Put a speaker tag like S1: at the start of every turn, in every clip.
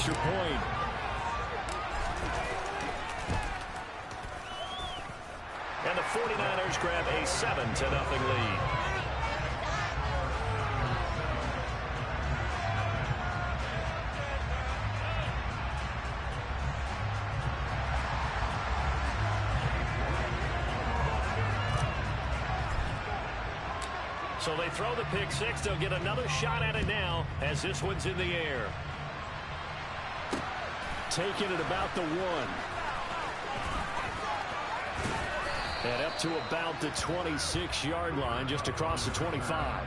S1: extra point.
S2: And the 49ers grab a 7-0 lead. So they throw the pick six. They'll get another shot at it now as this one's in the air.
S1: Taking it about the 1. And up to about the 26-yard line, just across the 25.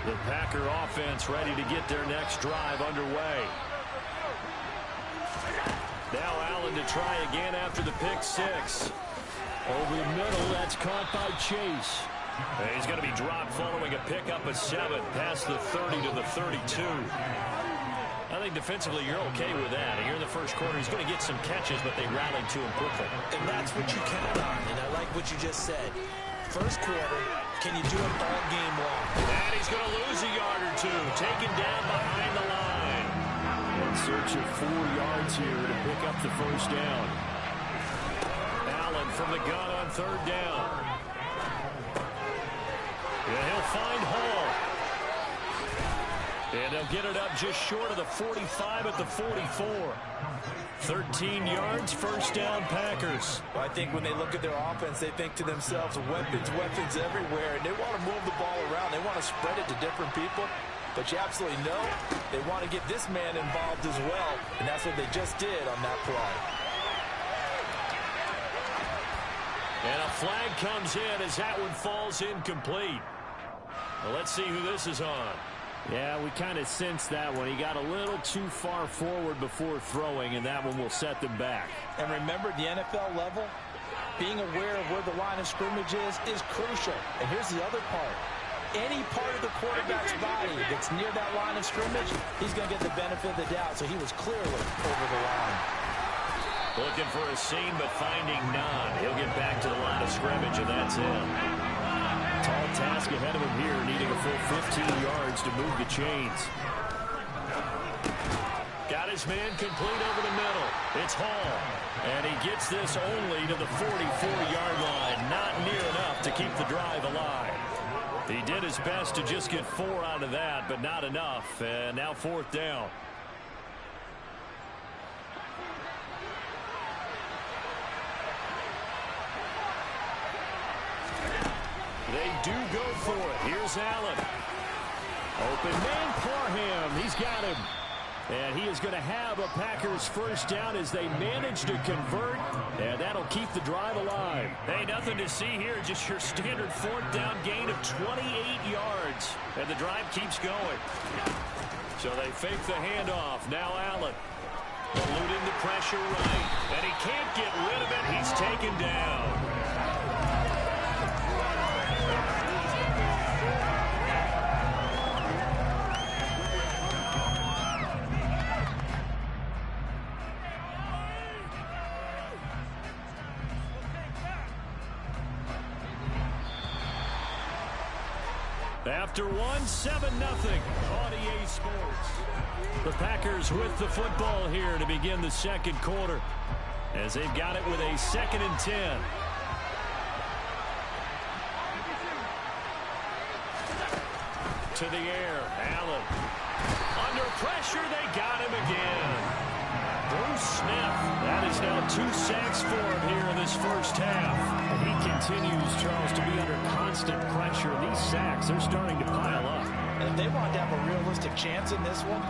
S2: The Packer offense ready to get their next drive underway. Now Allen to try again after the pick six.
S1: Over the middle, that's caught by Chase.
S2: He's going to be dropped following a pickup of 7 past the 30 to the 32. I think defensively you're okay with that. Here in the first quarter, he's going to get some catches, but they rallied to him quickly.
S3: And that's what you count on, and I like what you just said. First quarter, can you do it all game long?
S2: And he's going to lose a yard or two, taken down behind the line.
S1: In search of 4 yards here to pick up the first down.
S2: Allen from the gun on third down. And he'll find Hall. And they'll get it up just short of the 45 at the 44. 13 yards, first down Packers.
S3: Well, I think when they look at their offense, they think to themselves, weapons, weapons everywhere. And they want to move the ball around. They want to spread it to different people. But you absolutely know they want to get this man involved as well. And that's what they just did on that play.
S2: And a flag comes in as that one falls incomplete. Well, let's see who this is on.
S1: Yeah, we kind of sensed that one. He got a little too far forward before throwing, and that one will set them back.
S3: And remember, the NFL level, being aware of where the line of scrimmage is crucial. And here's the other part. Any part of the quarterback's body that's near that line of scrimmage, he's going to get the benefit of the doubt. So he was clearly over the line.
S2: Looking for a seam, but finding none. He'll get back to the line of scrimmage, and that's it.
S1: Tall task ahead of him here, needing a full 15 yards to move the chains.
S2: Got his man complete over the middle. It's Hall. And he gets this only to the 44-yard line. Not near enough to keep the drive alive. He did his best to just get 4 out of that, but not enough. And now fourth down. They do go for it. Here's Allen.
S1: Open man, Parham. He's got him. And he is going to have a Packers first down as they manage to convert. And that'll keep the drive alive.
S2: Hey, nothing to see here. Just your standard fourth down gain of 28 yards. And the drive keeps going. So they fake the handoff. Now Allen. Eluding the pressure right. And he can't get rid of it. He's taken down. After 7-0 on EA Sports. The Packers with the football here to begin the second quarter as they've got it with a 2nd and 10. To the air, Allen. Under pressure, they got him again. Bruce Smith, that is now 2 sacks for him here in this first half.
S1: He continues, Charles, to be under constant pressure. These sacks, they're starting to pile up.
S3: And if they want to have a realistic chance in this one,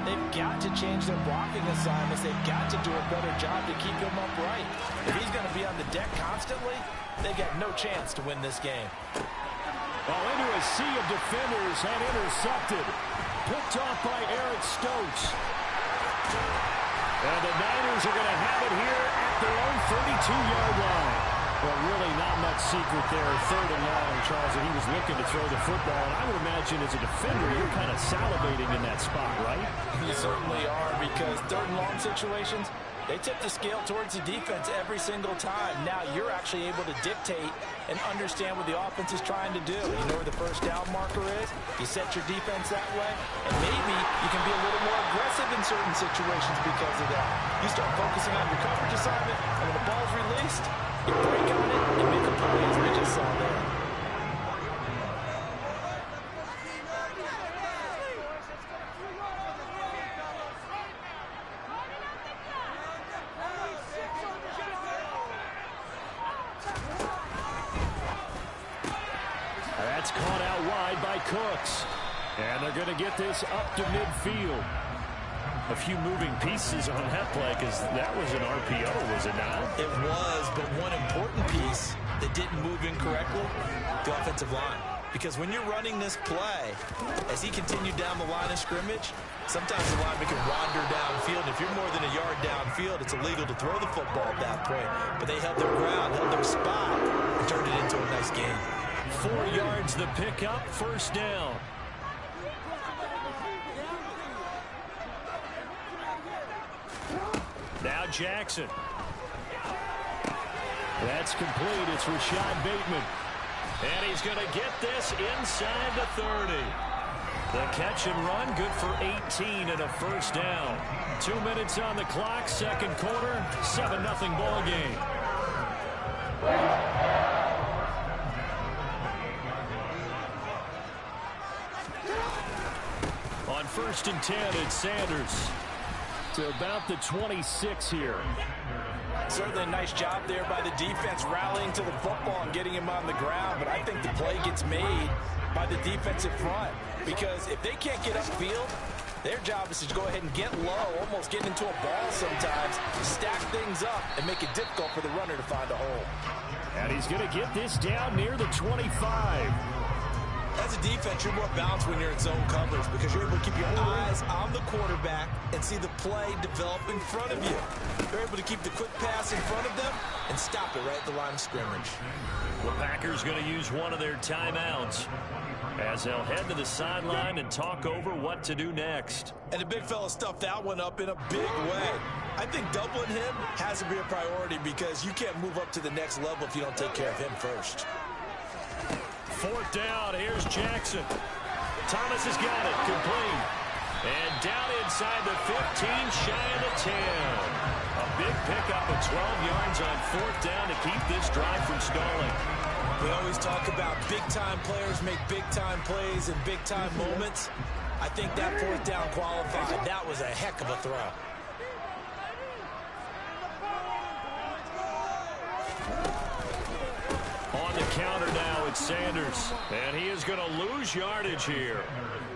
S3: they've got to change their blocking assignments. They've got to do a better job to keep him upright. If he's going to be on the deck constantly, they got no chance to win this game.
S1: Well, into a sea of defenders and intercepted. Picked off by Eric Stokes. And the Niners are going to have it here at their own 32-yard line. Well, really not much secret there. 3rd and long, Charles, and he was looking to throw the football. And I would imagine as a defender, you're kind of salivating in that spot, right?
S3: You certainly are, because 3rd and long situations, They tip the scale towards the defense every single time. Now you're actually able to dictate and understand what the offense is trying to do. You know where the first down marker is. You set your defense that way, and maybe you can be a little more aggressive in certain situations because of that. You start focusing on your coverage assignment, and when the ball's released, you break on it and make a play as we just saw there.
S1: That's caught out wide by Cooks. And they're going to get this up to midfield. A few moving pieces on that play because that was an RPO, was it not?
S3: It was, but one important piece that didn't move incorrectly, the offensive line. Because when you're running this play, as he continued down the line of scrimmage, sometimes the lineman can wander downfield. And if you're more than a yard downfield, it's illegal to throw the football at that point. But they held their ground, held their spot, and turned it into a nice game.
S1: 4 yards the pickup, first down. Now Jackson. That's complete. It's Rashad Bateman. And he's going to get this inside the 30. The catch and run, good for 18 and a first down. 2 minutes on the clock, second quarter, 7-0 ball game. On 1st and 10, it's Sanders to about the 26 here.
S3: Certainly a nice job there by the defense rallying to the football and getting him on the ground, but I think the play gets made by the defensive front because if they can't get upfield, their job is to go ahead and get low, almost get into a ball sometimes, stack things up, and make it difficult for the runner to find a hole.
S1: And he's going to get this down near the 25.
S3: As a defense, you're more balanced when you're in zone coverage because you're able to keep your eyes on the quarterback and see the play develop in front of you. You're able to keep the quick pass in front of them and stop it right at the line of scrimmage.
S2: The Packers going to use one of their timeouts as they'll head to the sideline and talk over what to do next.
S3: And the big fella stuffed that one up in a big way. I think doubling him has to be a priority because you can't move up to the next level if you don't take care of him first.
S2: 4th down, here's Jackson. Thomas has got it, complete. And down inside the 15, shy of the 10. A big pickup of 12 yards on 4th down to keep this drive from stalling.
S3: We always talk about big-time players make big-time plays in big-time moments. I think that 4th down qualified. That was a heck of a throw.
S2: On the counter now, it's Sanders. And he is going to lose yardage here.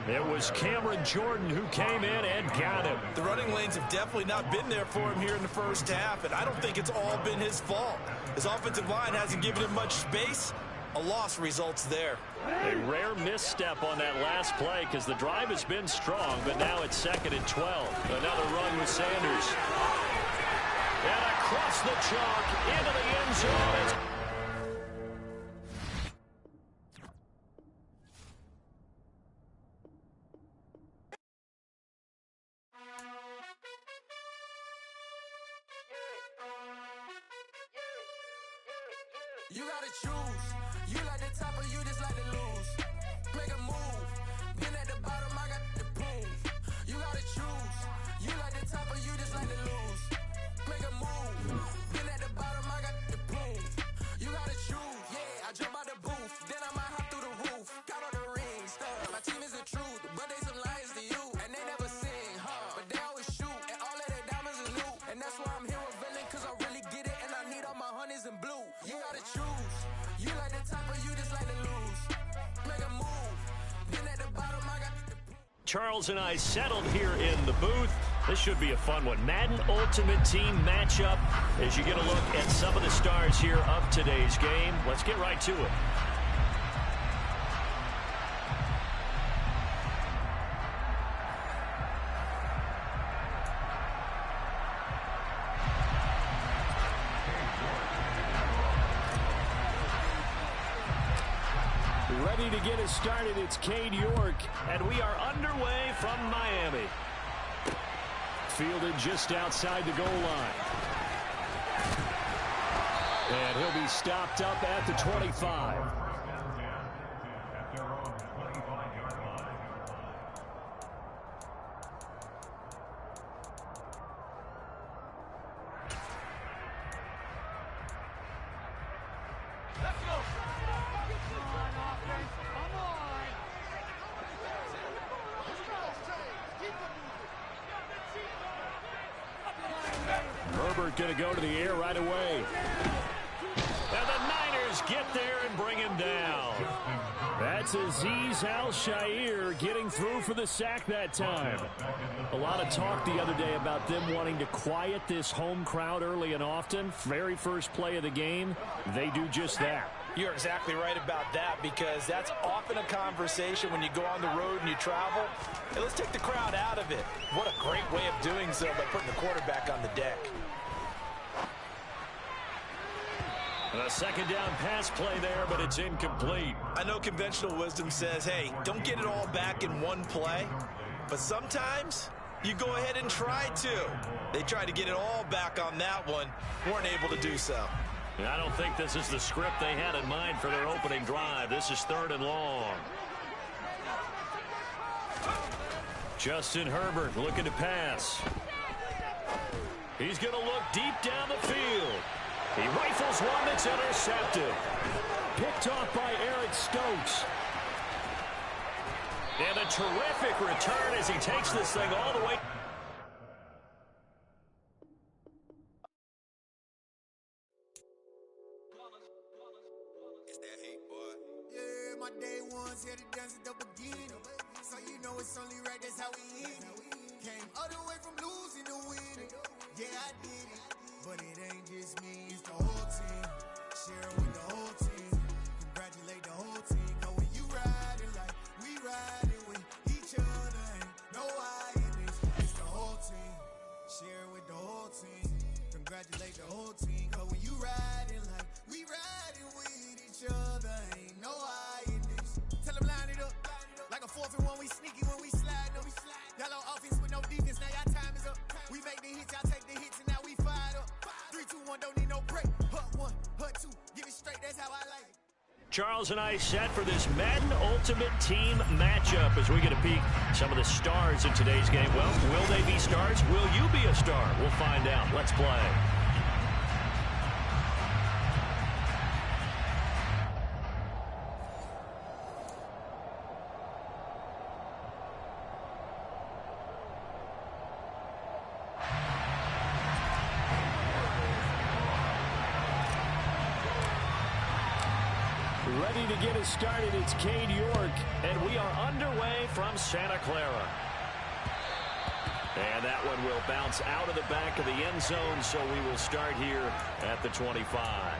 S2: It was Cameron Jordan who came in and got him.
S3: The running lanes have definitely not been there for him here in the first half, and I don't think it's all been his fault. His offensive line hasn't given him much space. A loss results there.
S2: A rare misstep on that last play because the drive has been strong, but now it's 2nd and 12. Another run with Sanders. And across the chalk into the end zone.
S4: You gotta choose. You like the top or you just like to lose. Make a move. Been at the bottom, I got the boom. You gotta choose. You like the top or you just like to lose. Make a move. Been at the bottom, I got the boom. You gotta choose. Yeah, I jump out the booth. Then I might hop through the roof. Got on the ring stuff. My team is the truth, but they some liars to you. And they never sing, but they always shoot. And all of their diamonds is new. And that's why I'm here with villain, cause I really get it. And I need all my honeys in blue. You gotta choose. You like the top or you just like to lose. Make a move. Been at the bottom, I got the...
S2: Charles and I settled here in the booth. This should be a fun one. Madden Ultimate Team matchup as you get a look at some of the stars here of today's game. Let's get right to it.
S1: Ready to get us started, it's Cade York.
S2: And we are underway from Miami.
S1: fielded just outside the goal line. And he'll be stopped up at the 25. Herbert going to go to the air right away. And the Niners get there and bring him down. That's Azeez Al-Shaair getting through for the sack that time. A lot of talk the other day about them wanting to quiet this home crowd early and often. Very first play of the game, they do just that.
S3: You're exactly right about that, because that's often a conversation when you go on the road and you travel. Hey, let's take the crowd out of it. What a great way of doing so by putting the quarterback on the deck.
S1: A second down pass play there, but it's incomplete.
S3: I know conventional wisdom says, hey, don't get it all back in one play. But sometimes you go ahead and try to. They tried to get it all back on that one. Weren't able to do so.
S2: I don't think this is the script they had in mind for their opening drive. This is 3rd and long. Justin Herbert looking to pass. He's going to look deep down the field. He rifles one that's intercepted.
S1: Picked off by Eric Stokes.
S2: And a terrific return as he takes this thing all the way.
S4: Yeah, my day ones here to dance at the beginning. So you know it's only right, that's how we hit it. Came all the way from losing to winning. Yeah, I did it. But it ain't just me, it's the whole team. Share with the whole team. Congratulate the whole team. Cause when you riding like we riding with each other, ain't no I in this. It's the whole team. Share with the whole team. Congratulate the whole team. Cause when you riding like we riding with each other, ain't no I in this. Tell them line it up. Like a 4th and 1, we sneaky when we slide up. Y'all on offense with no defense, now y'all time is up. We make the hits, y'all take the hits, and now we fired up. 3, 2, 1, don't need no break. Hut 1, hut 2, give it straight, that's how I like it.
S2: Charles and I set for this Madden Ultimate Team matchup as we get a peek some of the stars in today's game. Well, will they be stars? Will you be a star? We'll find out. Let's play.
S1: Ready to get us started, it's Cade York.
S2: And we are underway from Santa Clara. And that one will bounce out of the back of the end zone, so we will start here at the 25.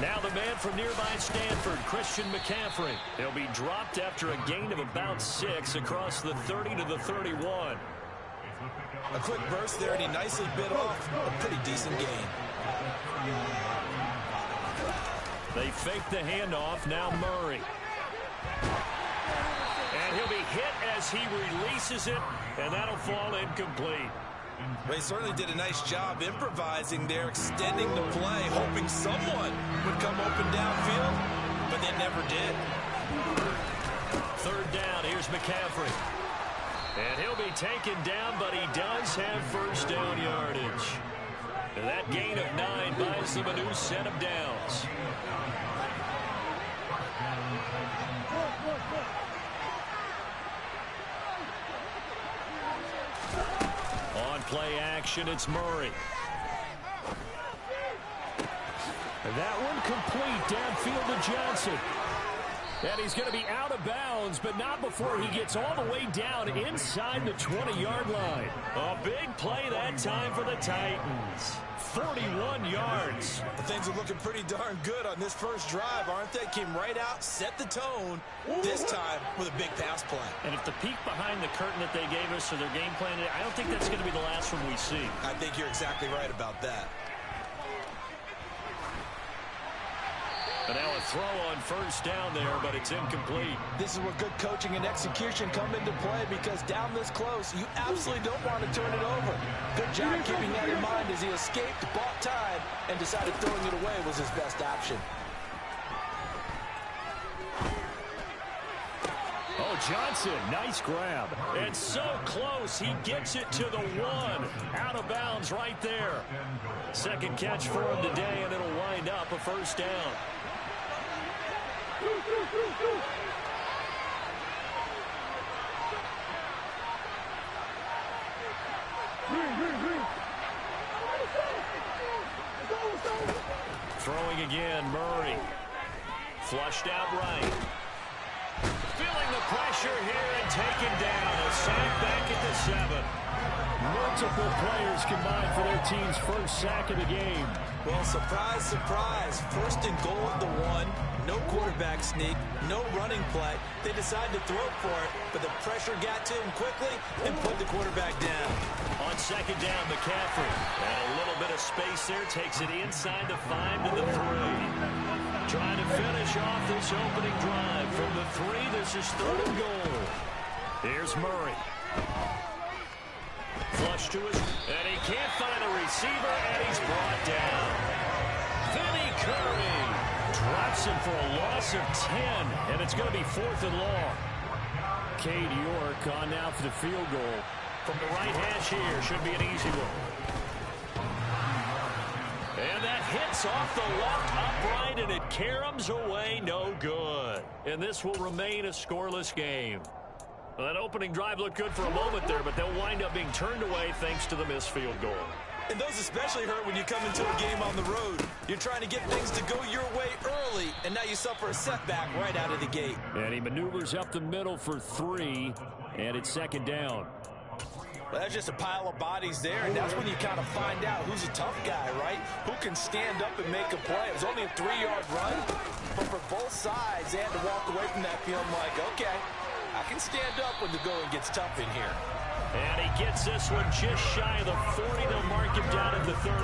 S2: Now the man from nearby Stanford, Christian McCaffrey. He'll be dropped after a gain of about 6 across the 30 to the 31.
S3: A quick burst there, and he nicely bit off a pretty decent gain.
S2: They fake the handoff, now Murray. And he'll be hit as he releases it, and that'll fall incomplete.
S3: Well, he certainly did a nice job improvising there, extending the play, hoping someone would come open downfield, but they never did.
S2: 3rd down, here's McCaffrey. And he'll be taken down, but he does have first down yardage. And that gain of 9 buys them a new set of downs. On play action, it's Murray.
S1: And that one complete downfield to Johnson. And he's going to be out of bounds, but not before he gets all the way down inside the 20-yard line.
S2: A big play that time for the Titans. 41 yards.
S3: Well, things are looking pretty darn good on this first drive, aren't they? Came right out, set the tone, this time with a big pass play.
S2: And if the peek behind the curtain that they gave us or their game plan, I don't think that's going to be the last one we see.
S3: I think you're exactly right about that.
S2: And now a throw on first down there, but it's incomplete.
S3: This is where good coaching and execution come into play, because down this close, you absolutely don't want to turn it over. Good job keeping that in mind as he escaped, bought time, and decided throwing it away was his best option.
S1: Oh, Johnson, nice grab.
S2: It's so close. He gets it to the 1. Out of bounds right there. Second catch for him today, and it'll wind up a first down. Throwing again, Murray. Flushed out right. Feeling the pressure here and taken down. A sack back at the 7.
S1: Multiple players combined for their team's first sack of the game.
S3: Well, surprise, surprise. First and goal at the 1. No quarterback sneak, no running play. They decided to throw for it, but the pressure got to him quickly and put the quarterback down.
S2: On second down, McCaffrey. And a little bit of space there. Takes it inside the 5 to the 3. Trying to finish off this opening drive. From the 3, this is 3rd and goal. Here's Murray. Flush to his, and he can't find a receiver, and he's brought down. Vinny Curry drops him for a loss of 10, and it's going to be 4th and long. Cade York on now for the field goal. From the right hash here, should be an easy one. And that hits off the left upright, and it caroms away, no good. And this will remain a scoreless game. Well, that opening drive looked good for a moment there, but they'll wind up being turned away thanks to the missed field goal.
S3: And those especially hurt when you come into a game on the road. You're trying to get things to go your way early, and now you suffer a setback right out of the gate.
S1: And he maneuvers up the middle for 3, and it's second down.
S3: Well, that's just a pile of bodies there, and that's when you kind of find out who's a tough guy, right? Who can stand up and make a play. It was only a 3-yard run, but for both sides, they had to walk away from that feeling like, okay, I can stand up when the going gets tough in here.
S2: And he gets this one just shy of the 40. They'll mark him down at the 30.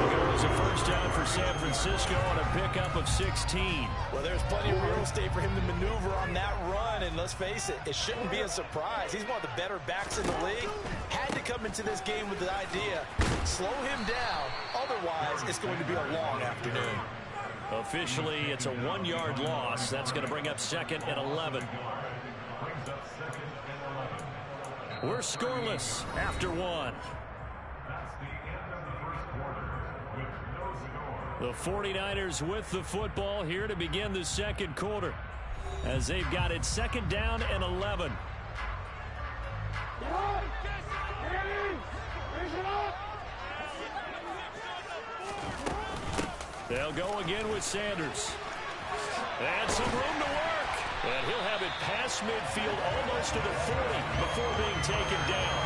S2: There goes a first down for San Francisco on a pickup of 16.
S3: Well, there's plenty of real estate for him to maneuver on that run, and let's face it, it shouldn't be a surprise. He's one of the better backs in the league. Had to come into this game with the idea, slow him down, otherwise it's going to be a long afternoon.
S2: Officially, it's a 1-yard loss. That's going to bring up 2nd and 11. We're scoreless after 1. The 49ers with the football here to begin the second quarter, as they've got it 2nd down and 11. They'll go again with Sanders. And some room to work. And he'll have it past midfield almost to the 40 before being taken down.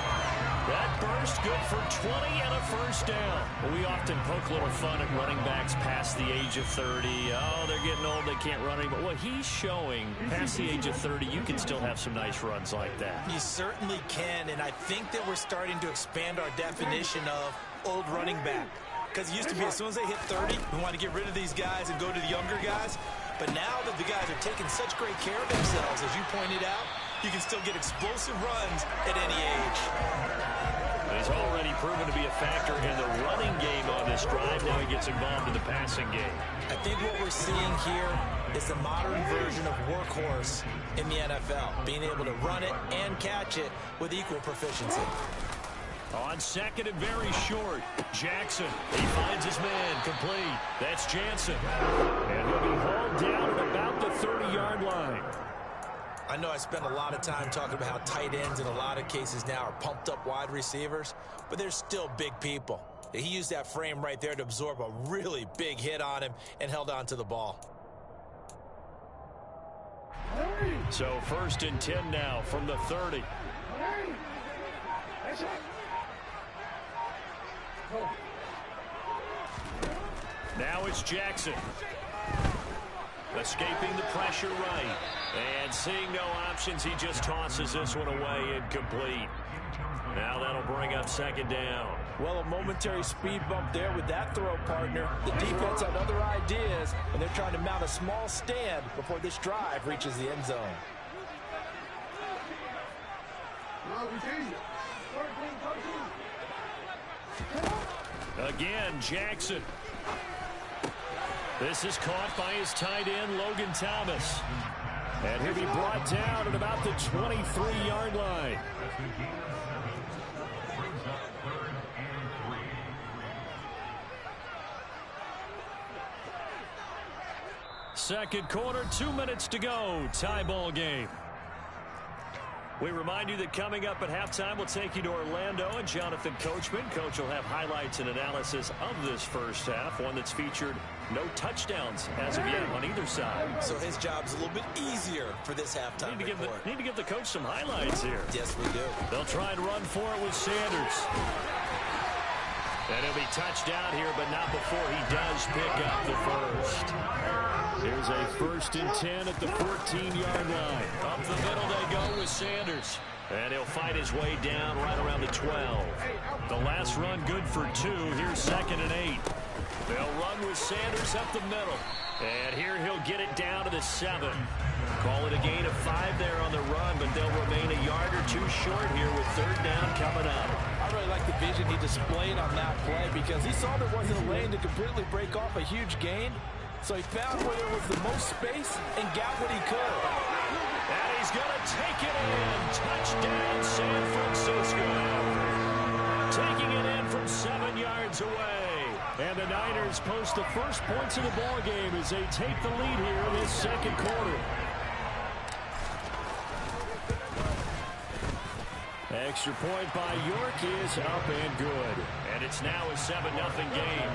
S2: That burst good for 20 and a first down. We often poke a little fun at running backs past the age of 30. Oh, they're getting old, they can't run anymore. Well, he's showing past the age of 30, you can still have some nice runs like that.
S3: You certainly can, and I think that we're starting to expand our definition of old running back. Because it used to be as soon as they hit 30, we want to get rid of these guys and go to the younger guys. But now that the guys are taking such great care of themselves, as you pointed out, you can still get explosive runs at any age.
S2: He's already proven to be a factor in the running game on this drive. Now he gets involved in the passing game. I
S3: think what we're seeing here is the modern version of workhorse in the NFL, being able to run it and catch it with equal proficiency.
S2: On second and very short, Jackson. He finds his man complete. That's Jansen.
S1: And he'll be hauled down at about the 30-yard line.
S3: I know I spent a lot of time talking about how tight ends in a lot of cases now are pumped up wide receivers, but they're still big people. He used that frame right there to absorb a really big hit on him and held on to the ball.
S2: So 1st and 10 now from the 30. Now it's Jackson. Escaping the pressure right. And seeing no options, he just tosses this one away incomplete. Now that'll bring up second down.
S3: Well, a momentary speed bump there with that throw, partner. The defense had other ideas, and they're trying to mount a small stand before this drive reaches the end zone.
S2: Again, Jackson. This is caught by his tight end, Logan Thomas.
S1: And he'll be brought down at about the 23-yard line.
S2: Second quarter, 2 minutes to go. Tie ball game. We remind you that coming up at halftime, we'll take you to Orlando and Jonathan Coachman. Coach will have highlights and analysis of this first half, one that's featured no touchdowns as of yet on either side.
S3: So his job's a little bit easier for this halftime report.
S2: Need to give the coach some highlights here.
S3: Yes, we do.
S2: They'll try and run for it with Sanders. And he'll be touched down here, but not before he does pick up the first.
S1: Here's a 1st and 10 at the 14-yard line.
S2: Up the middle they go with Sanders. And he'll fight his way down right around the 12. The last run good for 2. Here's 2nd and 8. They'll run with Sanders up the middle. And here he'll get it down to the 7. Call it a gain of 5 there on the run, but they'll remain a yard or 2 short here with 3rd down coming up.
S3: I really like the vision he displayed on that play because he saw there wasn't a lane to completely break off a huge gain. So he found where there was the most space and got what he could.
S2: And he's going to take it in. Touchdown, San Francisco. Taking it in from 7 yards away.
S1: And the Niners post the first points of the ball game as they take the lead here in this second quarter. Extra point by York is up and good.
S2: And it's now a 7-0 game.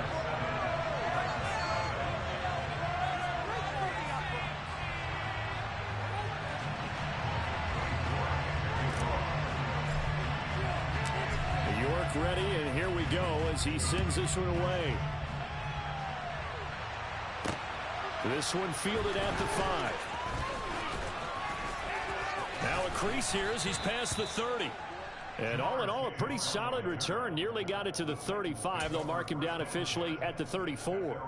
S1: York ready, and here we go as he sends this one away. This one fielded at the 5.
S2: Now a crease here as he's past the 30.
S1: And all in all, a pretty solid return. Nearly got it to the 35. They'll mark him down officially at the 34.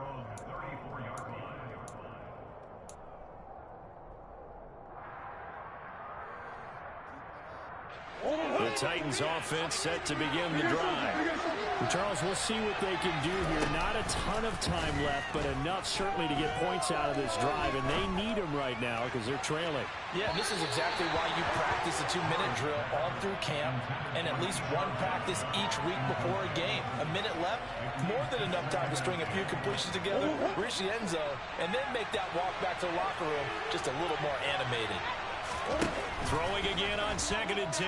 S2: The Titans offense set to begin the drive.
S1: Charles, we'll see what they can do here. Not a ton of time left, but enough certainly to get points out of this drive, and they need them right now because they're trailing.
S3: Yeah, this is exactly why you practice a 2-minute drill all through camp and at least one practice each week before a game. A minute left, more than enough time to string a few completions together, reach the end zone, and then make that walk back to the locker room just a little more animated.
S2: Throwing again on 2nd and 10.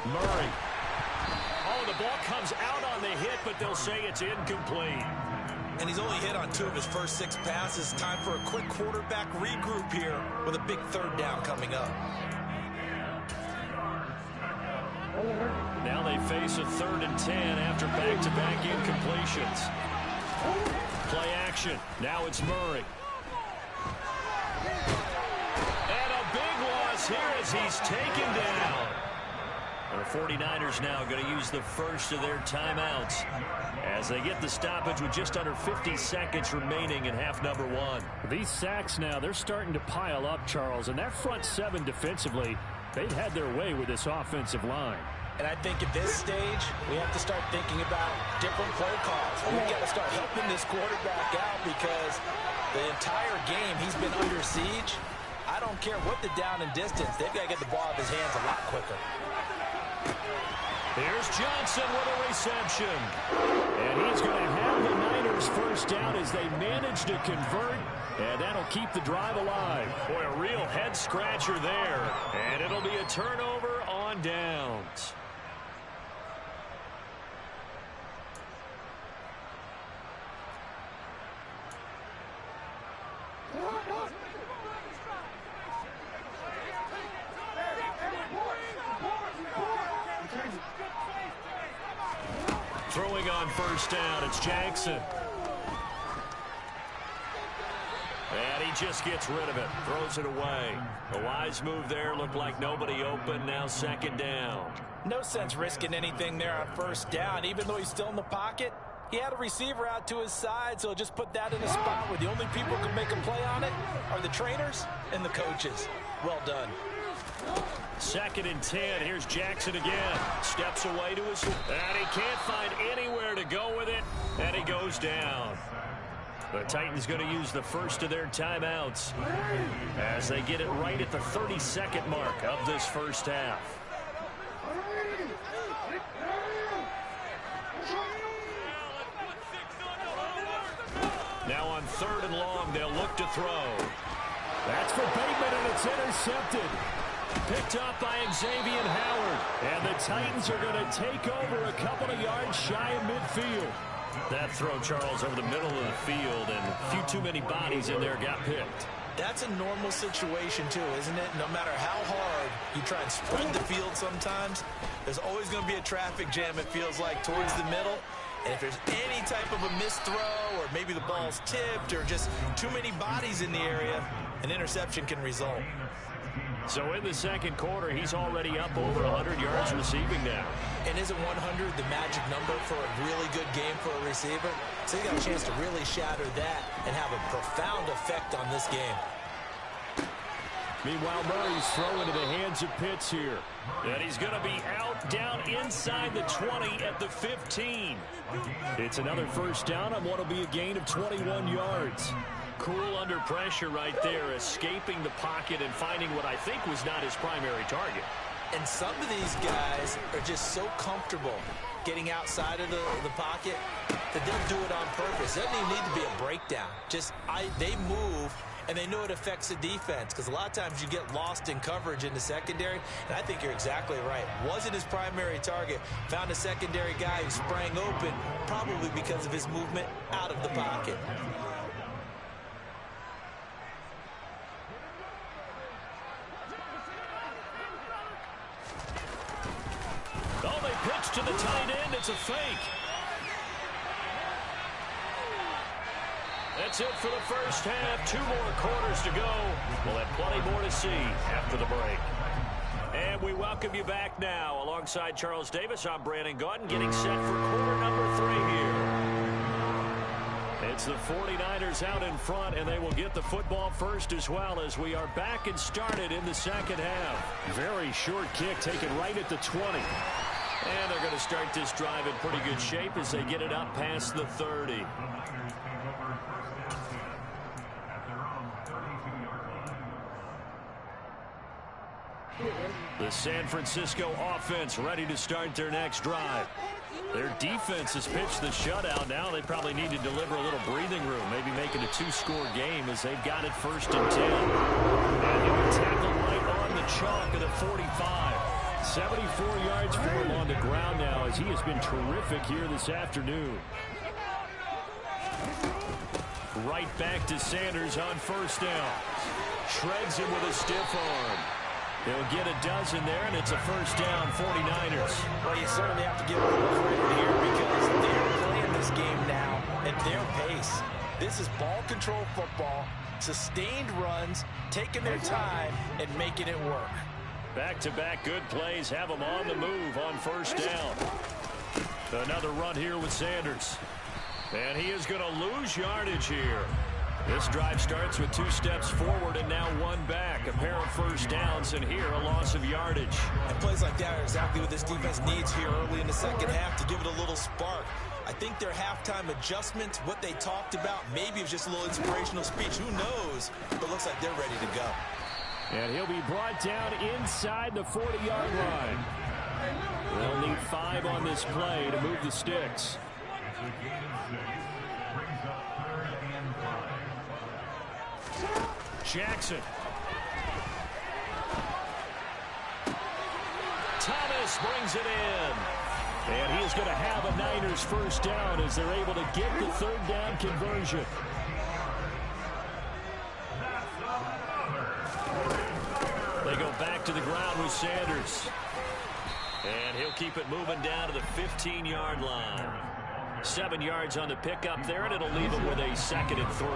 S2: Murray. Oh, the ball comes out on the hit, but they'll say it's incomplete.
S3: And he's only hit on 2 of his first 6 passes. Time for a quick quarterback regroup here with a big 3rd down coming up.
S2: Now they face a 3rd and 10 after back-to-back incompletions. Play action. Now it's Murray. Here as he's taken down. The 49ers now going to use the first of their timeouts as they get the stoppage with just under 50 seconds remaining in half number 1.
S1: These sacks now, they're starting to pile up, Charles, and that front 7 defensively, they've had their way with this offensive line.
S3: And I think at this stage, we have to start thinking about different play calls. We've got to start helping this quarterback out because the entire game he's been under siege. I don't care what the down and distance. They've got to get the ball out of his hands a lot quicker.
S2: Here's Johnson with a reception.
S1: And he's going to have the Niners first down as they manage to convert. And that'll keep the drive alive.
S2: Boy, a real head-scratcher there. And it'll be a turnover on downs. going on first down. It's Jackson. And he just gets rid of it. Throws it away. A wise move there. Looked like nobody open. Now second down.
S3: No sense risking anything there on first down. Even though he's still in the pocket, he had a receiver out to his side, so just put that in a spot where the only people who can make a play on it are the trainers and the coaches. Well done.
S2: Second and 10. Here's Jackson again. Steps away to his... And he can't find anywhere to go with it. And he goes down. The Titans going to use the first of their timeouts as they get it right at the 32nd mark of this first half. Now on third and long, they'll look to throw.
S1: That's for Bateman, and it's intercepted.
S2: Picked up by Xavier Howard.
S1: And the Titans are going to take over a couple of yards shy of midfield.
S2: That throw, Charles, over the middle of the field, and a few too many bodies in there got picked.
S3: That's a normal situation, too, isn't it? No matter how hard you try and spread the field sometimes, there's always going to be a traffic jam, it feels like, towards the middle. And if there's any type of a missed throw, or maybe the ball's tipped, or just too many bodies in the area, an interception can result.
S2: So in the second quarter, he's already up over 100 yards receiving now.
S3: And isn't 100 the magic number for a really good game for a receiver? So he got a chance to really shatter that and have a profound effect on this game.
S1: Meanwhile, Murray's throwing to the hands of Pitts here.
S2: And he's going to be out down inside the 20 at the 15.
S1: It's another first down on what will be a gain of 21 yards.
S2: Cool under pressure right there, escaping the pocket and finding what I think was not his primary target.
S3: And some of these guys are just so comfortable getting outside of the pocket that they'll do it on purpose. It doesn't even need to be a breakdown. They move, and they know it affects the defense, because a lot of times you get lost in coverage in the secondary, and I think you're exactly right. Wasn't his primary target. Found a secondary guy who sprang open, probably because of his movement out of the pocket.
S2: Oh, they pitch to the tight end. It's a fake. That's it for the first half. 2 more quarters to go. We'll have plenty more to see after the break. And we welcome you back now. Alongside Charles Davis, I'm Brandon Gaudin, getting set for quarter number 3 here. It's the 49ers out in front, and they will get the football first as well as we are back and started in the second half.
S1: Very short kick taken right at the 20.
S2: And they're going to start this drive in pretty good shape as they get it up past the 30. The San Francisco offense ready to start their next drive. Their defense has pitched the shutout. Now they probably need to deliver a little breathing room, maybe make it a 2-score game as they've got it first and 10. And he'll be tackled right on the chalk of the 45.
S1: 74 yards for him on the ground now as he has been terrific here this afternoon.
S2: Right back to Sanders on first down. Shreds him with a stiff arm. They'll get a dozen there, and it's a first down, 49ers.
S3: Well, you certainly have to give them a little credit here because they're playing this game now at their pace. This is ball control football, sustained runs, taking their time, and making it work.
S2: Back-to-back good plays have them on the move on first down. Another run here with Sanders. And he is going to lose yardage here. This drive starts with 2 steps forward and now 1 back. A pair of first downs, and here a loss of yardage.
S3: And plays like that are exactly what this defense needs here early in the second half to give it a little spark. I think their halftime adjustments, what they talked about, maybe it was just a little inspirational speech. Who knows? But it looks like they're ready to go.
S1: And he'll be brought down inside the 40-yard line. They'll need 5 on this play to move the sticks.
S2: Jackson. Thomas brings it in.
S1: And he is going to have a Niners first down as they're able to get the 3rd down conversion.
S2: They go back to the ground with Sanders. And he'll keep it moving down to the 15-yard line. 7 yards on the pickup there, and it'll leave them with a 2nd and 3.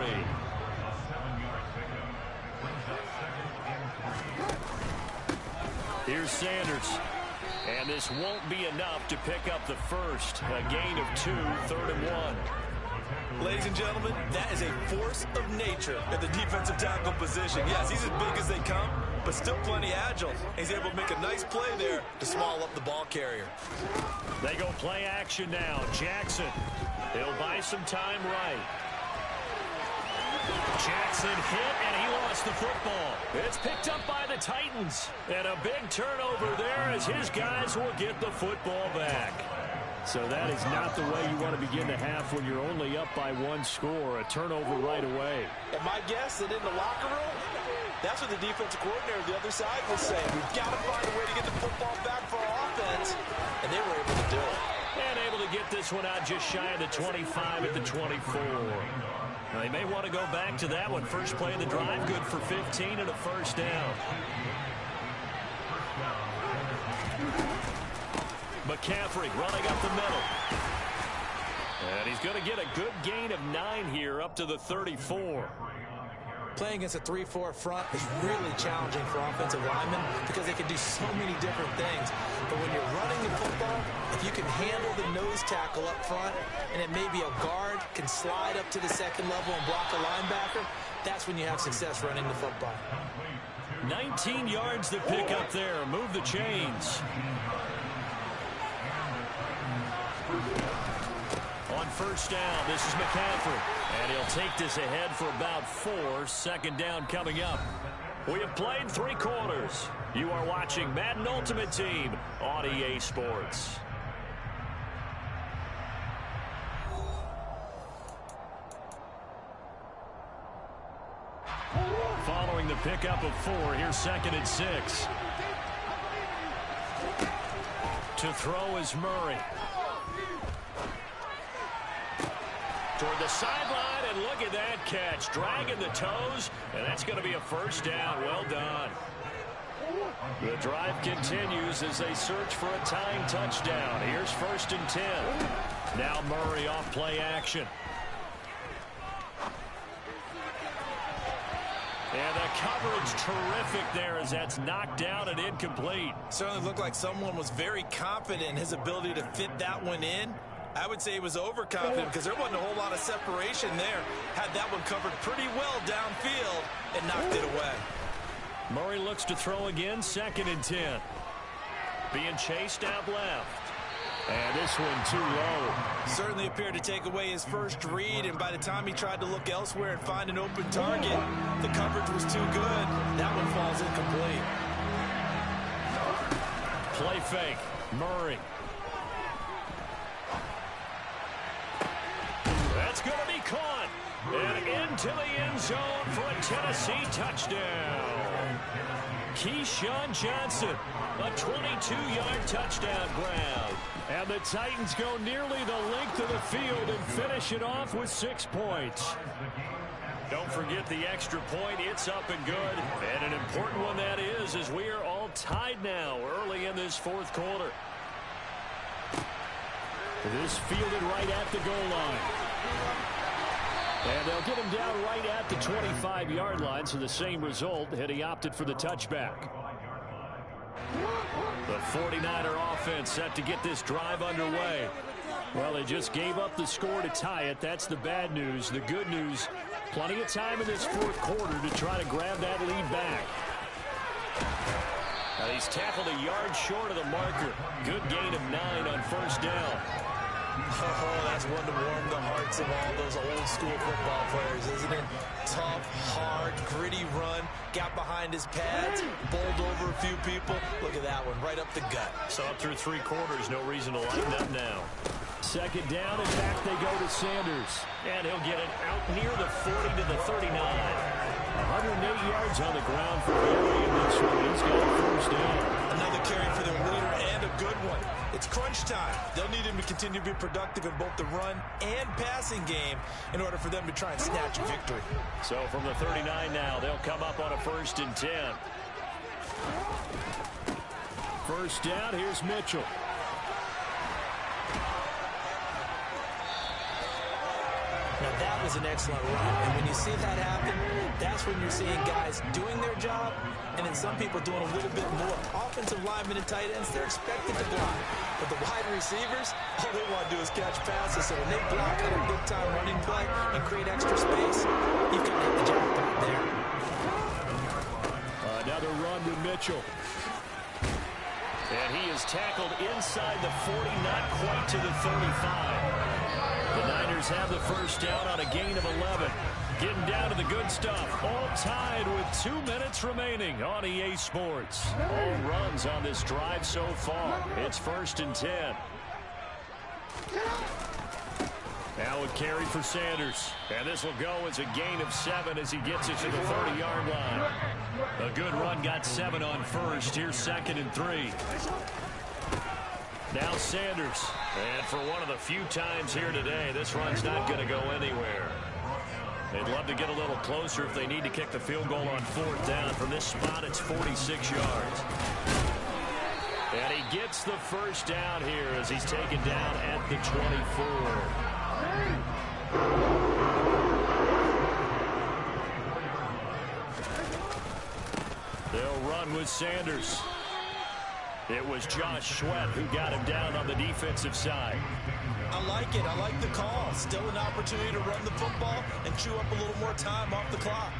S2: Here's Sanders. And this won't be enough to pick up the first. A gain of 2, 3rd and 1.
S3: Ladies and gentlemen, that is a force of nature at the defensive tackle position. Yes, he's as big as they come, but still plenty agile. He's able to make a nice play there to small up the ball carrier.
S2: They go play action now. Jackson. He'll buy some time right. Jackson hit, and he lost the football. It's picked up by the Titans. And a big turnover there as his guys will get the football back.
S1: So that is not the way you want to begin the half when you're only up by 1 score. A turnover right away.
S3: And my guess that in the locker room, that's what the defensive coordinator on the other side was saying. We've got to find a way to get the football back for our offense. And they were able to do it.
S2: And able to get this one out just shy of the 25 at the 24. They may want to go back to that one. First play of the drive, good for 15 and a first down. McCaffrey running up the middle. And he's going to get a good gain of 9 here up to the 34.
S3: Playing against a 3-4 front is really challenging for offensive linemen because they can do so many different things. But when you're running the football, if you can handle the nose tackle up front, and it may be a guard can slide up to the 2nd level and block a linebacker, that's when you have success running the football.
S2: 19 yards to pick up there. Move the chains. On first down, this is McCaffrey. And he'll take this ahead for about 4. 2nd down coming up. We have played 3 quarters. You are watching Madden Ultimate Team on EA Sports. Following the pickup of 4, here's 2nd and 6. To throw is Murray. Toward the sideline, and look at that catch. Dragging the toes, and that's going to be a first down. Well done. The drive continues as they search for a tying touchdown. Here's 1st and 10. Now Murray off play action. And the coverage terrific there as that's knocked down and incomplete.
S3: Certainly looked like someone was very confident in his ability to fit that one in. I would say he was overconfident because there wasn't a whole lot of separation there. Had that one covered pretty well downfield and knocked it away.
S2: Murray looks to throw again, 2nd and 10. Being chased out left.
S1: And this one too low.
S3: Certainly appeared to take away his first read, and by the time he tried to look elsewhere and find an open target, the coverage was too good. That one falls incomplete.
S2: Play fake. Murray. That's going to be caught. And into the end zone for a Tennessee touchdown. Keyshawn Johnson, a 22-yard touchdown grab.
S1: And the Titans go nearly the length of the field and finish it off with 6 points.
S2: Don't forget the extra point. It's up and good. And an important one that is, as we are all tied now early in this 4th quarter.
S1: This fielded right at the goal line. And they'll get him down right at the 25-yard line, so the same result had he opted for the touchback.
S2: The 49er offense set to get this drive underway.
S1: Well, they just gave up the score to tie it. That's the bad news. The good news, plenty of time in this 4th quarter to try to grab that lead back.
S2: Now he's tackled a yard short of the marker. Good gain of 9 on first down.
S3: Oh, that's one to warm the hearts of all those old school football players, isn't it? Tough, hard, gritty run, got behind his pads, bowled over a few people. Look at that one, right up the gut.
S2: So up through 3 quarters, no reason to lighten up now.
S1: 2nd down, and back they go to Sanders.
S2: And he'll get it out near the 40 to the 39.
S1: 108 yards on the ground for Barry in this one. He's got a first down.
S3: Another carry for the leader and a good one. It's crunch time. They'll need him to continue to be productive in both the run and passing game in order for them to try and snatch a victory.
S2: So from the 39 now, they'll come up on a 1st and 10.
S1: First down, here's Mitchell.
S3: Now, that was an excellent run. And when you see that happen, that's when you're seeing guys doing their job and then some people doing a little bit more. Offensive linemen and tight ends, they're expected to block. But the wide receivers, all they want to do is catch passes. So when they block on a big-time running play and create extra space, you've got to hit the jackpot there.
S1: Another run with Mitchell.
S2: And he is tackled inside the 40, not quite to the 35. The Niners have the first down on a gain of 11. Getting down to the good stuff. All tied with 2 minutes remaining on EA Sports. All runs on this drive so far. It's 1st and 10. Now a carry for Sanders. And this will go as a gain of 7 as he gets it to the 30-yard line. A good run got 7 on first. Here's 2nd and 3. Now Sanders. And for one of the few times here today, this run's not going to go anywhere. They'd love to get a little closer if they need to kick the field goal on 4th down. From this spot, it's 46 yards. And he gets the first down here as he's taken down at the 24. They'll run with Sanders. It was Josh Sweat who got him down on the defensive side.
S3: I like it. I like the call. Still an opportunity to run the football and chew up a little more time off the clock.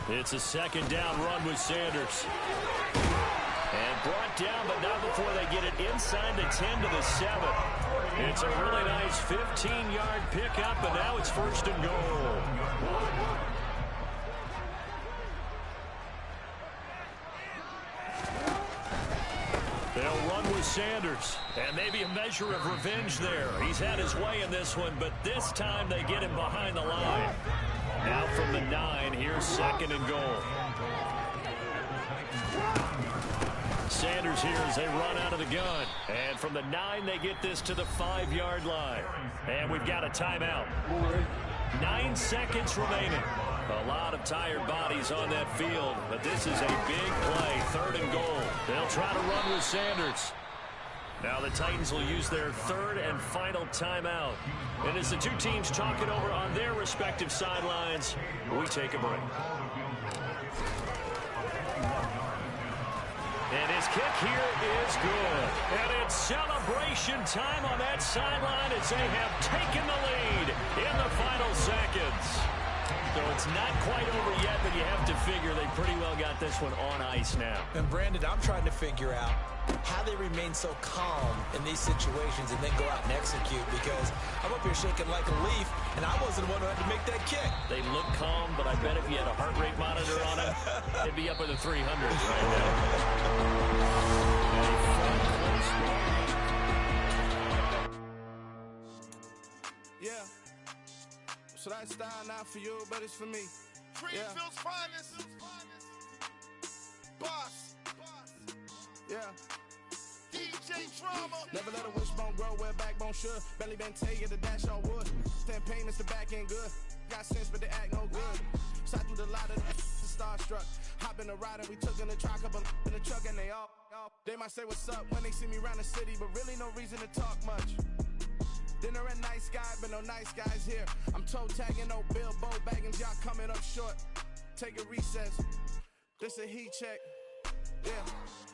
S2: It's a 2nd down run with Sanders. And brought down, but not before they get it inside the 10 to the 7. It's a really nice 15-yard pickup, and now it's 1st and goal. They'll run with Sanders, and maybe a measure of revenge there. He's had his way in this one, but this time they get him behind the line. Now from the 9, here's 2nd and goal. Sanders here as they run out of the gun. And from the 9, they get this to the 5-yard line. And we've got a timeout. 9 seconds remaining. A lot of tired bodies on that field, but this is a big play, 3rd and goal. They'll try to run with Sanders. Now the Titans will use their 3rd and final timeout. And as the two teams talk it over on their respective sidelines, we take a break. And his kick here is good. And it's celebration time on that sideline as they have taken the lead in the final seconds. So it's not quite over yet, but you have to figure they pretty well got this one on ice now.
S3: And Brandon, I'm trying to figure out how they remain so calm in these situations and then go out and execute, because I'm up here shaking like a leaf, and I wasn't the one who had to make that kick.
S2: They look calm, but I bet if you had a heart rate monitor on it, it'd be up in the 300s right now.
S4: Yeah. So that style not for you, but it's for me. Greenfield's finest. Boss. Yeah. DJ Drama. Never let a wishbone grow where backbone should. Belly been taking the dash on wood. 10 payments, the back end good. Got sense, but they act no good. Side through the lot of the starstruck. Hop in the ride and we took in the truck up in the truck and they all. They might say what's up when they see me around the city, but really no reason to talk much. Dinner and nice guy, but no nice guys here. I'm toe tagging, no Bilbo baggins, y'all coming up short. Take a recess. This a heat check. Yeah.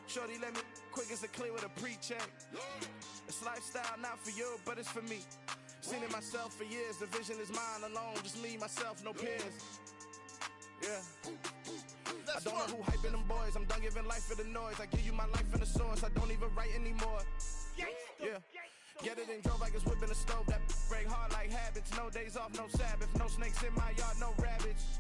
S4: Shorty let me quick as a clear with a pre-check. It's lifestyle not for you, but it's for me. Seen it myself for years. The vision is mine alone. Just me, myself, no peers. Yeah. I don't know who hyping them boys. I'm done giving life for the noise. I give you my life in the source. I don't even write anymore. Yeah. Get it and drove like it's whipping a stove. That break hard like habits. No days off, no Sabbath. No snakes in my yard, no rabbits.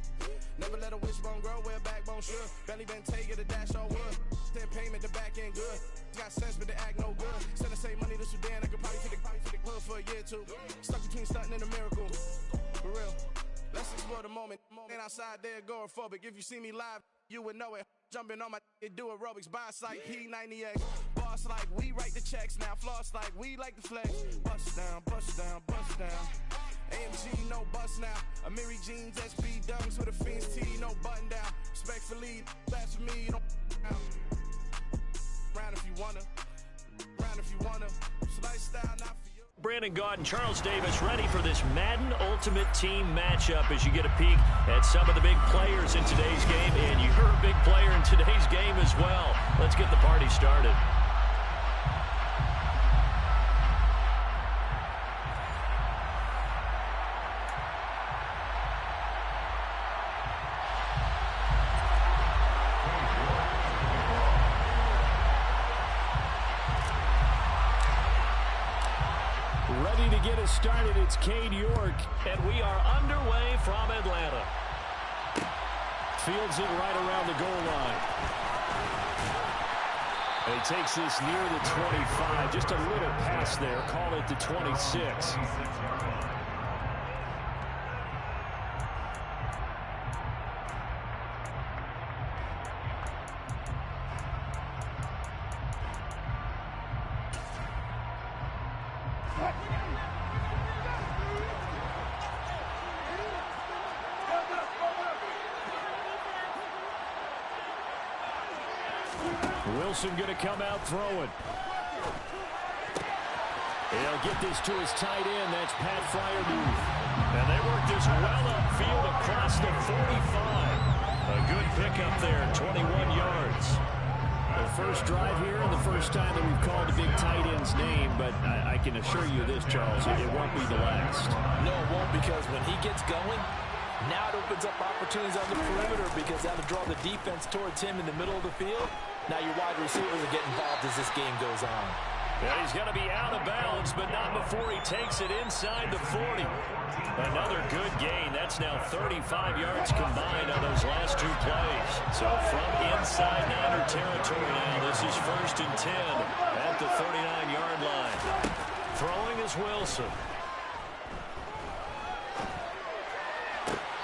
S4: Never let a wishbone grow where a backbone should. Belly been taking the dash on wood. 10 payment, the back end good. Got sense, but they act no good. Send the same money to Sudan. I could probably take the hood for a year or two. Stuck between stunting and a miracle. For real. Let's explore the moment. Ain't outside there agoraphobic. If you see me live, you would know it. Jumping on my do aerobics by sight. P90X. Bar Boss like we write the checks now. Floss like we like the flex. Bust down, bust down, bust down. AMG, no bust now. Amiri jeans, SB dunks with a Fiends tee, no button down. Respectfully, that's for me, don't down. Round if you wanna, round if you wanna. It's lifestyle, not for you.
S2: Brandon Gaudin and Charles Davis ready for this Madden Ultimate Team matchup as you get a peek at some of the big players in today's game, and you're a big player in today's game as well. Let's get the party started.
S1: Ready to get us started, it's Cade York.
S2: And we are underway from Atlanta.
S1: Fields it right around the goal line. And he takes this near the 25. Just a little pass there. Call it the 26. Wilson going to come out throwing. He'll get this to his tight end. That's Pat Fryermuth.
S2: And they work this well upfield across the 45. A good pickup there, 21 yards.
S1: The first drive here and the first time that we've called the big tight end's name, but I can assure you this, Charles, it won't be the last.
S3: No, it won't, because when he gets going, now it opens up opportunities on the perimeter because that'll draw the defense towards him in the middle of the field. Now your wide receivers will get involved as this game goes on.
S2: Yeah, he's going to be out of bounds, but not before he takes it inside the 40. Another good gain. That's now 35 yards combined on those last two plays. So from inside Niner territory now, this is 1st and 10 at the 39-yard line. Throwing is Wilson.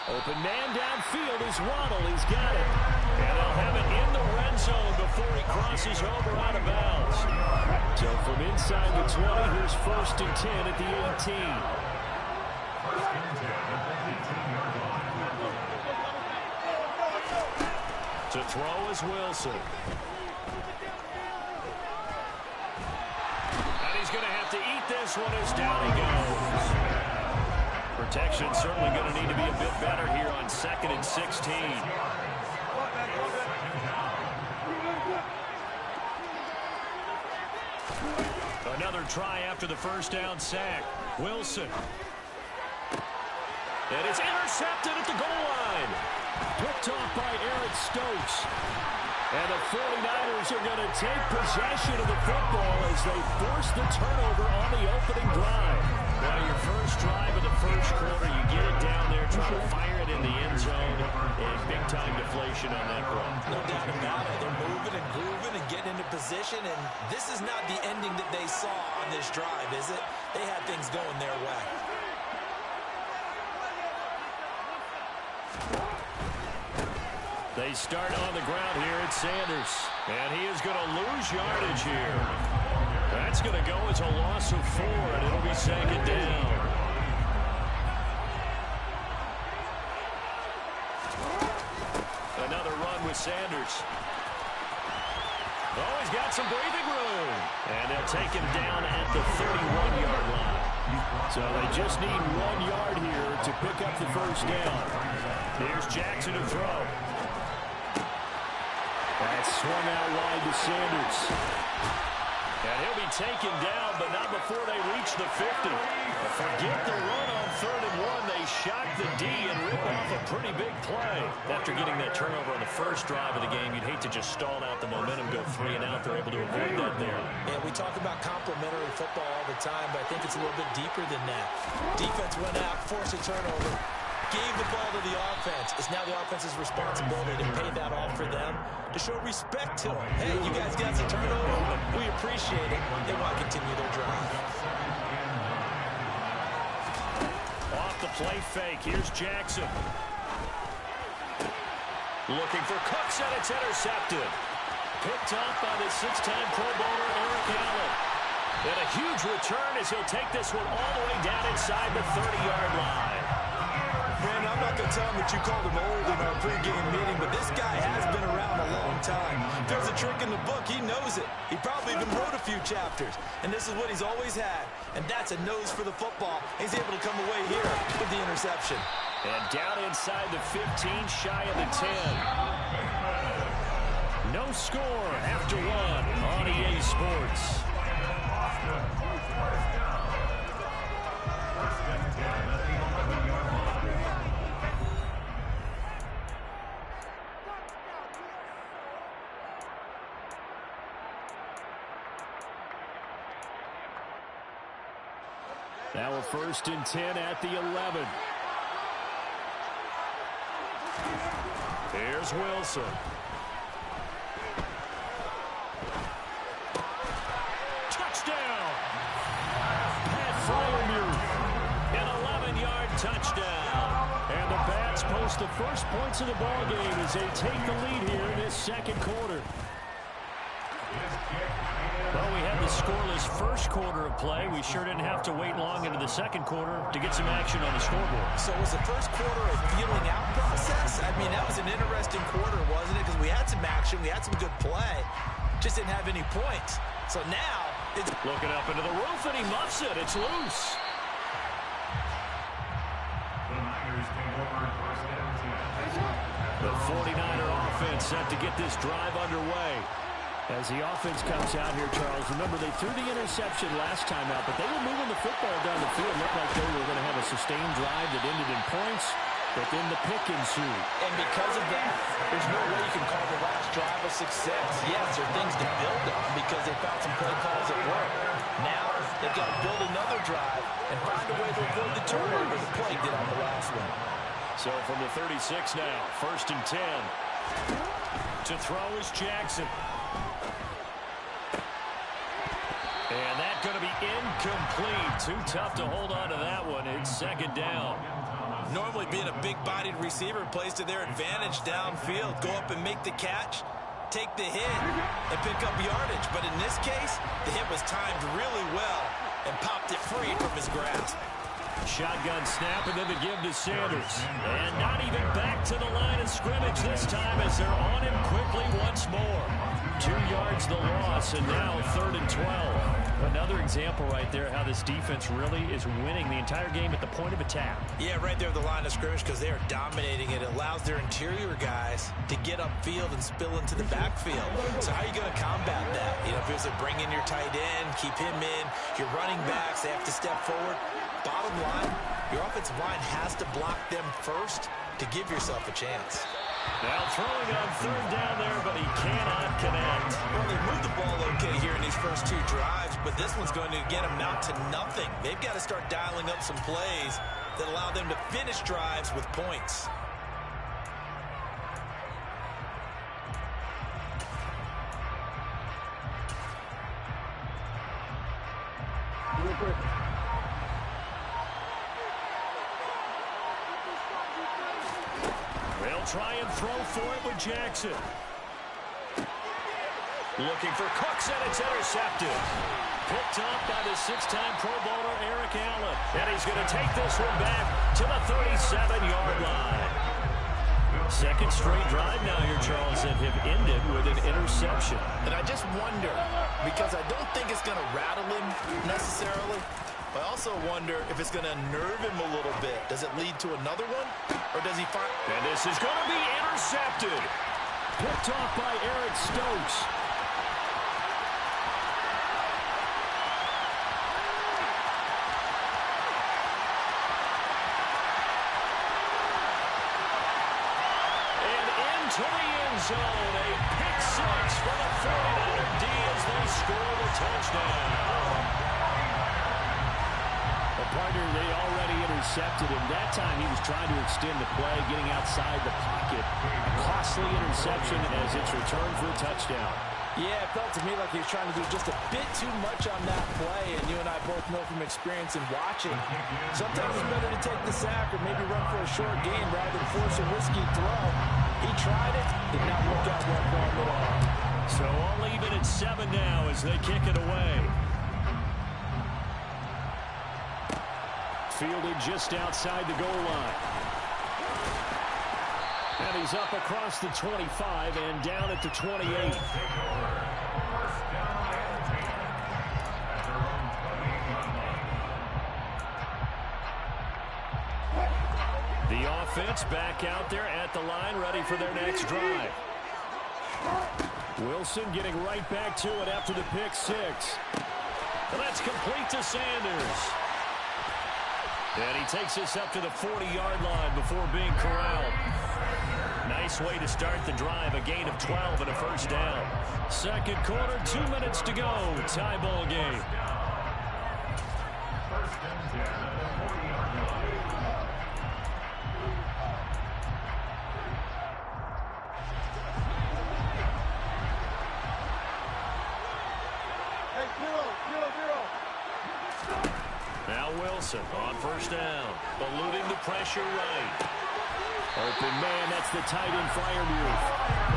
S1: Open man downfield is Waddle. He's got it.
S2: And they'll have it in the red zone before he crosses over out of bounds.
S1: So from inside the 20, here's 1st and 10 at the 18.
S2: To throw is Wilson. And he's going to have to eat this one as down he goes. Protection certainly going to need to be a bit better here on 2nd and 16. Another try after the first down sack. Wilson. And it's intercepted at the goal line.
S1: Picked off by Eric Stokes. And the 49ers are going to take possession of the football as they force the turnover on the opening drive.
S2: Well, your first drive of the first quarter, you get it down there, try to fire it in the end zone, and big-time deflation on that run.
S3: No doubt about it. They're moving and grooving and getting into position, and this is not the ending that they saw on this drive, is it? They had things going their way.
S2: They start on the ground here at Sanders, and he is going to lose yardage here. That's going to go as a loss of 4, and it'll be 2nd down. Another run with Sanders. Oh, he's got some breathing room. And they'll take him down at the 31-yard line.
S1: So they just need 1 yard here to pick up the first down.
S2: Here's Jackson to throw.
S1: That's swung out wide to Sanders.
S2: And he'll be taken down, but not before they reach the 50. Forget the run on 3rd and 1. They shock the D and rip off a pretty big play. After getting that turnover on the first drive of the game, you'd hate to just stall out the momentum, go 3 and out. They're able to avoid that there.
S3: Yeah, we talk about complementary football all the time, but I think it's a little bit deeper than that. Defense went out, forced a turnover, gave the ball to the offense. It's now the offense's responsibility to pay that off for them, to show respect to them. Hey, you guys got some turnover. We appreciate it. They want to continue their drive.
S2: Off the play fake. Here's Jackson. Looking for Cooks, and it's intercepted. Picked off by the six-time Pro Bowler Eric Allen. And a huge return as he'll take this one all the way down inside the 30-yard line.
S3: Man, I'm not going to tell him that you called him old in our pregame meeting, but this guy has been around a long time. If there's a trick in the book, he knows it. He probably even wrote a few chapters. And this is what he's always had. And that's a nose for the football. He's able to come away here with the interception.
S2: And down inside the 15, shy of the 10. No score after one on EA Sports. Now a 1st and 10 at the 11. Here's Wilson. Touchdown! Pat Fryermuth, an 11-yard touchdown. And the Pats post the first points of the ballgame as they take the lead here in this second quarter. Well, we had the scoreless first quarter of play. We sure didn't have to wait long into the second quarter to get some action on the scoreboard.
S3: So was the first quarter a feeling out process? I mean, that was an interesting quarter, wasn't it? Because we had some action, we had some good play, just didn't have any points. So now it's
S2: looking up into the roof, and he muffs it. It's loose. The 49er offense set to get this drive underway. As the offense comes out here, Charles, remember they threw the interception last time out, but they were moving the football down the field. It looked like they were going to have a sustained drive that ended in points, but then the pick ensued.
S3: And because of that, there's no way you can call the last drive a success. Yes, there are things to build on because they found some play calls that work. Now they've got to build another drive and find a way to avoid the turnover the play did on the last one.
S2: So from the 36 now, 1st and 10. To throw is Jackson. And that's going to be incomplete. Too tough to hold on to that one. It's 2nd down.
S3: Normally being a big-bodied receiver plays to their advantage downfield. Go up and make the catch, take the hit, and pick up yardage. But in this case, the hit was timed really well and popped it free from his grasp.
S2: Shotgun snap, and then the give to Sanders. And not even back to the line of scrimmage this time as they're on him quickly once more. 2 yards the loss, and now 3rd and 12. Another example right there how this defense really is winning the entire game at the point of attack.
S3: Yeah, right there at the line of scrimmage because they are dominating it. It allows their interior guys to get upfield and spill into the backfield. So how are you going to combat that? You know, if it's a bring in your tight end, keep him in, your running backs, they have to step forward. Bottom line, your offensive line has to block them first to give yourself a chance.
S2: Now throwing on 3rd down there, but he cannot connect.
S3: Well, they moved the ball okay here in these first 2 drives, but this one's going to again amount to nothing. They've got to start dialing up some plays that allow them to finish drives with points.
S5: Real quick.
S2: Try and throw for it with Jackson. Looking for Cooks, and it's intercepted. Picked off by the 6-time Pro Bowler Eric Allen. And he's going to take this one back to the 37-yard line. 2nd straight drive now here, Charles, that have ended with an interception.
S6: And I just wonder, because I don't think it's going to rattle him necessarily, I also wonder if it's going to nerve him a little bit. Does it lead to another one? Or does he find...
S2: And this is going to be intercepted. Picked off by Eric Stokes. And into the end zone. A pick 6 for the 49er D as they score the touchdown. Partner, they already intercepted him. That time he was trying to extend the play, getting outside the pocket. A costly interception as it's returned for a touchdown.
S3: Yeah, it felt to me like he was trying to do just a bit too much on that play, and you and I both know from experience and watching. Sometimes it's better to take the sack or maybe run for a short gain rather than force a risky throw. He tried it, did not work out well for him at all.
S2: So all even at 7 now as they kick it away.
S1: Fielded just outside the goal line. And he's up across the 25 and down at the 28.
S2: The offense back out there at the line, ready for their next drive.
S1: Wilson getting right back to it after the pick six.
S2: And that's complete to Sanders. And he takes us up to the 40-yard line before being corralled. Nice way to start the drive, a gain of 12 and a first down.
S1: Second quarter, 2 minutes to go. Tie ball game.
S2: Now Wilson on first down, eluding the pressure right.
S1: Open man, that's the tight end Freiermuth.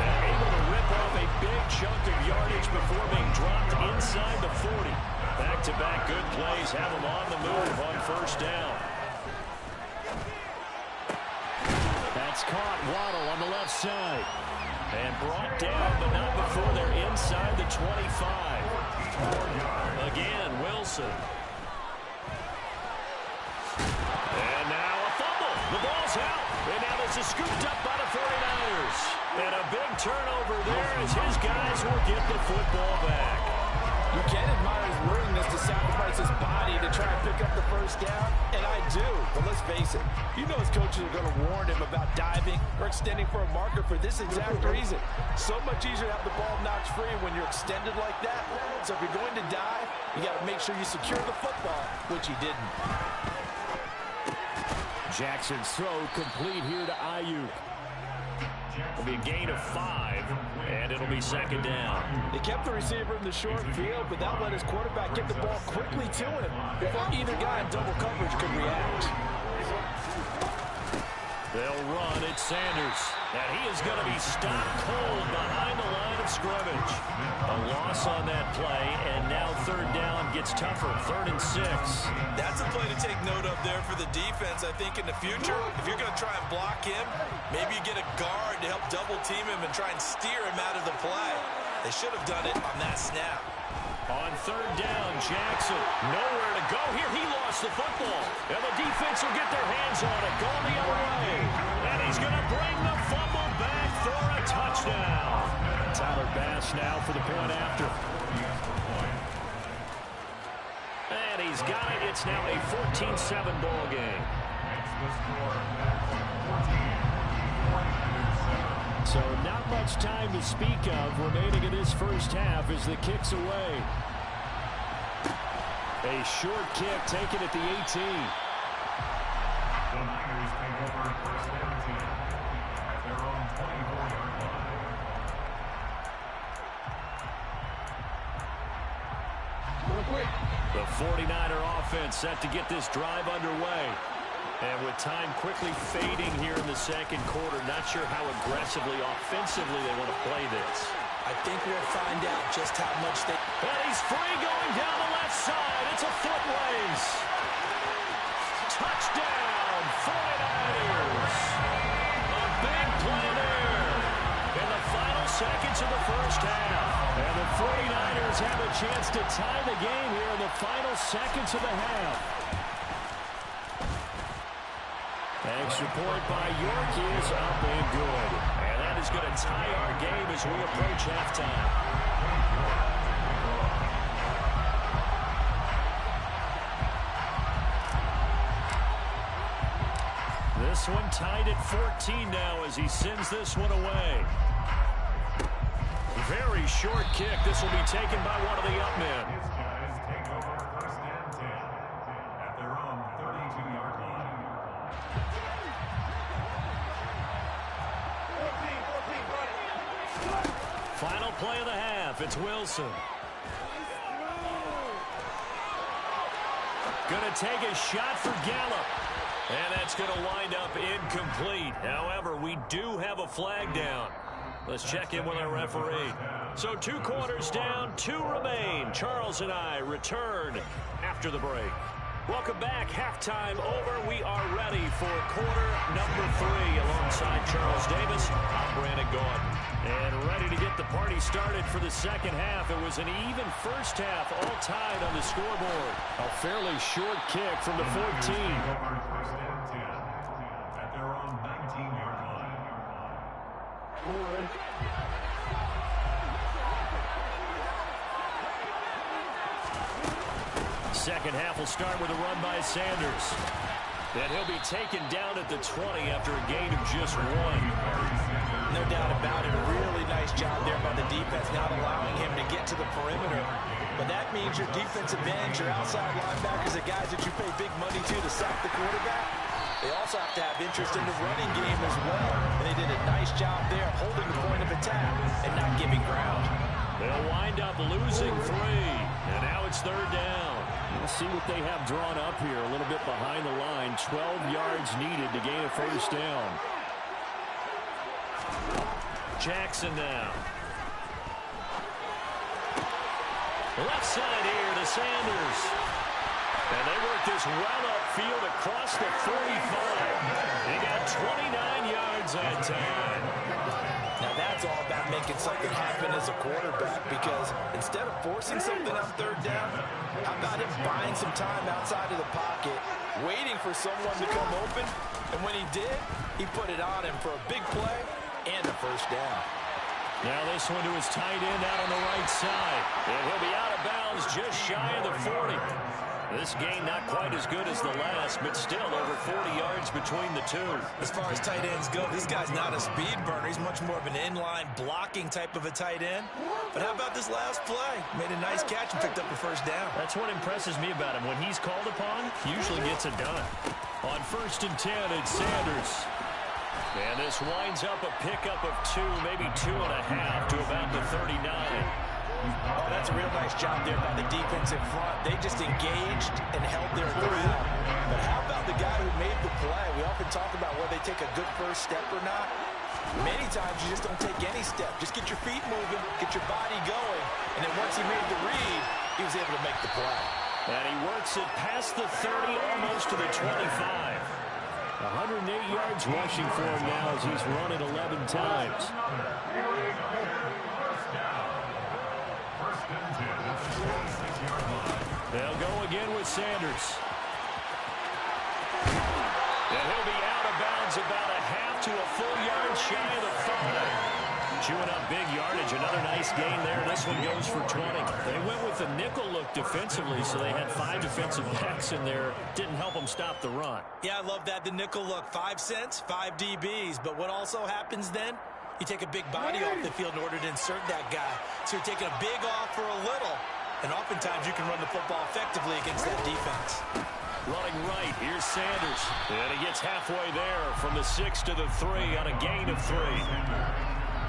S2: And able to rip off a big chunk of yardage before being dropped inside the 40. Back-to-back good plays have him on the move on first down.
S1: That's caught. Waddle on the left side.
S2: And brought down, but not before they're inside the 25. Again, Wilson. And now a fumble. The ball's out. And now this is scooped up by the 49ers. And a big turnover there as his guys will get the football back.
S3: You can admire his willingness to sacrifice his body to try and pick up the first down, and I do. But let's face it, you know his coaches are going to warn him about diving or extending for a marker for this exact reason. So much easier to have the ball knocked free when you're extended like that. So if you're going to dive, you got to make sure you secure the football, which he didn't.
S1: Jackson's throw complete here to Ayuk.
S2: It'll be a gain of 5, and it'll be second down.
S3: They kept the receiver in the short field, but that let his quarterback get the ball quickly to him before either guy in double coverage could react.
S2: They'll run at Sanders, and he is going to be stopped cold behind the line of scrimmage. A loss on that play, and now third down gets tougher, 3rd and 6.
S6: That's a play to take note of there for the defense. I think in the future, if you're going to try and block him, maybe you get a guard to help double team him and try and steer him out of the play. They should have done it on that snap.
S2: On third down, Jackson, nowhere to go here. He lost the football, and the defense will get their hands on it, going the other way. And he's going to bring the fumble back for a touchdown.
S1: Tyler Bass now for the point after.
S2: And he's got it. It's now a 14-7 ball game.
S1: So not much time to speak of remaining in this first half as the kick's away. A short kick taken at the 18.
S7: The Niners take over first down team at their own 24-yard line.
S2: The 49er offense set to get this drive underway. And with time quickly fading here in the second quarter, not sure how aggressively, offensively they want to play this.
S3: I think we'll find out just how much they...
S2: And he's free going down the left side. It's a foot race. Touchdown, 49ers. A big play there in the final seconds of the first half.
S1: And the 49ers have a chance to tie the game here in the final seconds of the half. Extra point by York is up and good.
S2: And that is going to tie our game as we approach halftime. This one tied at 14 now as he sends this one away. Very short kick. This will be taken by one of the up men.
S7: His guys take over first down 10 at their own 32-yard line.
S2: Final play of the half. It's Wilson. Going to take a shot for Gallup. And that's going to wind up incomplete. However, we do have a flag down. Let's check in with our referee. So 2 quarters down, 2 remain. Charles and I return after the break. Welcome back. Halftime over. We are ready for quarter number 3. Alongside Charles Davis, I'm Brandon Gaudin. And ready to get the party started for the second half. It was an even first half, all tied on the scoreboard.
S1: A fairly short kick from the 14.
S7: First and 10 at their own 19-yard line.
S2: Second half will start with a run by Sanders. And he'll be taken down at the 20 after a gain of just 1.
S3: No doubt about it. Really nice job there by the defense, not allowing him to get to the perimeter. But that means your defensive ends, your outside linebackers, the guys that you pay big money to sack the quarterback, they also have to have interest in the running game as well. And they did a nice job there holding the point of attack and not giving ground.
S2: They'll wind up losing 3. And now it's 3rd down.
S1: We'll see what they have drawn up here. A little bit behind the line. 12 yards needed to gain a first down.
S2: Jackson now. Left side here to Sanders. And they work this well upfield across the 45. He got 29 yards that time.
S3: Now that's all about making something happen as a quarterback, because instead of forcing something on 3rd down, how about him buying some time outside of the pocket, waiting for someone to come open, and when he did, he put it on him for a big play and a first down.
S2: Now this one to his tight end out on the right side. And he'll be out of bounds just shy of the 40. This game not quite as good as the last, but still over 40 yards between the two.
S6: As far as tight ends go, this guy's not a speed burner. He's much more of an inline blocking type of a tight end. But how about this last play? Made a nice catch and picked up a first down.
S2: That's what impresses me about him. When he's called upon, he usually gets it done. On 1st and 10, it's Sanders. And this winds up a pickup of 2, maybe 2.5 to about the 39.
S3: Oh, that's a real nice job there by the defensive front. They just engaged and held their ground. But how about the guy who made the play? We often talk about whether they take a good first step or not. Many times you just don't take any step. Just get your feet moving, get your body going. And then once he made the read, he was able to make the play.
S2: And he works it past the 30, almost to the 25. 108 yards rushing for him now as he's run it 11 times. They'll go again with Sanders. And he'll be out of bounds about a half to a full yard shy of the 5. Chewing up big yardage. Another nice gain there. This one goes for 20. They went with the nickel look defensively, so they had 5 defensive backs in there. Didn't help them stop the run.
S6: Yeah, I love that. The nickel look. 5 cents, 5 DBs. But what also happens then? You take a big body off the field in order to insert that guy. So you're taking a big off for a little. And oftentimes you can run the football effectively against that defense.
S2: Running right, here's Sanders. And he gets halfway there from the 6 to the 3 on a gain of 3.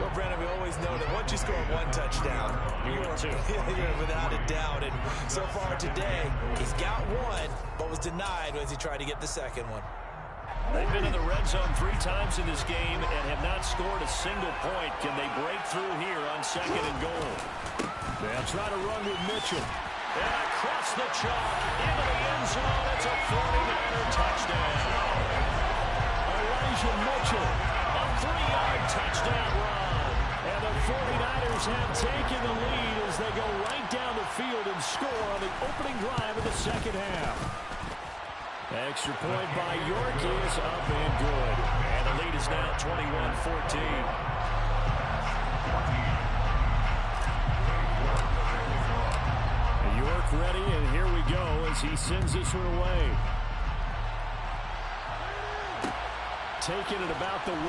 S6: Well, Brandon, we always know that once you score 1 touchdown,
S2: you're
S6: without a doubt. And so far today, he's got 1, but was denied as he tried to get the second one.
S2: They've been in the red zone 3 times in this game and have not scored a single point. Can they break through here on 2nd and goal? They'll try to run with Mitchell. And across the chalk, into the end zone. It's a 49er touchdown. Elijah Mitchell, a 3-yard touchdown run. And the 49ers have taken the lead as they go right down the field and score on the opening drive of the second half. Extra point by York is up and good. And the lead is now 21-14. York ready, and here we go as he sends this one away. Taking it about the 1.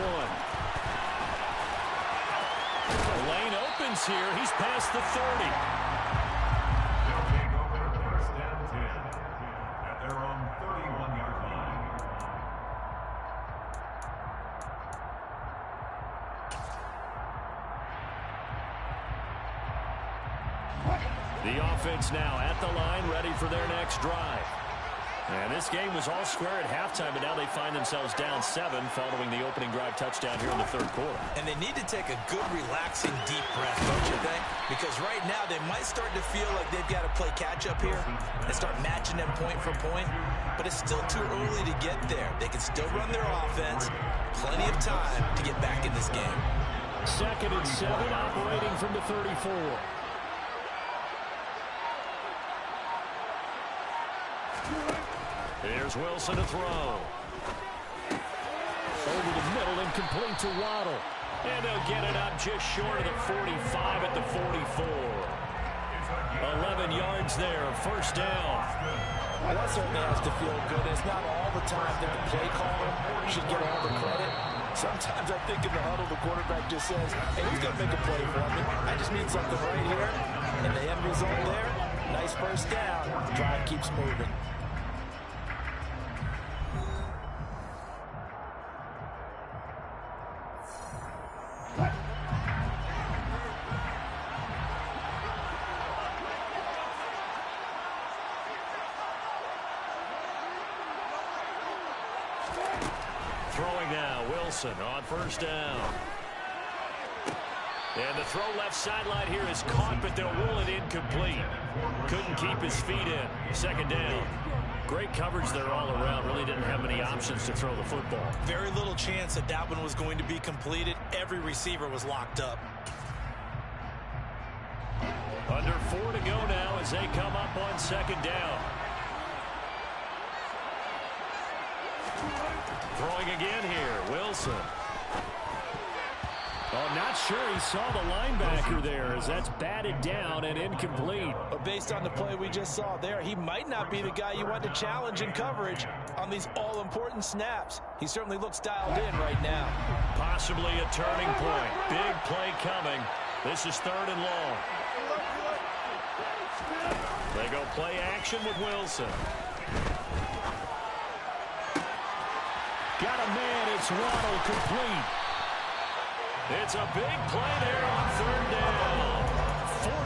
S2: The lane opens here. He's past the 30.
S7: They'll take over 1st and 10 at their own 31-yard line.
S2: The offense now at the line, ready for their next drive. And this game was all square at halftime, but now they find themselves down 7 following the opening drive touchdown here in the third quarter.
S6: And they need to take a good, relaxing, deep breath, don't you think? Because right now they might start to feel like they've got to play catch-up here and start matching them point for point. But it's still too early to get there. They can still run their offense. Plenty of time to get back in this game.
S1: 2nd and 7, operating from the 34.
S2: Here's Wilson to throw.
S1: Over the middle, incomplete to Waddle.
S2: And they'll get it up just short of the 45 at the 44. 11 yards there, first down.
S3: Well, that certainly has to feel good. It's not all the time that the play caller should get all the credit. Sometimes I think in the huddle, the quarterback just says, hey, who's going to make a play for me? I just need something right here. And the end result there, nice first down. Drive keeps moving.
S2: Throwing now, Wilson on first down. And the throw left sideline here is caught, but they'll rule it incomplete. Couldn't keep his feet in. Second down. Great coverage there all around. Really didn't have many options to throw the football.
S6: Very little chance that one was going to be completed. Every receiver was locked up.
S2: Under 4 to go now as they come up on second down. Throwing again here, Wilson.
S1: Oh, not sure he saw the linebacker there as that's batted down and incomplete.
S3: But based on the play we just saw there, he might not be the guy you want to challenge in coverage on these all-important snaps. He certainly looks dialed in right now.
S2: Possibly a turning point. Big play coming. This is 3rd and long. They go play action with Wilson.
S1: Got a man, it's Waddle, complete.
S2: It's a big play there on 3rd down.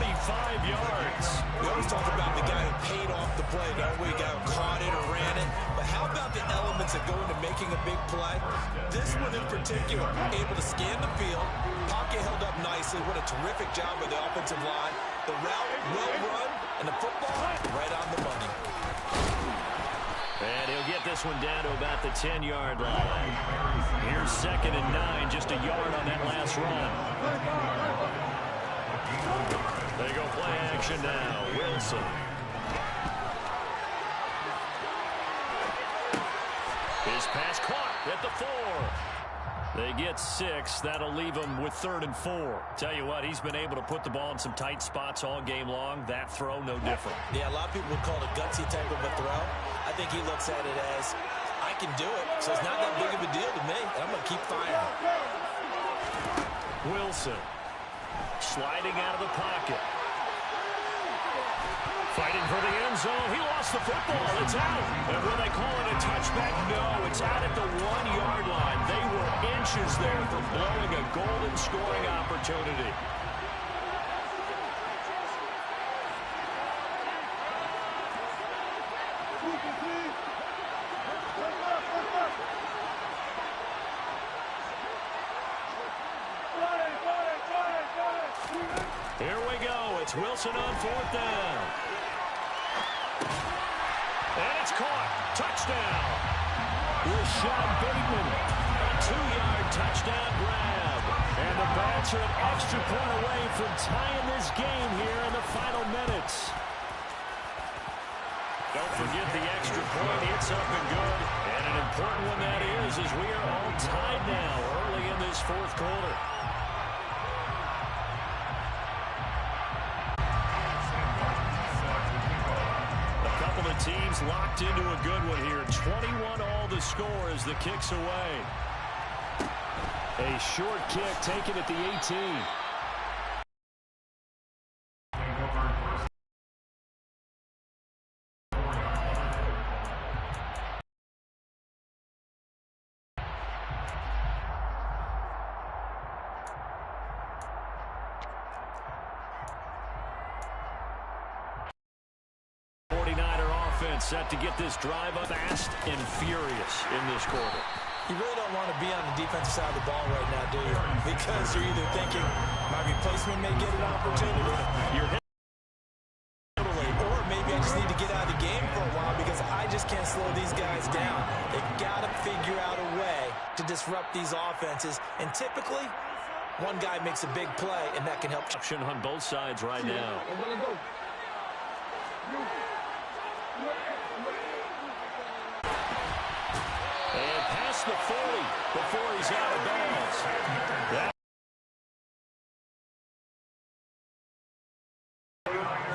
S2: 45 yards.
S6: We always talk about the guy who paid off the play, don't we? The guy who caught it or ran it. But how about the elements that go into making a big play? This one in particular, able to scan the field. Pocket held up nicely. What a terrific job by the offensive line. The route well run, and the football right on the money.
S2: And he'll get this one down to about the 10-yard line. Here's 2nd and 9, just a yard on that last run. They go play action now. Wilson. His pass caught at the 4. They get 6. That'll leave them with 3rd and 4. Tell you what, he's been able to put the ball in some tight spots all game long. That throw, no different.
S3: Yeah, a lot of people would call it a gutsy type of a throw. I think he looks at it as, I can do it, so it's not that big of a deal to me, and I'm going to keep firing.
S2: Wilson sliding out of the pocket. Fighting for the end zone. He lost the football. It's out. And will they call it a touchback? No, it's out at the 1-yard line. They were inches there from blowing a golden scoring opportunity. Here we go. It's Wilson on 4th down. And it's caught. Touchdown.
S1: Rashad Bateman.
S2: A 2-yard touchdown grab.
S1: And the Bats are an extra point away from tying this game here in the final minutes.
S2: Don't forget the extra point. It's up and good. And an important one that is, as we are all tied now early in this 4th quarter. Teams locked into a good one here. 21 all the score as the kick's away.
S1: A short kick taken at the 18.
S2: defense set to get this drive up fast and furious in this quarter.
S3: You really don't want to be on the defensive side of the ball right now, do you? Because you're either thinking, my replacement may get an opportunity, or maybe I just need to get out of the game for a while because I just can't slow these guys down. They've got to figure out a way to disrupt these offenses. And typically, one guy makes a big play, and that can help.
S2: Option on both sides right now. And past the 40 before he's out of bounds.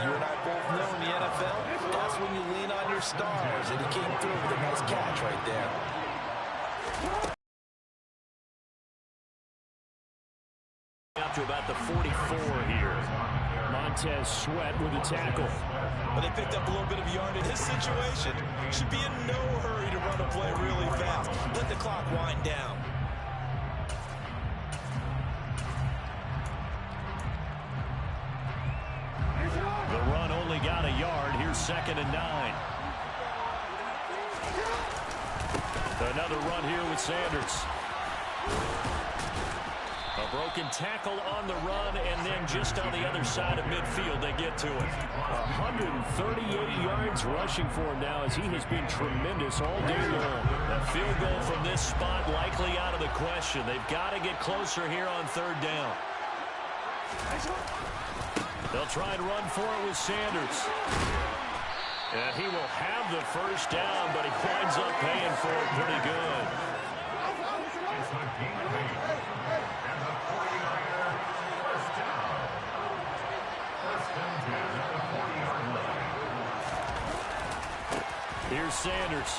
S3: You and I both know in the NFL, that's when you lean on your stars, and he came through with a nice catch right there.
S2: Up to about the 44 here. Montez Sweat with a tackle.
S6: But they picked up a little bit of yard in his situation. Should be in no hurry to run a play really fast. Let the clock wind down.
S2: The run only got a yard. Here's 2nd and 9. Another run here with Sanders. A broken tackle on the run, and then just on the other side of midfield, they get to it.
S1: 138 yards rushing for him now as he has been tremendous all day long.
S2: A field goal from this spot likely out of the question. They've got to get closer here on 3rd down. They'll try and run for it with Sanders. And he will have the 1st down, but he winds up paying for it pretty good. Here's Sanders.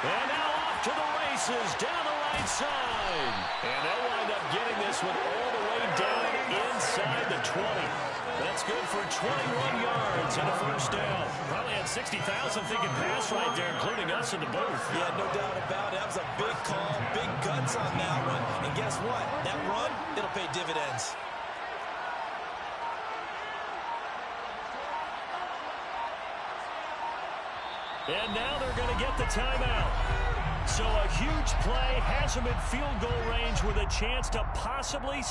S2: And now off to the races down the right side. And they'll wind up getting this one all the way down inside the 20. That's good for 21 yards and a 1st down.
S6: Probably had 60,000 thinking pass right there, including us in the booth. Yeah, no doubt about it. That was a big call, big guts on that one. And guess what? That run, it'll pay dividends.
S2: And now they're going to get the timeout. So a huge play has them in field goal range with a chance to possibly...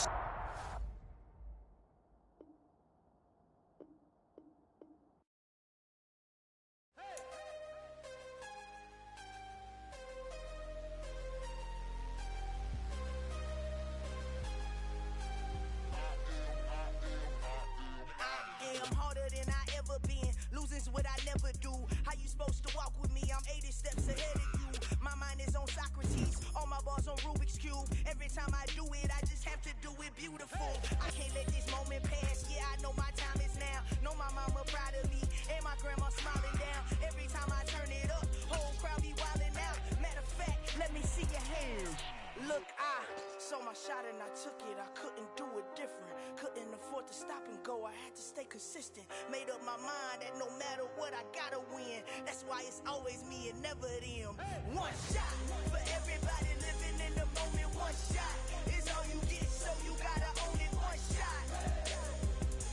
S8: Consistent, made up my mind that no matter what I gotta win. That's why it's always me and never them. One shot for everybody living in the moment. One shot is all you get, so you gotta own it. One shot,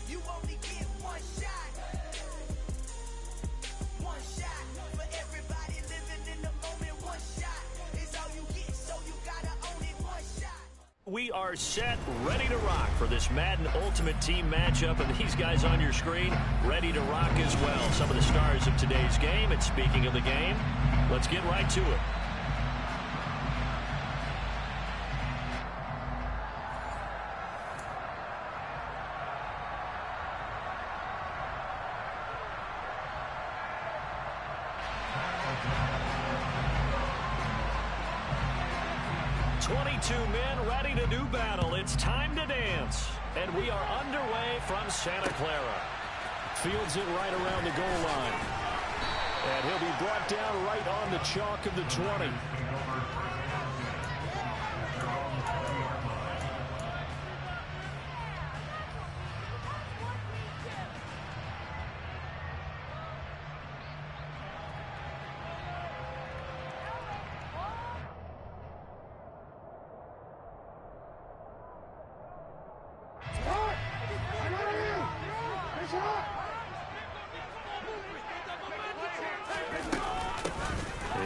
S8: you only get one shot. One shot for everybody living in the moment. One shot is all you get, so you gotta own it. One shot.
S2: We are set, ready to rock for this Madden Ultimate Team matchup, and these guys on your screen ready to rock as well. Some of the stars of today's game, and speaking of the game, let's get right to it. Men ready to do battle. It's time to dance. And we are underway from Santa Clara.
S1: Fields it right around the goal line. And he'll be brought down right on the chalk of the 20.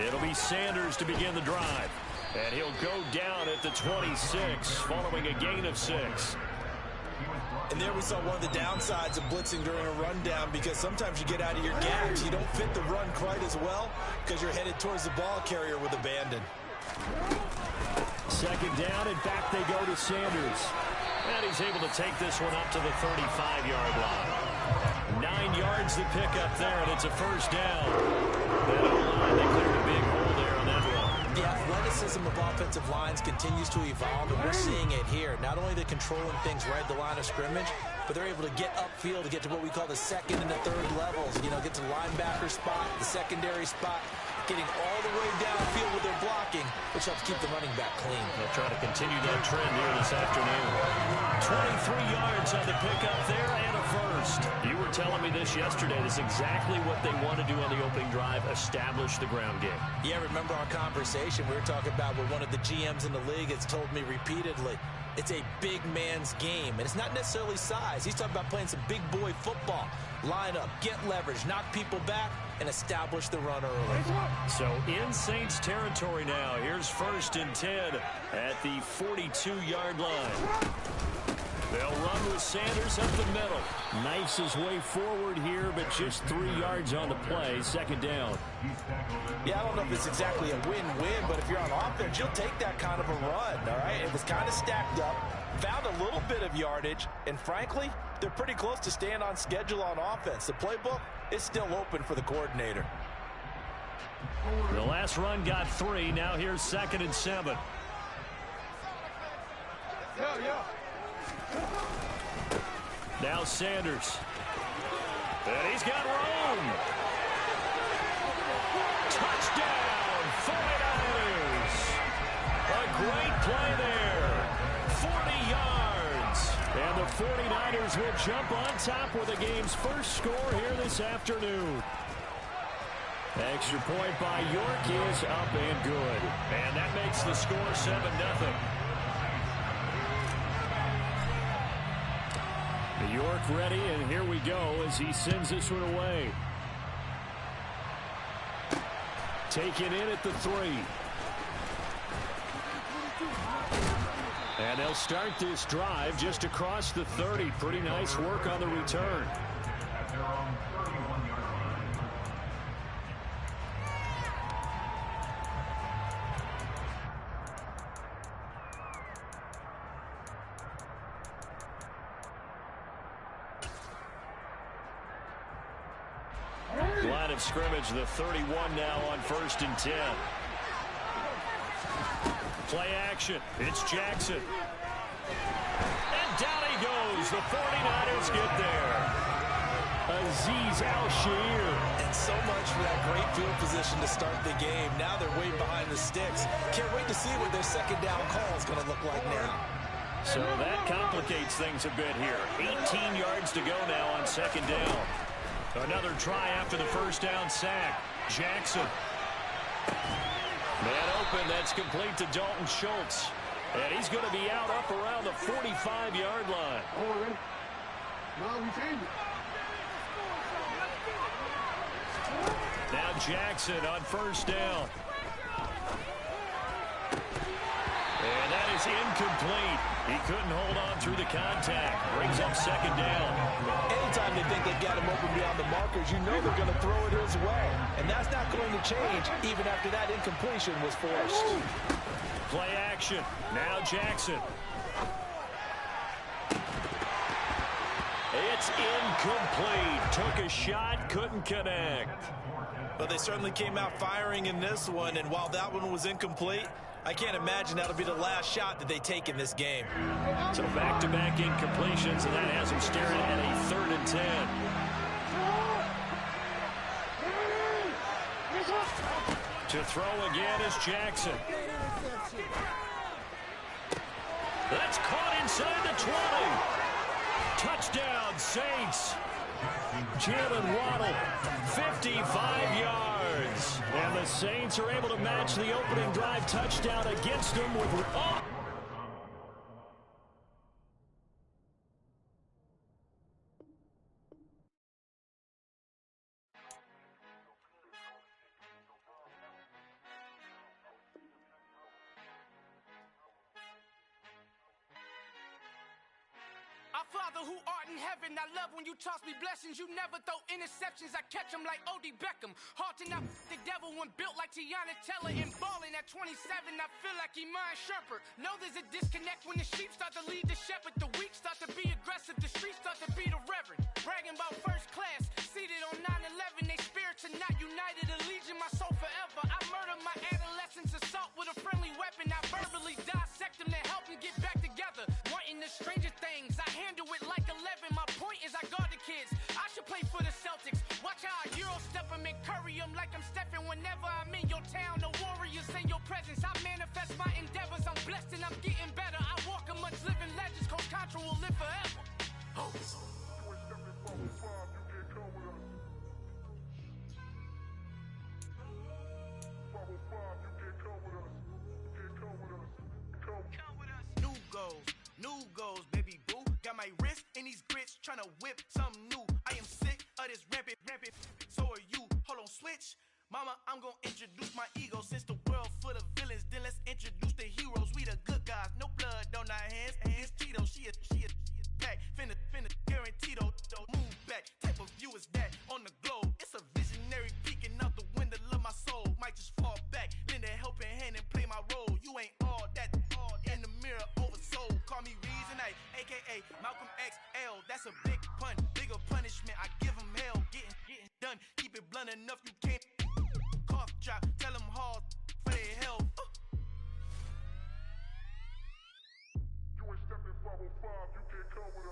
S2: It'll be Sanders to begin the drive. And he'll go down at the 26 following a gain of 6.
S6: And there we saw one of the downsides of blitzing during a rundown, because sometimes you get out of your gaps. You don't fit the run quite as well because you're headed towards the ball carrier with abandon.
S1: Second down, and back they go to Sanders.
S2: And he's able to take this one up to the 35-yard line. 9 yards to pick up there, and it's a first down. That O-line, they cleared a big hole there on that run.
S3: The athleticism of offensive lines continues to evolve, and we're seeing it here. Not only they're controlling things right at the line of scrimmage, but they're able to get upfield to get to what we call the second and the third levels. You know, get to the linebacker spot, the secondary spot, getting all the way downfield with their blocking, which helps keep the running back clean.
S2: They'll try to continue that trend here this afternoon. 23 yards on the pickup there and a first. You were telling me this yesterday. This is exactly what they want to do on the opening drive, establish the ground game.
S3: Yeah, remember our conversation? We were talking about what one of the GMs in the league has told me repeatedly. It's a big man's game, and it's not necessarily size. He's talking about playing some big boy football. Line up, get leverage, knock people back, and establish the run early.
S2: So in Saints territory now. Here's 1st and 10 at the 42-yard line. They'll run with Sanders up the middle.
S1: Knifes his way forward here, but just 3 yards on the play. Second down.
S3: Yeah, I don't know if it's exactly a win-win, but if you're on offense, you'll take that kind of a run, all right? It was kind of stacked up, found a little bit of yardage, and frankly, they're pretty close to staying on schedule on offense. The playbook is still open for the coordinator.
S2: The last run got 3. Now here's 2nd and 7. Now Sanders. And he's got room. Touchdown, 49ers. A great play there. 40 yards.
S1: And the 49ers will jump on top with the game's first score here this afternoon. Extra point by York is up and good.
S2: And that makes the score 7-0.
S1: York ready, and here we go as he sends this one away. Taken in at the 3. And they'll start this drive just across the 30. Pretty nice work on the return.
S7: At their own 31-yard line.
S2: Line of scrimmage, the 31 now on 1st and 10. Play action. It's Jackson. And down he goes. The 49ers get there.
S1: Azeez Al-Shaair.
S3: And so much for that great field position to start the game. Now they're way behind the sticks. Can't wait to see what their second down call is going to look like now.
S2: So that complicates things a bit here. 18 yards to go now on 2nd down. Another try after the first down sack. Jackson. Man open, that's complete to Dalton Schultz. And he's going to be out up around the 45-yard line. Now Jackson on 1st down. And that is incomplete. He couldn't hold on through the contact. Brings up 2nd down.
S3: Anytime they think they've got him open beyond the markers, you know they're going to throw it his way. And that's not going to change even after that incompletion was forced.
S2: Play action. Now Jackson. It's incomplete. Took a shot, couldn't connect.
S6: But they certainly came out firing in this one, and while that one was incomplete, I can't imagine that'll be the last shot that they take in this game.
S2: So back-to-back incompletions, and that has them staring at a 3rd and 10. To throw again is Jackson. That's caught inside the 20. Touchdown, Saints.
S1: Jalen Waddle, 55 yards. And the Saints are able to match the opening drive touchdown against them with... Oh!
S4: Father who art in heaven, I love when you toss me blessings. You never throw interceptions, I catch them like O.D. Beckham. Hard to not the devil when built like Tiana Teller. And balling at 27, I feel like Iman Shumpert. Know there's a disconnect when the sheep start to lead the shepherd. The weak start to be aggressive, the streets start to be the reverend. Bragging about first class, seated on 9/11. They spirits are not united, a legion, my soul forever. I murdered my adolescence, assault with a friendly weapon. I verbally dissect them to help them get back together. Wanting the stranger things, I handle it like 11. My point is I guard the kids. I should play for the Celtics. Watch how I Euro step them and curry them like I'm stepping. Whenever I'm in your town, the warriors in your presence. I manifest my endeavors. I'm blessed and I'm getting better. I walk amongst living legends. Coach Contra will live forever. Oh. New goals, baby boo. Got my wrist in these grits, tryna whip something new. I am sick of this rampant. So are you. Hold on, switch. Mama, I'm gonna introduce my ego. Since the world full of villains, then let's introduce the heroes. We the good guys, no blood on our hands. It's Tito, she a pack. Finna, guaranteed, move back. Type of view is that on the globe. It's a visionary peeking out the window of my soul. Might just fall back, lend a helping hand and play my role. You ain't all that, in the mirror oversold. Call me Reason A, aka Malcolm XL. That's a big pun, bigger punishment. I give him hell, getting done. Keep it blunt enough, you can't cough drop. Tell them hard for their health.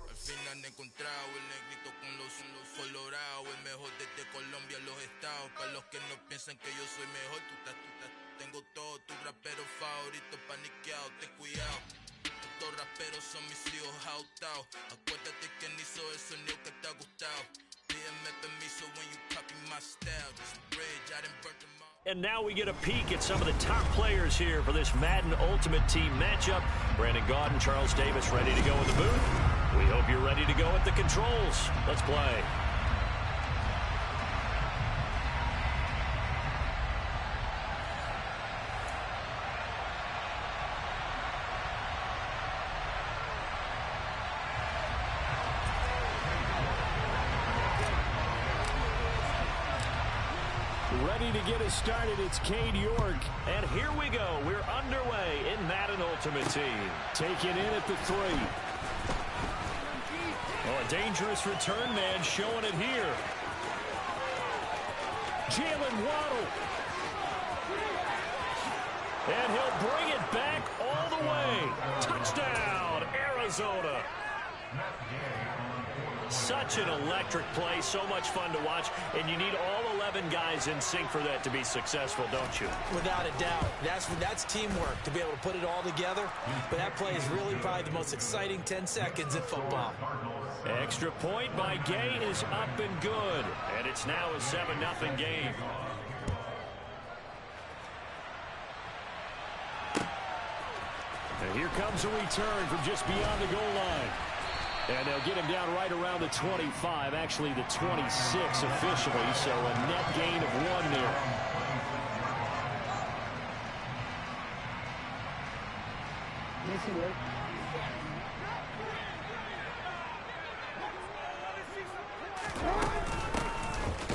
S9: Al fin han encontrado el negrito con los colorados, el mejor desde Colombia, los estados. Para los que no piensan que yo soy mejor, tengo todos tus raperos favoritos paniqueados, ten cuidado. Estos raperos son mis hijos jautados. Acuérdate que ni hizo el sonido que te ha gustado. Pídeme permiso when you copy my style. This bridge, I done burnt them all.
S2: And now we get a peek at some of the top players here for this Madden Ultimate Team matchup. Brandon Gaudin, Charles Davis ready to go in the booth. We hope you're ready to go at the controls. Let's play.
S1: Ready to get us started, it's Cade York.
S2: And here we go. We're underway in Madden Ultimate Team.
S1: Taking in at the 3.
S2: Oh, a dangerous return man showing it here.
S1: Jalen Waddle.
S2: And he'll bring it back all the way. Touchdown, Arizona. Such an electric play, so much fun to watch, and you need all 11 guys in sync for that to be successful, don't you?
S3: Without a doubt. That's teamwork, to be able to put it all together. But that play is really probably the most exciting 10 seconds in football.
S2: Extra point by Gay is up and good, and it's now a 7-0 game.
S1: And here comes a return from just beyond the goal line. And they'll get him down right around the 25, actually the 26 officially, so a net gain of 1 there.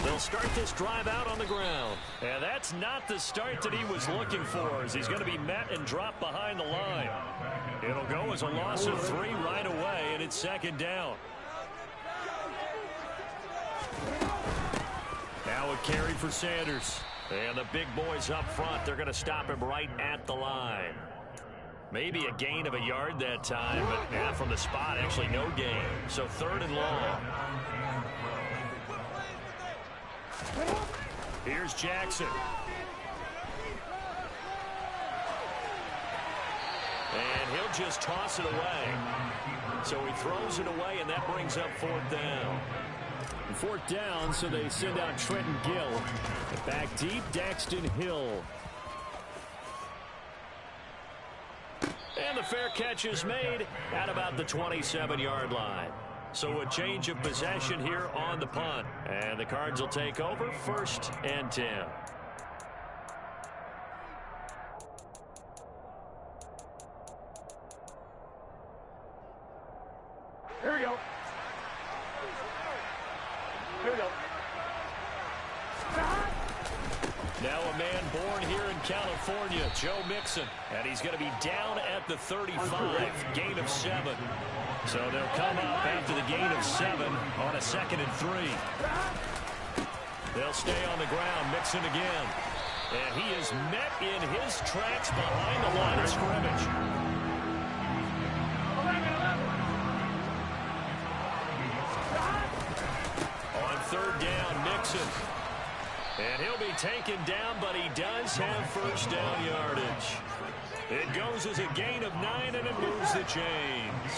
S2: They'll start this drive out on the ground. And that's not the start that he was looking for, as he's going to be met and dropped behind the line. It'll go as a loss of 3 right away, and it's 2nd down. Now a carry for Sanders. And the big boys up front, they're going to stop him right at the line. Maybe a gain of a yard that time, but yeah, from the spot, actually no gain. So 3rd and long. Here's Jackson. And he'll just toss it away. So he throws it away, and that brings up 4th down.
S1: 4th down, so they send out Trenton Gill. Back deep, Daxton Hill.
S2: And the fair catch is made at about the 27-yard line. So a change of possession here on the punt. And the Cards will take over 1st and 10.
S1: Here we go.
S2: Now a man born here in California, Joe Mixon. And he's going to be down at the 35, gain of 7. So they'll come up after the gain of 7 on a 2nd and 3. They'll stay on the ground, Mixon again. And he is met in his tracks behind the line of scrimmage. On 3rd down, Mixon. And he'll be taken down, but he does have first down yardage. It goes as a gain of 9, and it moves the chains.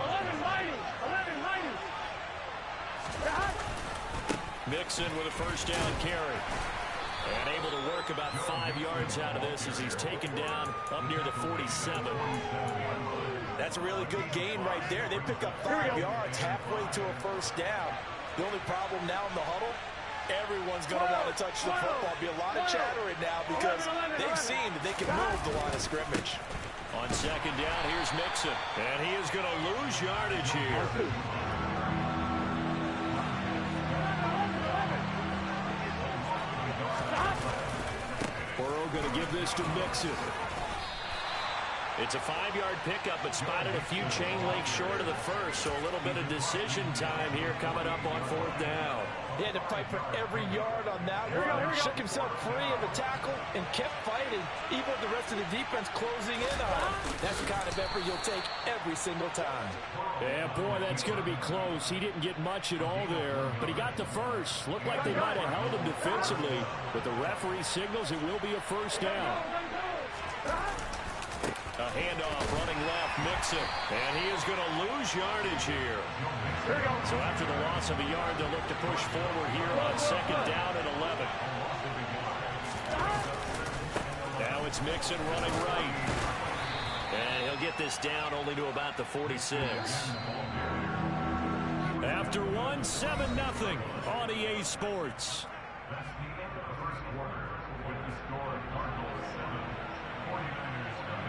S5: 11 mighty.
S2: Mixon with a first down carry. And able to work about 5 yards out of this as he's taken down up near the 47.
S3: That's a really good gain right there. They pick up 5 yards halfway to a first down. The only problem now in the huddle, everyone's going to want to touch the football. Be a lot of chattering now because they've seen that they can move the line of scrimmage.
S2: On 2nd down, here's Mixon. And he is going to lose yardage here.
S1: Burrow going to give this to Mixon.
S2: It's a 5-yard pickup, but spotted a few chain links short of the first, so a little bit of decision time here coming up on 4th down.
S3: He had to fight for every yard on that run. Shook himself free of a tackle and kept fighting, even with the rest of the defense closing in on him. That's the kind of effort you'll take every single time.
S1: Yeah, boy, that's going to be close. He didn't get much at all there, but he got the first. Looked like they might have held him defensively, but the referee signals it will be a first down.
S2: A handoff running left, Mixon, and he is going to lose yardage here. So after the loss of a yard, they'll look to push forward here on 2nd down and 11. Now it's Mixon running right. And he'll get this down only to about the 46. After one, 7-0 on EA Sports.
S7: That's the end of the first quarter with the score Cardinals 7, 49ers 7.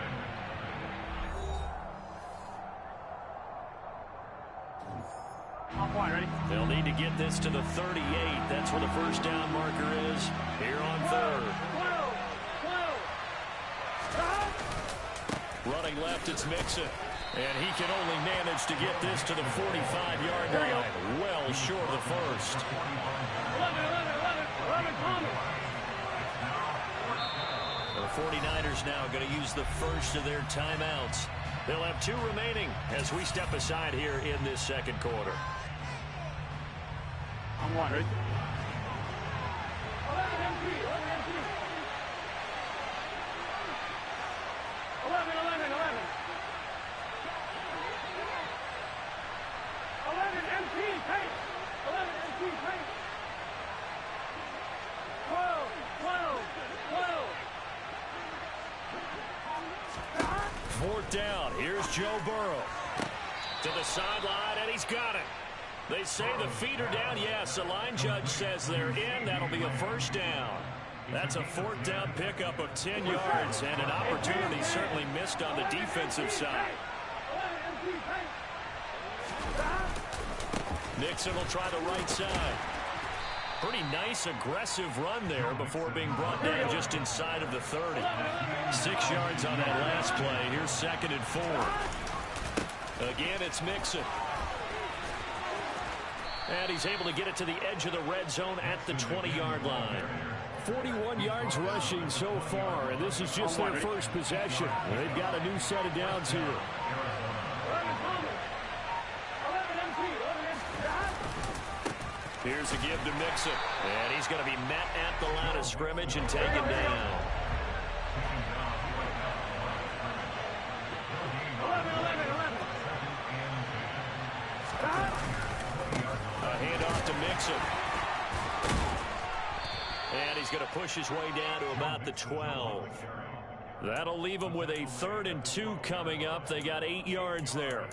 S5: On point, ready?
S2: They'll need to get this to the 38. That's where the first down marker is here on 3rd.
S5: 12.
S2: Running left, it's Mixon. And he can only manage to get this to the 45-yard line. Well short of the first.
S5: 11, Thomas.
S2: The 49ers now going to use the first of their timeouts. They'll have 2 remaining as we step aside here in this 2nd quarter.
S5: On one, ready? 11 MP. 11, 11, 11. 11 MP, pace. 11 MP, pace. 12, 12, 12.
S2: 4th down. Here's Joe Burrow. To the sideline, and he's got it. They say the feet are down. Yes, the line judge says they're in. That'll be a first down. That's a 4th down pickup of 10 yards, and an opportunity certainly missed on the defensive side. Nixon will try the right side. Pretty nice, aggressive run there before being brought down just inside of the 30. 6 yards on that last play. Here's 2nd and 4. Again, it's Mixon. And he's able to get it to the edge of the red zone at the 20-yard line.
S1: 41 yards rushing so far, and this is just their first possession. They've got a new set of downs here.
S2: Here's a give to Mixon. And he's going to be met at the line of scrimmage and taken down. A handoff to Mixon. And he's going to push his way down to about the 12. That'll leave him with a 3rd and 2 coming up. They got 8 yards there.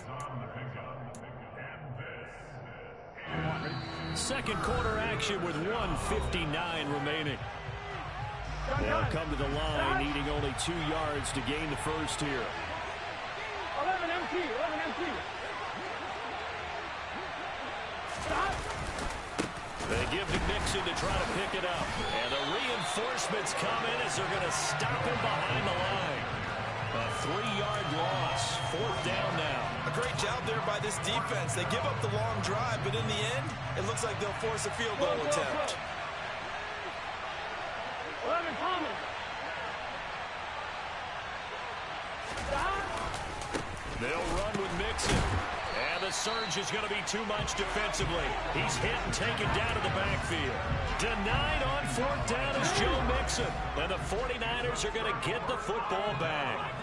S2: 2nd quarter action with 1:59 remaining. They'll come to the line, needing only 2 yards to gain the first here.
S5: 11 MP, 11 MP. Stop.
S2: They give to Mixon to try to pick it up. And the reinforcements come in as they're going to stop him behind the line. A 3-yard loss. 4th down now.
S6: A great job there by this defense. They give up the long drive, but in the end, it looks like they'll force a field goal attempt.
S5: 11 Thomas.
S2: They'll run with Mixon. And the surge is going to be too much defensively. He's hit and taken down to the backfield. Denied on 4th down is Joe Mixon. And the 49ers are going to get the football back.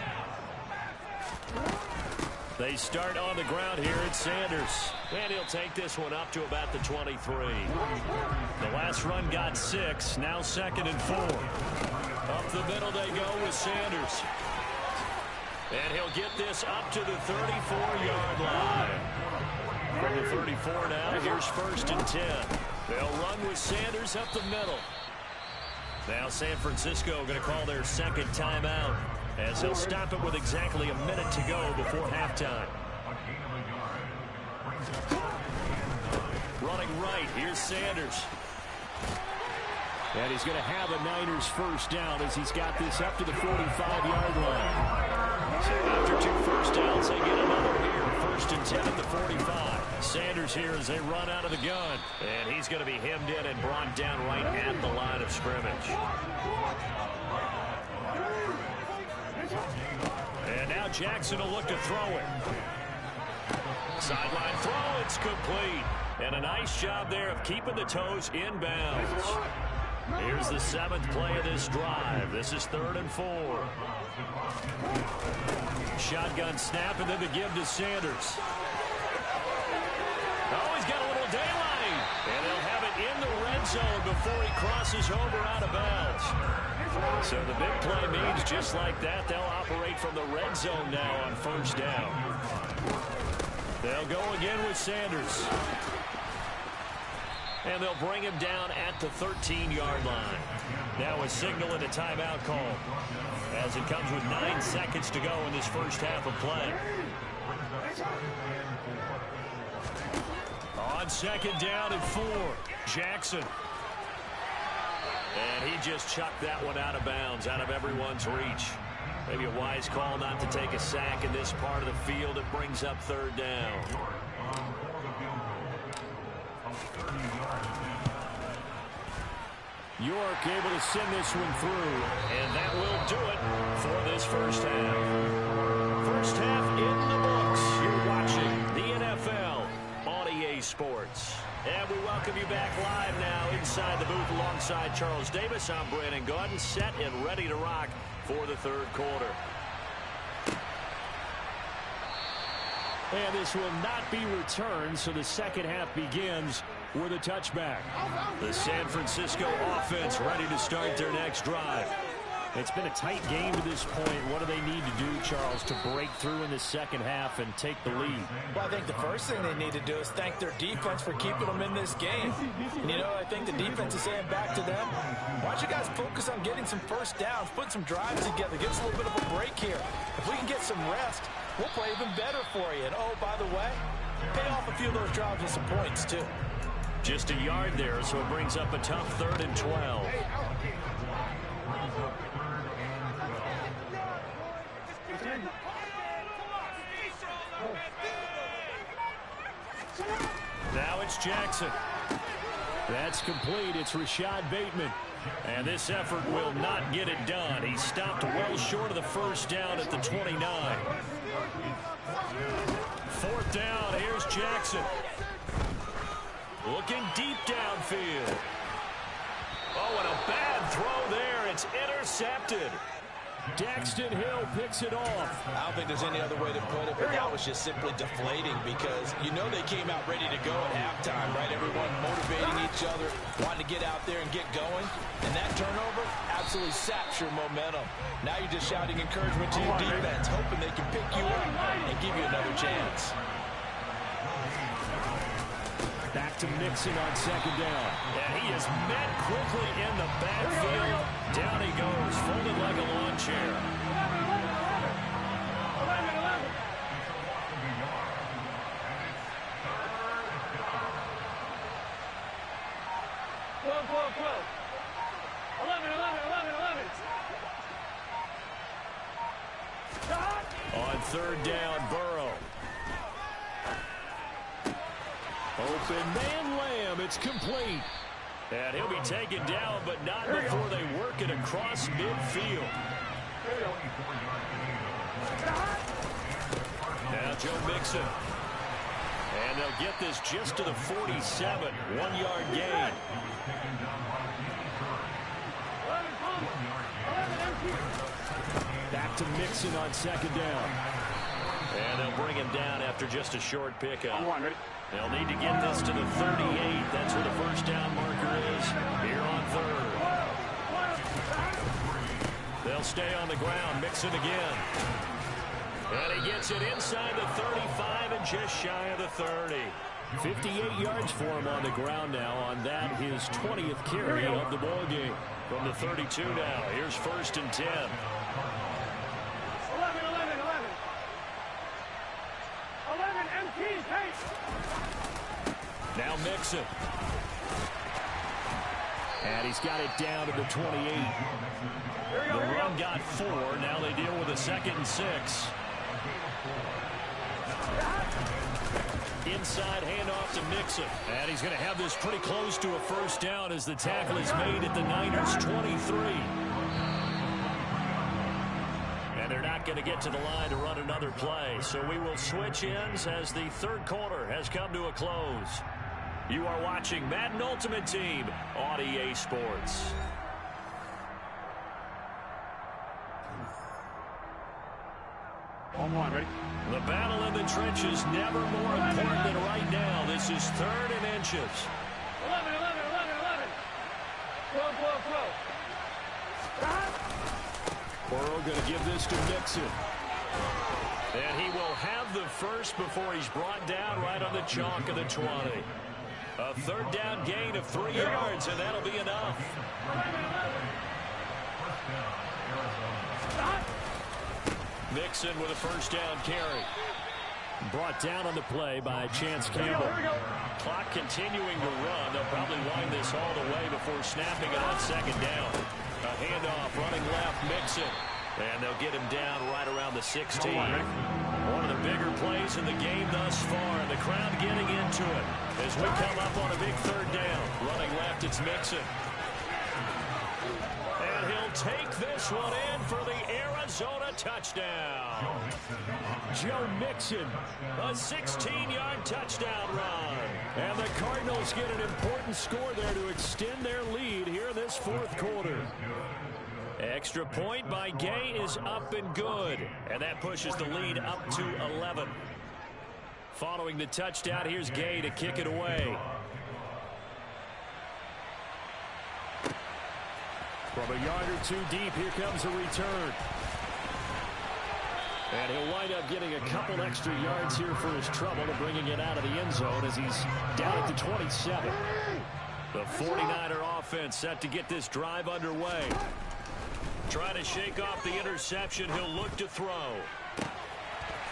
S2: They start on the ground here at Sanders. And he'll take this one up to about the 23. The last run got 6. Now 2nd and 4. Up the middle they go with Sanders. And he'll get this up to the 34-yard line. From the 34 now, here's 1st and 10. They'll run with Sanders up the middle. Now San Francisco going to call their 2nd timeout, as he'll stop it with exactly a minute to go before halftime. Running right, here's Sanders.
S1: And he's going to have a Niners 1st down as he's got this up to the 45-yard line.
S2: So after 2 first downs, they get another here. 1st and 10 at the 45. Sanders here as they run out of the gun. And he's going to be hemmed in and brought down right at the line of scrimmage. And now Jackson will look to throw it. Sideline throw, it's complete. And a nice job there of keeping the toes inbounds. Here's the 7th play of this drive. This is 3rd and 4. Shotgun snap and then the give to Sanders. Oh, he's got a little daylight. And they'll have it in the red zone before he crosses over out of bounds. So the big play means just like that, they'll operate from the red zone now on 1st down. They'll go again with Sanders. And they'll bring him down at the 13-yard line. Now a signal and a timeout call, as it comes with 9 seconds to go in this first half of play. On 2nd down and 4, Jackson. And he just chucked that one out of bounds, out of everyone's reach. Maybe a wise call not to take a sack in this part of the field. It brings up 3rd down.
S1: York able to send this one through.
S2: And that will do it for this first half. First half in the books. You're watching the NFL on EA Sports. And we welcome you back live now inside the booth alongside Charles Davis. I'm Brandon Gaudin, set and ready to rock for the 3rd quarter.
S1: And this will not be returned, so the 2nd half begins with a touchback.
S2: The San Francisco offense ready to start their next drive.
S1: It's been a tight game to this point. What do they need to do, Charles, to break through in the 2nd half and take the lead?
S3: Well, I think the first thing they need to do is thank their defense for keeping them in this game. And, you know, I think the defense is saying back to them, why don't you guys focus on getting some first downs, put some drives together, give us a little bit of a break here. If we can get some rest, we'll play even better for you. And, oh, by the way, pay off a few of those drives with some points, too.
S2: Just a yard there, so it brings up a tough 3rd and 12. Now it's Jackson.
S1: That's complete. It's Rashad Bateman.
S2: And this effort will not get it done. He stopped well short of the 1st down at the 29. 4th down. Here's Jackson. Looking deep downfield. Oh, and a bad throw there. It's intercepted.
S1: Daxton Hill picks it off.
S3: I don't think there's any other way to put it, but that was just simply deflating because you know they came out ready to go at halftime, right? Everyone motivating each other, wanting to get out there and get going. And that turnover absolutely saps your momentum. Now you're just shouting encouragement to your defense, hoping they can pick you up and give you another chance.
S1: Back to Mixon on 2nd down.
S2: And he is met quickly in the backfield. Down he goes, folded like a lawn chair.
S5: 11. 12, 12, 12. 11, 11, 11, 11. Shot.
S2: On third down, Burrow. Open man Lamb. It's complete. And he'll be taken down, but not before they work it across midfield. Now Joe Mixon. And they'll get this just to the 47. 1-yard gain. Back to Mixon on second down. And they'll bring him down after just a short pickup. They'll need to get this to the 38. That's where the first down marker is here on third. They'll stay on the ground. Mixon again. And he gets it inside the 35 and just shy of the 30. 58 yards for him on the ground now on that, his 20th carry of the ball game. From the 32 now, here's 1st and 10.
S5: 11, 11, 11. 11, MT, pace.
S2: Now Mixon. And he's got it down to the 28. The run got 4. Now they deal with a 2nd and 6. Inside handoff to Mixon. And he's going to have this pretty close to a first down as the tackle is made at the Niners' 23. And they're not going to get to the line to run another play. So we will switch ends as the third quarter has come to a close. You are watching Madden Ultimate Team on EA Sports.
S5: Ready?
S2: The battle in the trenches never more important than right now. This is 3rd and inches.
S5: 11, 11, 11, 11. 12, 12, 12.
S2: Burrow going to give this to Mixon. And he will have the first before he's brought down right on the chalk of the 20. A 3rd down gain of 3 yards, and that'll be enough.
S5: 11, 11. Stop.
S2: Mixon with a 1st down carry. Brought down on the play by Chance Campbell. Clock continuing to run. They'll probably wind this all the way before snapping it on 2nd down. A handoff running left, Mixon. And they'll get him down right around the 16. One of the bigger plays in the game thus far, and the crowd getting into it. As we come up on a big 3rd down. Running left, it's Mixon. And he'll take this one in for the Arizona touchdown. Joe Mixon, a 16-yard touchdown run. And the Cardinals get an important score there to extend their lead here in this 4th quarter. Extra point by Gay is up and good. And that pushes the lead up to 11. Following the touchdown, here's Gay to kick it away. From a yard or 2 deep, here comes a return. And he'll wind up getting a couple extra yards here for his trouble to bringing it out of the end zone as he's down at the 27. The 49er offense set to get this drive underway. Trying to shake off the interception, he'll look to throw.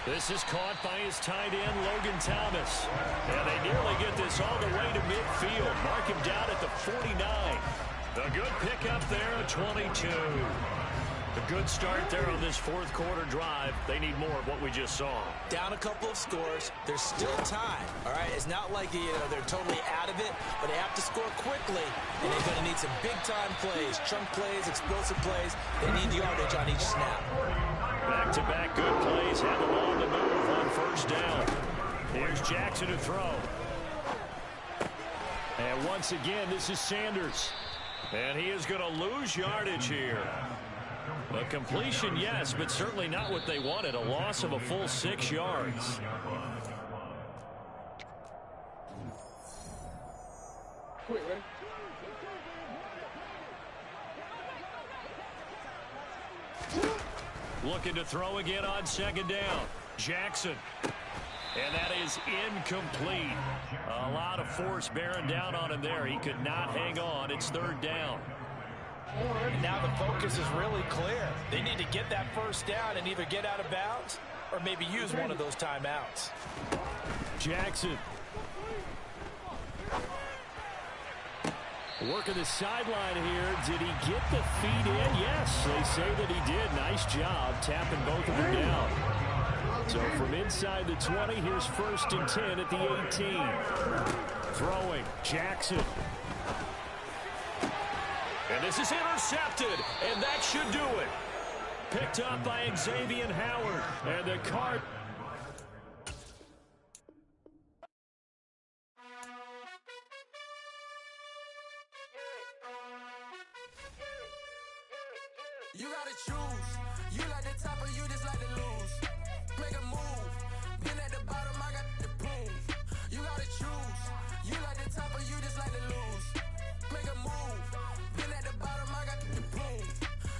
S2: This is caught by his tight end, Logan Thomas. And they nearly get this all the way to midfield. Mark him down at the 49. A good pickup there at 22. A good start there on this 4th quarter drive. They need more of what we just saw.
S3: Down a couple of scores. There's still time. All right, it's not like they're totally out of it, but they have to score quickly, and they're going to need some big-time plays, chunk plays, explosive plays. They need yardage on each snap.
S2: Back-to-back good plays. Have them on the move on 1st down. Here's Jackson to throw. And once again, this is Sanders. And he is going to lose yardage here. A completion, yes, but certainly not what they wanted. A loss of a full 6 yards.
S5: Quick, ready?
S2: Looking to throw again on 2nd down. Jackson. And that is incomplete. A lot of force bearing down on him there. He could not hang on. It's 3rd down.
S3: And now the focus is really clear. They need to get that 1st down and either get out of bounds or maybe use one of those timeouts.
S1: Working the sideline here. Did he get the feet in? Yes, they say that he did. Nice job tapping both of them down. So from inside the 20, here's 1st and 10 at the 18. Throwing, Jackson. And this is intercepted, and that should do it. Picked up by Xavier Howard. And the card.
S4: You gotta choose. You like the top or you just like to lose. Make a move. Been at the bottom, I got the boom. You gotta choose. You like the top or you just like to lose. Make a move. Been at the bottom, I got the boom.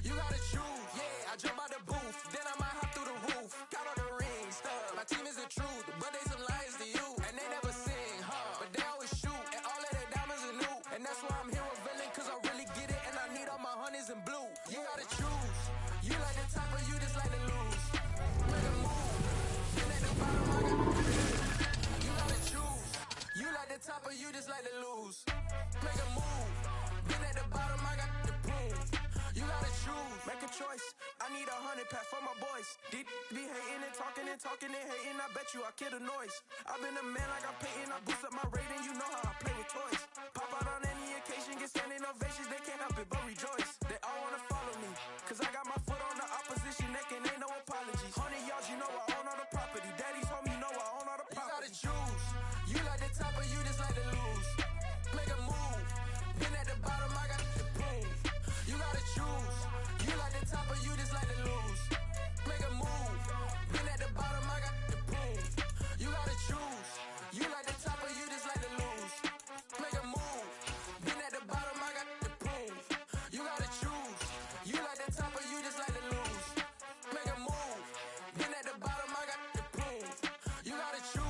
S4: You gotta choose. Yeah, I jump out the booth. Then I might hop through the roof. Count all the rings, stuff. My team is the truth, but they some liars to you. And they never sing, but they always shoot. And all of their diamonds are new. And that's why I'm here revealing, cause I really get it. And I need all my honeys in blue. You gotta choose. You like the top or you just like to lose. Make a move. Been at the bottom, I got the You gotta choose. You like the top or you just like to lose. Make a move. Been at the bottom, I got the boom. You gotta choose. Make a choice. I need 100 pack for my boys. Be hating and talking and hating. I bet you I kill the noise. I've been a man like I'm Peyton. I boost up my rating. You know how I play with toys. Pop out on any occasion, get standing ovations. They can't help it but rejoice. They all wanna follow me, cause I got my foot on the opposition neck and ain't no apologies. 100 yards, you know I own all the property. Daddy's home, you know I own all the property. You gotta choose. You like the top or you just like to lose. Make a move. Been at the bottom, I got the boom. You gotta choose. You like the top or you just like to lose. Make a move. Been at the bottom, I got the boom. You gotta choose. You like the top or you just like to lose. Make a move. Been at the bottom, I got the boom. You gotta choose. You like the top or you just like to lose. Make a move. Been at the bottom, I got the boom. You gotta choose.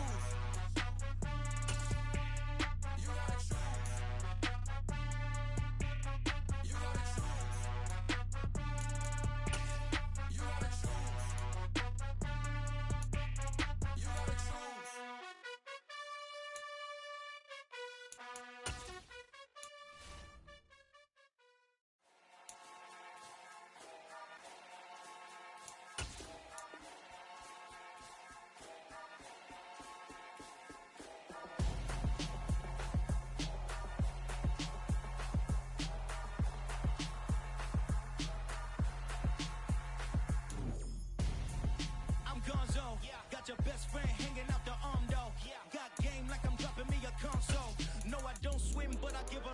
S4: You gotta choose. You gotta choose. You gotta choose. You gotta choose.
S8: I'm Gonzo. Got your best friend hanging out the arm though. Got game like I'm dropping me a console. No, I don't swim, but I give a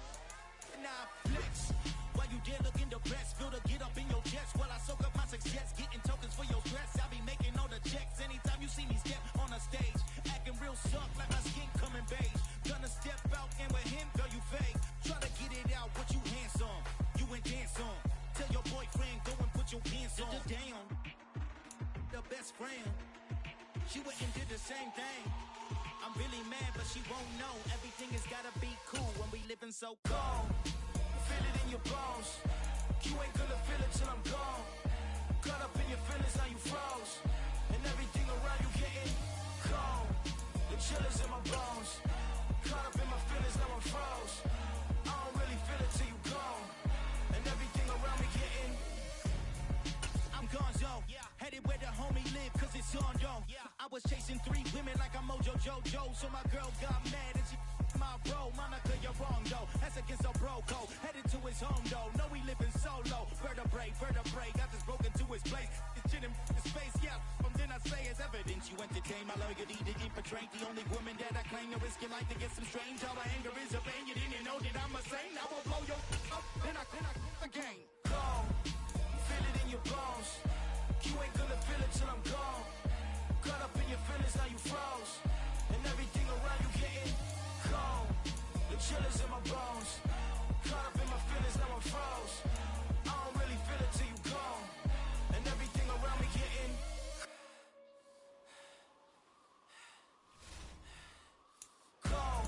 S8: nah flex. While you there looking depressed, feel to get up in your chest while I soak up my success, getting tokens for your stress. I be making all the checks anytime you see me step on a stage, acting real suck like my skin coming beige. Gonna step out and with him, girl, you fake. Try to get it out, but you handsome. You ain't dance on. Tell your boyfriend go and put your pants on. Down. The best friend, she went and did the same thing. I'm really mad, but she won't know. Everything has gotta be cool when we living so cold. Feel it in your bones. You ain't gonna feel it till I'm gone. Caught up in your feelings, now you froze. And everything around you getting cold. The chill is in my bones. Caught up in my feelings, now I'm froze. I don't really feel it till you gone. And everything around me getting I'm Gonzo, headed where the homie live, cause it's on though. I was chasing 3 women like I'm Mojo Jojo, so my girl got mad and she my bro. Monica, you're wrong though, that's against a bro code. Headed to his home though, know we living solo. Vertebrae, got this broken to his place. It's shit in his face, yeah. From then I say it's evidence you entertain my loyalty to infiltrate. The only woman that I claim to risk your life to get some strange. All my anger is a pain, you didn't know that I'm a saint. I will blow your up, then I again. Cold, feel it in your bones. You ain't gonna feel it till I'm gone. Caught up in your feelings, now you froze. And everything around you getting cold. The chill is in my bones. Caught up in my feelings, now I'm froze. I don't really feel it till you gone. And everything around me getting cold.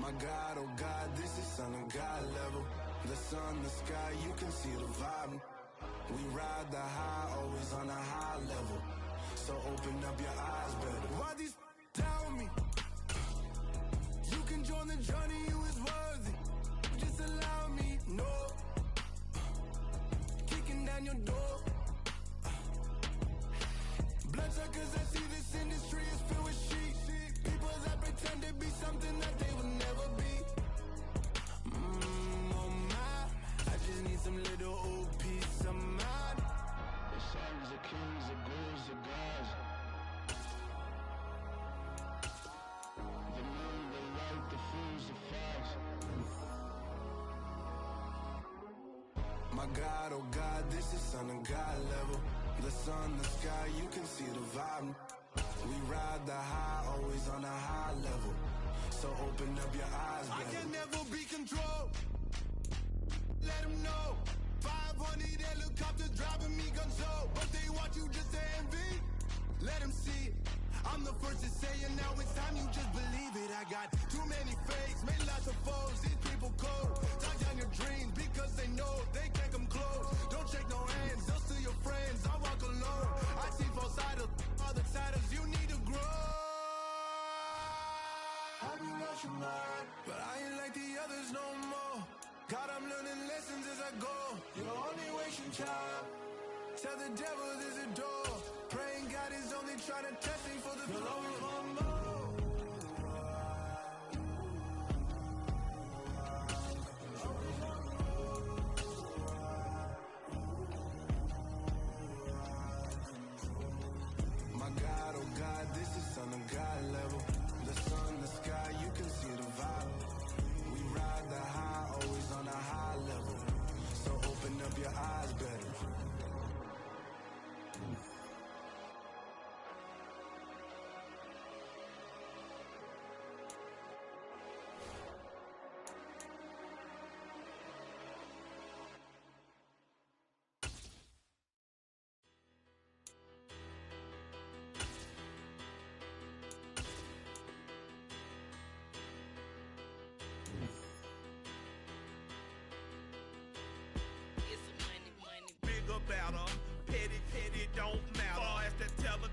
S4: My God, oh God, this is son of God level. The sun, the sky, you can see the vibe. We ride the high, always on a high level. So open up your eyes better. Why these tell me? You can join the journey, you is worthy. Just allow me, no. Kicking down your door. Bloodsuckers, I see this industry is filled with sheep. People that pretend to be something that they will never be. Oh my, I just need some little old peace of mind. The sons of kings, the ghouls, the gods. The moon, the light, the fools, the facts. My God, oh God, this is son of God level. The sun, the sky, you can see the vibe. We ride the high, always on a high level. So open up your eyes, baby. I can never be controlled. Let them know. 500 helicopters driving me gunso. But they want you just to envy. Let them see it. I'm the first to say it, now it's time you just believe it. I got too many fakes, made lots of foes. These people cold. Tie down your dreams because they know they can't come close. Don't shake no hands, they'll steal your friends. I walk alone. I see both sides of other titles. You need to grow. Have you lost your mind? But I ain't like the others no more. God, I'm learning lessons as I go. You're only wasting time. Tell the devil there's a door. Praying God is only trying to test me for the glory of My God, oh God, this is son of God level. The sun, the sky, you can see the vibe. We ride the high, always on a high level. So open up your eyes better.
S10: Better, petty, don't matter. Far as the teller,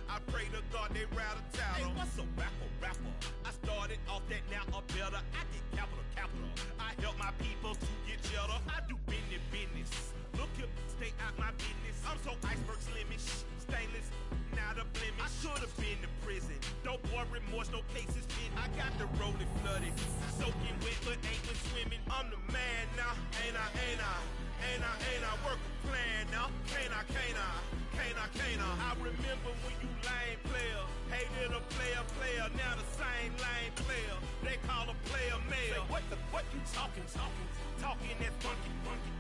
S10: I pray to God they rattle tattle. Hey, what's a rapper? I started off that, now I'm better. I get capital. I help my people to get cheddar. I do business. Look here, stay out my business. I'm so iceberg slimish, stainless, not a blemish. I should have been to prison. Don't boy remorse, no cases pinned. I got the rolling flooded, soaking wet, but ain't been swimming. I'm the man now, ain't I work a plan now. Can't I? I remember when you lame player, hated a player, now the same lame player. They call a player mayor. Say, what you talking that funky,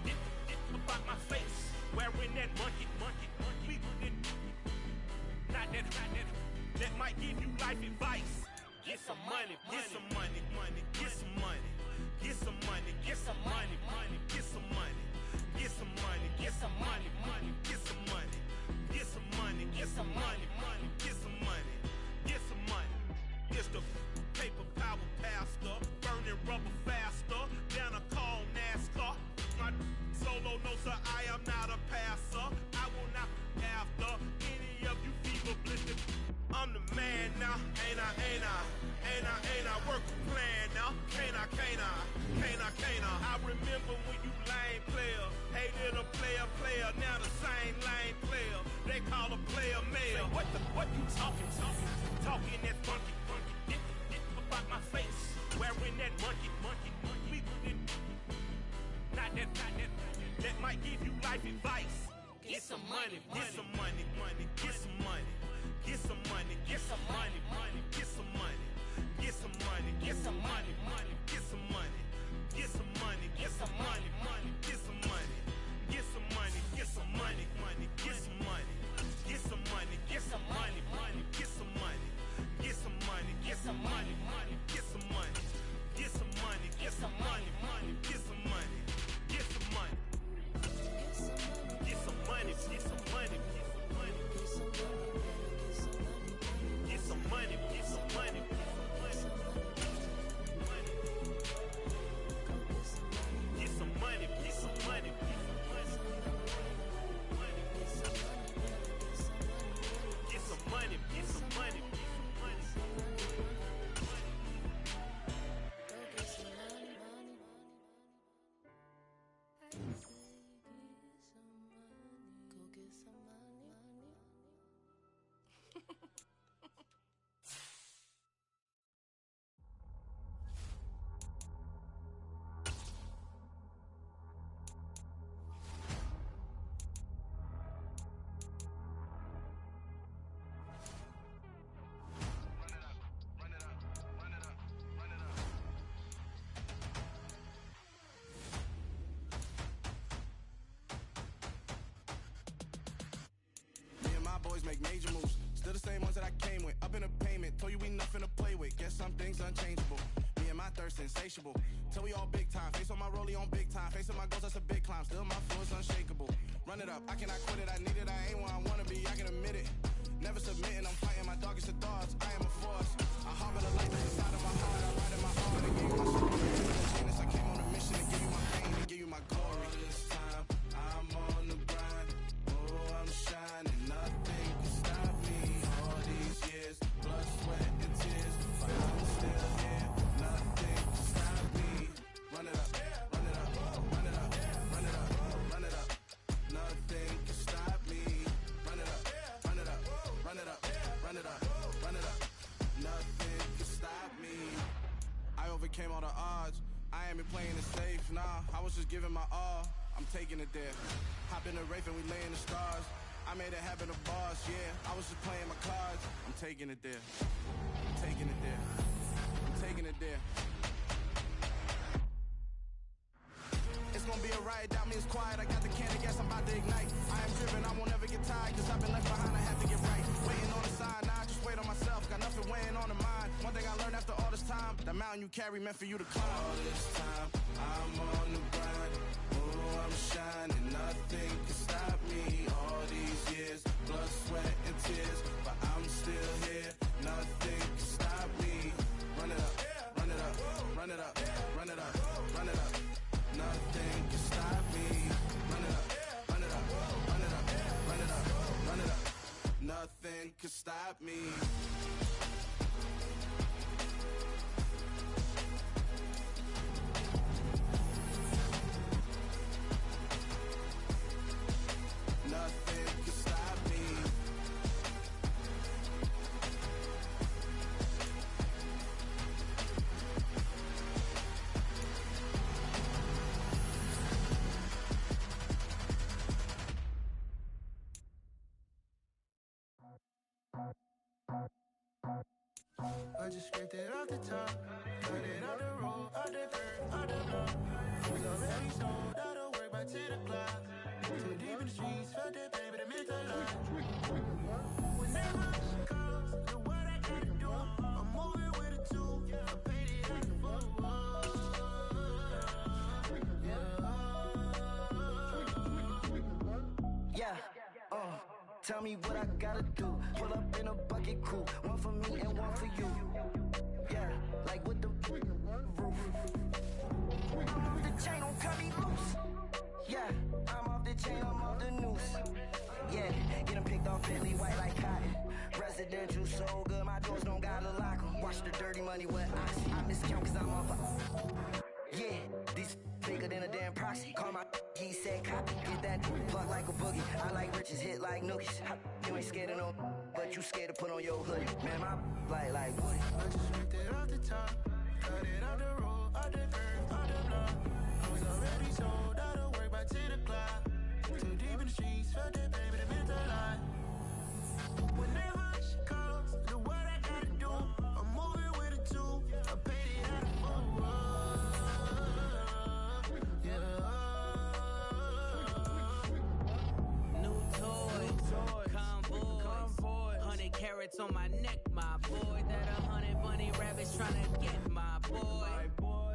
S10: get about my face, wearing that monkey. We didn't, not that, that might give you life advice. Get some money, get some money, get some money, get some money, get some money, get some money. Get some money, get some money, get some money, get some money, get some money, get some money, get some money. It's the paper power pastor, burning rubber faster than a call NASCAR. My solo, no sir, I am not a passer. I will not after any of you fever blistered. I'm the man now, ain't I work a plan now. Can't I? I remember when you lame player, hated a player, now the same lame player. They call a player mayor. Say, what you talking that funky, get about my face, wearing that monkey. We didn't, not that, that might give you life advice. Get some money, get some money, get some money. Get some money, get some money, get some money, get some money, get some money, get some money, get some money, get some money, get some money, get some money, get some money, get some money, get some money, get some money, get some money, get some money, get some money.
S11: insatiable. Till we all big time. Face on my rollie on big time. Face on my goals, that's a big climb. Still my flow is unshakable. Run it up, I cannot quit it. I need it, I ain't where I wanna be, I can admit it. Never submitting, I'm fighting my darkest of thoughts. I am a force. I harbor the light that's inside of my heart. I write in my heart and give you my story. I came on a mission to give you my pain and give you my glory. All this time, I'm on the grind. Oh, I'm shining. Nothing can stop me. All these years, blood, sweat, and tears. But I'm still here. Nothing can stop me. Run it up, run it up, run it up, run it up, run it up. Nothing can stop me. Run it up, run it up, run it up, run it up, run it up. Nothing can stop me. I overcame all the odds. I ain't been playing it safe, nah. I was just giving my all. I'm taking it there. Hop in the Wraith and we lay in the stars. I made it happen, the boss, yeah. I was just playing my cards. I'm taking it there. I'm taking it there. I'm taking it there. It's gonna be a riot, doubt me it's quiet. I got the candy gas, I'm about to ignite. I am driven, I won't ever get tired, cause I've been left behind, I have to get right. Waiting on the sign, now I just wait on myself. Got nothing weighing on the mind. One thing I learned after all this time, the mountain you carry meant for you to climb. All this time, I'm on the grind. Oh, I'm shining, nothing can stop me. All these years, blood, sweat, and tears. But I'm still here, nothing can stop me. Run it up, run it up, run it up, run it up, run it up. Nothing can stop me. Run it up, run it up, run it up, run it up, run it up. Nothing can stop me. Nothing can stop me.
S4: I just scraped it off the top, cut it off the road, off the dirt, off the block. Was already sold out of work by 10 o'clock. Too deep in the streets, felt that pain, but it meant a lot. Whenever she calls, look what I gotta do. I'm moving with a two, I paid it out the
S8: tell me what I gotta do. Pull up in a bucket crew, one for me and one for you. Yeah, like with the roof. The chain don't cut me loose. Yeah, I'm off the chain, I'm off the noose. Yeah, get them picked off Bentley white like cotton. Residential so good, my doors don't gotta lock them. Watch the dirty money with oxy. I miscount cause I'm off a... Yeah, these bigger than a damn proxy. Call my he said copy. Get that plug like a boogie. I like riches, hit like nookies. You ain't scared of no, but you scared to put on your hoodie. Man, my like Woody.
S4: I just ripped it off the top, cut it off the road, off the curb, off the block. I was already sold out of work by 10 o'clock. Too deep in the streets, felt that pain, but it meant a lot. Whenever she calls, look what I gotta do. I'm moving with a two, I paid it out of
S12: Convoy, 100 carats on my neck, my boy. That 100 bunny rabbits tryna get my boy.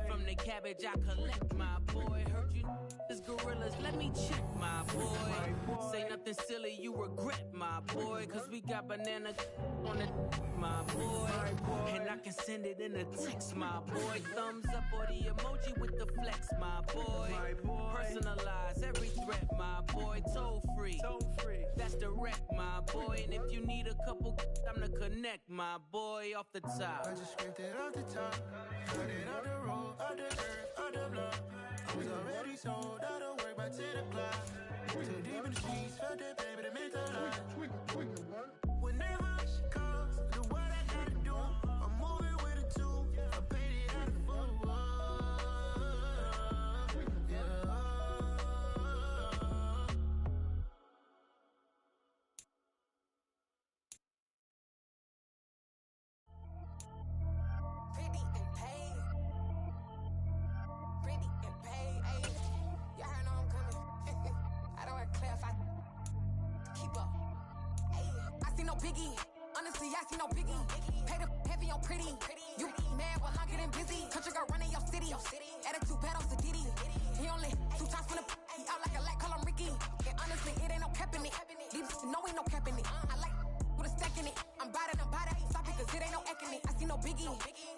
S12: From the cabbage I collect, my boy. Heard you is gorillas, let me check, my boy. Say nothing silly, you regret, my boy. Cause we got banana on the my boy. And I can send it in a text, my boy. Thumbs up or the emoji with the flex, my boy. Personalize every threat, my boy. Toll free. That's direct, my boy. And if you need a couple, I'm the connect, my boy, off the top.
S4: I just scraped it off the top, cut it off the road, off the dirt, off the block. I was already sold out of work by 10 o'clock. Too deep in the streets, felt that pain, but it meant a lot. Whenever she calls, look what I gotta do. I'm moving with a two, I paid it out of
S13: Biggie, honestly, I see no biggie. Pay the
S8: heavy on pretty. You mad while I'm getting busy. Country girl running your city. Attitude bad on Sadidi. He only 2 times from the he out like a light, call him Ricky. And honestly, it ain't no cap in it. These no ain't no cap in it. I like with a stack in it. I'm about it. Stop it, cause it ain't no acting it. I see no biggie.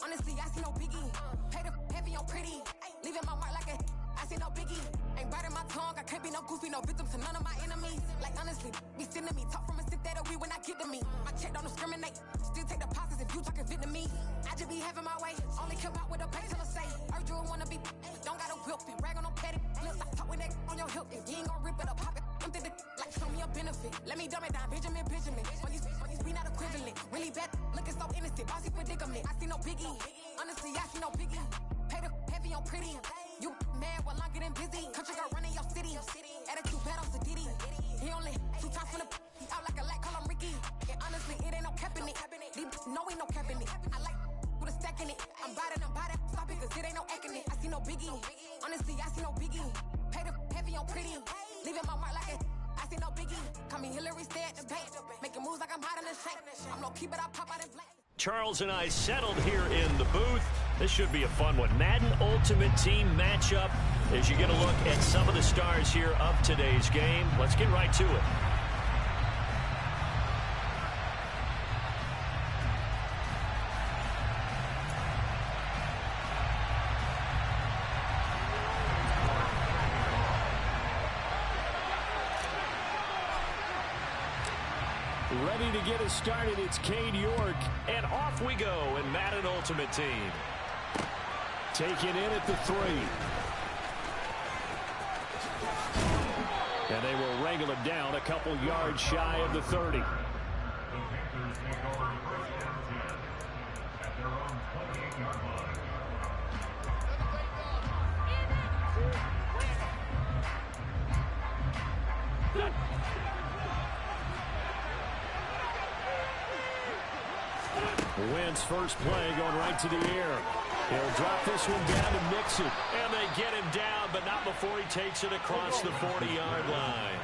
S8: Honestly, I see no biggie. Pay the heavy on pretty. Leaving my mark like a I see no biggie. Ain't biting my tongue. I can't be no goofy, no victim to none of my enemies. Like honestly, be sending me talk from a sip that we when I get to me. My check don't discriminate. Still take deposits if you talking Vietnamese. I just be having my way. Only come out with a pay till I say. Urge you wanna be, don't gotta whip it. Rag on no petty. Flips, I talk with that on your hip. If you ain't gon' rip it or pop it, empty the like show me a benefit. Let me dumb it down, Benjamin. We not equivalent. Really bad, looking so innocent. Bossy predicament. I see no biggie. Honestly, I see no biggie. Pay the heavy on pretty. You mad while I'm getting busy. Country girl running your city. Attitude bad on Sadidi. He only 2 times from the he out like a light, call him Ricky. And honestly, it ain't no cap in it. These no ain't no cap in it. I like with a stack in it. I'm about it. Stop it, cause it ain't no acting it. I see no biggie. Honestly, I see no biggie. Pay the heavy on pretty. Leaving my mark like a I see no biggie. Call me Hillary, stay at the bank. Making moves like I'm hot in the shank. I'm low key, but I pop out in black.
S2: Charles and I settled here in the booth. This should be a fun one. Madden Ultimate Team matchup as you get a look at some of the stars here of today's game. Let's get right to it.
S1: Ready to get us started, it's Cade York.
S2: And off we go in Madden Ultimate Team.
S1: Taken in at the 3. And they will wrangle him down a couple yards shy of the 30.
S7: The Panthers take over first down 10 at their own 28-yard line.
S1: Wentz first play going right to the air. He'll drop this one down to Mixon.
S2: And they get him down, but not before he takes it across the 40-yard line.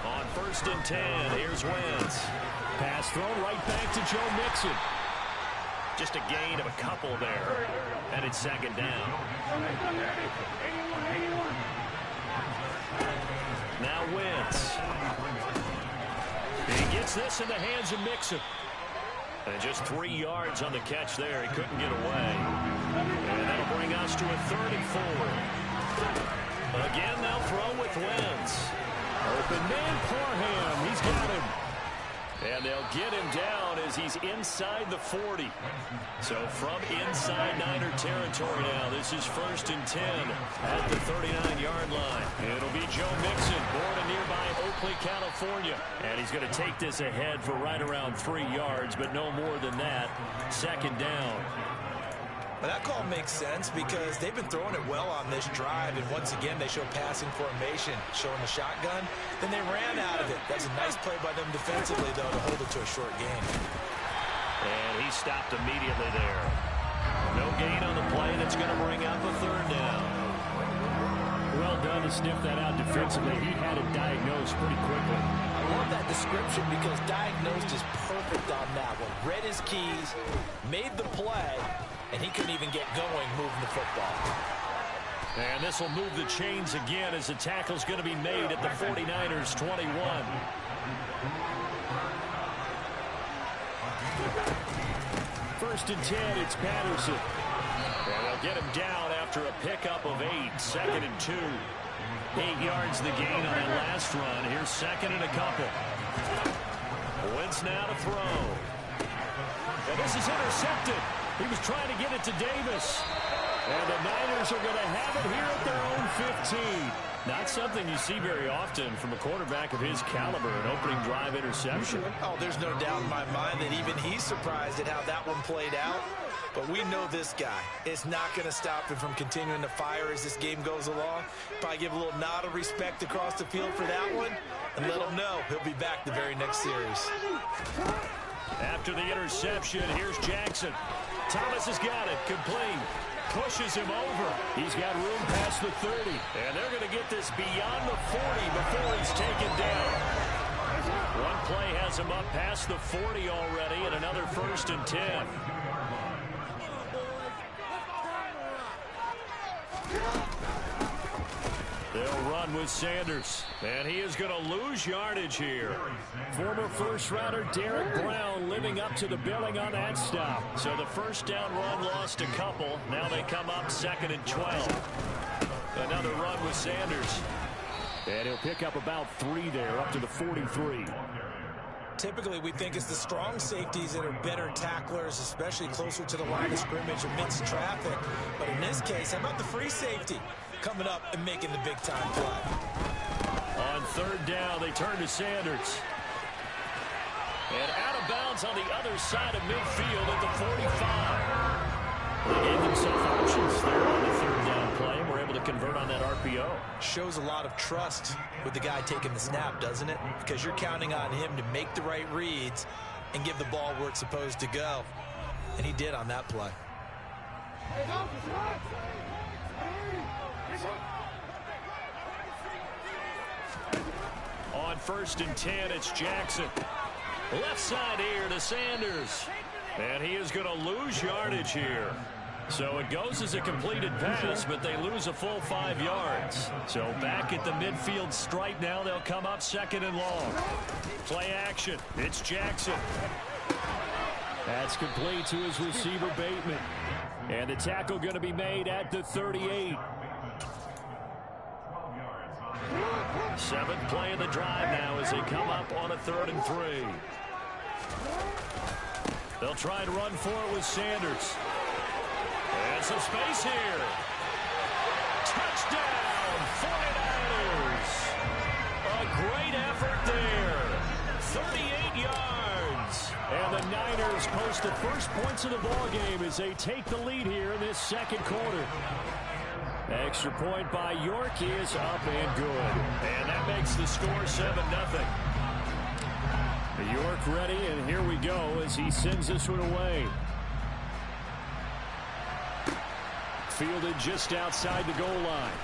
S2: On 1st and 10, here's Wentz.
S1: Pass thrown right back to Joe Mixon.
S2: Just a gain of a couple there. And it's 2nd down. Now Wentz. He gets this in the hands of Mixon. And just 3 yards on the catch there. He couldn't get away. And that'll bring us to a 3rd and 4. Again, they'll throw with Wentz.
S1: Open man, Parham. He's got him.
S2: And they'll get him down as he's inside the 40. So from inside Niner territory now, this is 1st and 10 at the 39-yard line. It'll be Joe Mixon, born in nearby Oakley, California. And he's going to take this ahead for right around 3 yards, but no more than that. 2nd down.
S6: But that call makes sense because they've been throwing it well on this drive, and once again they show passing formation, showing the shotgun. Then they ran out of it. That's a nice play by them defensively, though, to hold it to a short gain.
S2: And he stopped immediately there. No gain on the play. That's going to bring up a 3rd down.
S1: Well done to sniff that out defensively. He had it diagnosed pretty quickly.
S3: I love that description because diagnosed is perfect on that one. Read his keys, made the play, and he couldn't even get going moving the football.
S2: And this will move the chains again as the tackle's going to be made at the 49ers 21.
S1: First and 10, it's Patterson.
S2: And they'll get him down after a pickup of 8. 2nd and 2. 8 yards the gain on that last run. Here's 2nd and a couple. Wentz now to throw. And this is intercepted. He was trying to get it to Davis.
S1: And the Niners are going to have it here at their own 15.
S2: Not something you see very often from a quarterback of his caliber, an opening drive interception.
S6: Oh, there's no doubt in my mind that even he's surprised at how that one played out. But we know this guy. It's not going to stop him from continuing to fire as this game goes along. Probably give a little nod of respect across the field for that one and let him know he'll be back the very next series.
S2: After the interception, here's Jackson. Thomas has got it, complete. Pushes him over.
S1: He's got room past the 30.
S2: And they're going to get this beyond the 40 before he's taken down. One play has him up past the 40 already, and another 1st and 10. They'll run with Sanders, and he is going to lose yardage here.
S1: Former first-rounder Derek Brown living up to the billing on that stop.
S2: So the first down run lost a couple. Now they come up 2nd and 12. Another run with Sanders.
S1: And he'll pick up about 3 there, up to the 43.
S3: Typically, we think it's the strong safeties that are better tacklers, especially closer to the line of scrimmage amidst traffic. But in this case, how about the free safety coming up and making the big-time play?
S2: On 3rd down, they turn to Sanders. And out of bounds on the other side of midfield at the 45.
S1: They gave themselves options there on the 3rd down play, and were able to convert on that RPO.
S3: Shows a lot of trust with the guy taking the snap, doesn't it? Because you're counting on him to make the right reads and give the ball where it's supposed to go. And he did on that play.
S2: On 1st and 10, it's Jackson. Left side here to Sanders. And he is going to lose yardage here. So it goes as a completed pass, but they lose a full 5 yards. So back at the midfield stripe now, they'll come up 2nd and long. Play action. It's Jackson.
S1: That's complete to his receiver, Bateman. And the tackle going to be made at the 38.
S2: 7th play of the drive now as they come up on a 3rd and 3. They'll try and run for it with Sanders. And some space here. Touchdown, 49ers. A great effort there. 38 yards.
S1: And the Niners post the first points of the ballgame as they take the lead here in this 2nd quarter. Extra point by York is up and good.
S2: And that makes the score 7-0.
S1: York ready, and here we go as he sends this one away. Fielded just outside the goal line.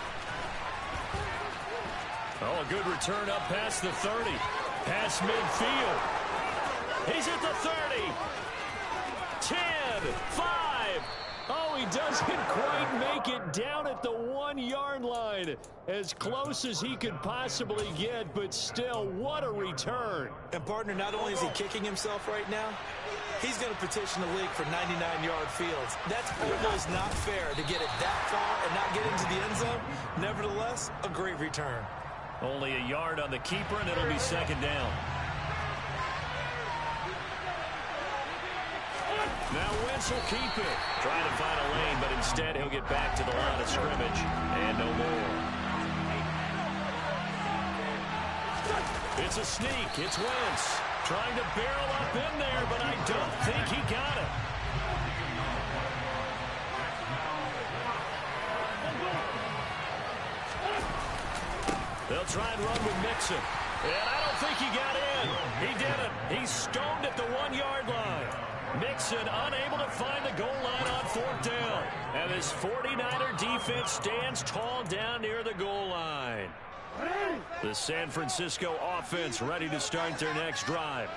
S2: Oh, a good return up past the 30. Past midfield. He's at the 30. 10, 5.
S1: Oh, he doesn't quite make it down at the 1-yard line. As close as he could possibly get, but still, what a return.
S3: And, partner, not only is he kicking himself right now, he's going to petition the league for 99-yard fields. That's almost not fair to get it that far and not get into the end zone. Nevertheless, a great return.
S2: Only a yard on the keeper, and it'll be 2nd down. Now Wentz will keep it. Trying to find a lane, but instead he'll get back to the line of scrimmage. And no more. It's a sneak. It's Wentz. Trying to barrel up in there, but I don't think he got it. They'll try and run with Mixon. And I don't think he got in. He didn't. He's stoned at the 1-yard line. Mixon unable to find the goal line on 4th down. And this 49er defense stands tall down near the goal line. The San Francisco offense ready to start their next drive.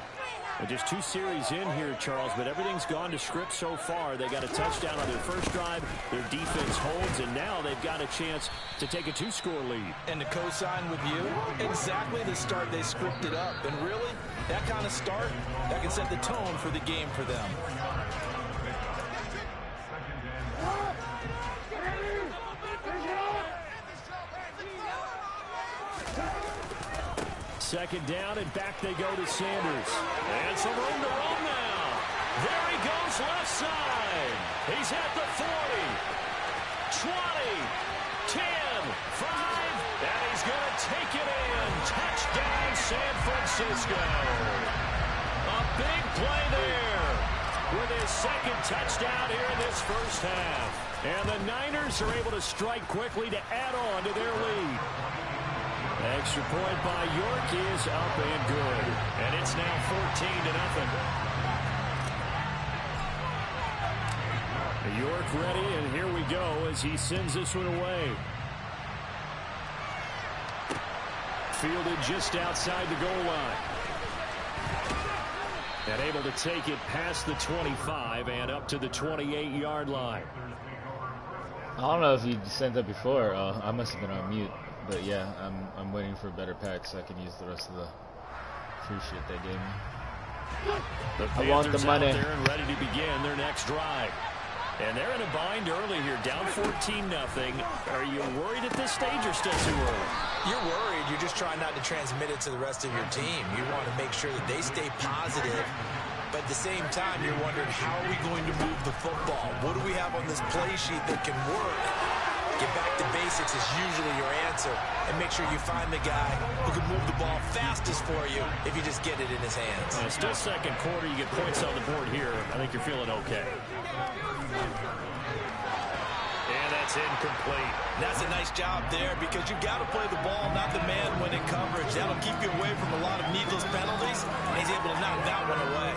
S1: Well, just 2 series in here, Charles, but everything's gone to script so far. They got a touchdown on their first drive. Their defense holds, and now they've got a chance to take a 2-score lead.
S3: And to co-sign with you, exactly the start they scripted up. And really, that kind of start, that can set the tone for the game for them.
S1: Second down, and back they go to Sanders.
S2: And some room to run now. There he goes left side. He's at the 40, 20, 10, 5, and he's going to take it in. Touchdown, San Francisco. A big play there with his 2nd touchdown here in this first half.
S1: And the Niners are able to strike quickly to add on to their lead. Extra point by York is up and good.
S2: And it's now 14-0.
S1: York ready, and here we go as he sends this one away. Fielded just outside the goal line. And able to take it past the 25 and up to the 28-yard line.
S13: I don't know if you sent that before. I must have been on mute. But yeah, I'm waiting for a better pack so I can use the rest of the free shit they gave me. I want the money.
S1: Out there and ready to begin their next drive. And they're in a bind early here, down 14-0. Are you worried at this stage or still too early?
S6: You're worried. You're just trying not to transmit it to the rest of your team. You want to make sure that they stay positive. But at the same time, you're wondering, how are we going to move the football? What do we have on this play sheet that can work? Get back to basics is usually your answer. And make sure you find the guy who can move the ball fastest for you if you just get it in his hands.
S1: Still second quarter. You get points on the board here. I think you're feeling okay.
S6: And that's incomplete. That's a nice job there because you've got to play the ball, not the man when in coverage. That'll keep you away from a lot of needless penalties, and he's able to knock that one away.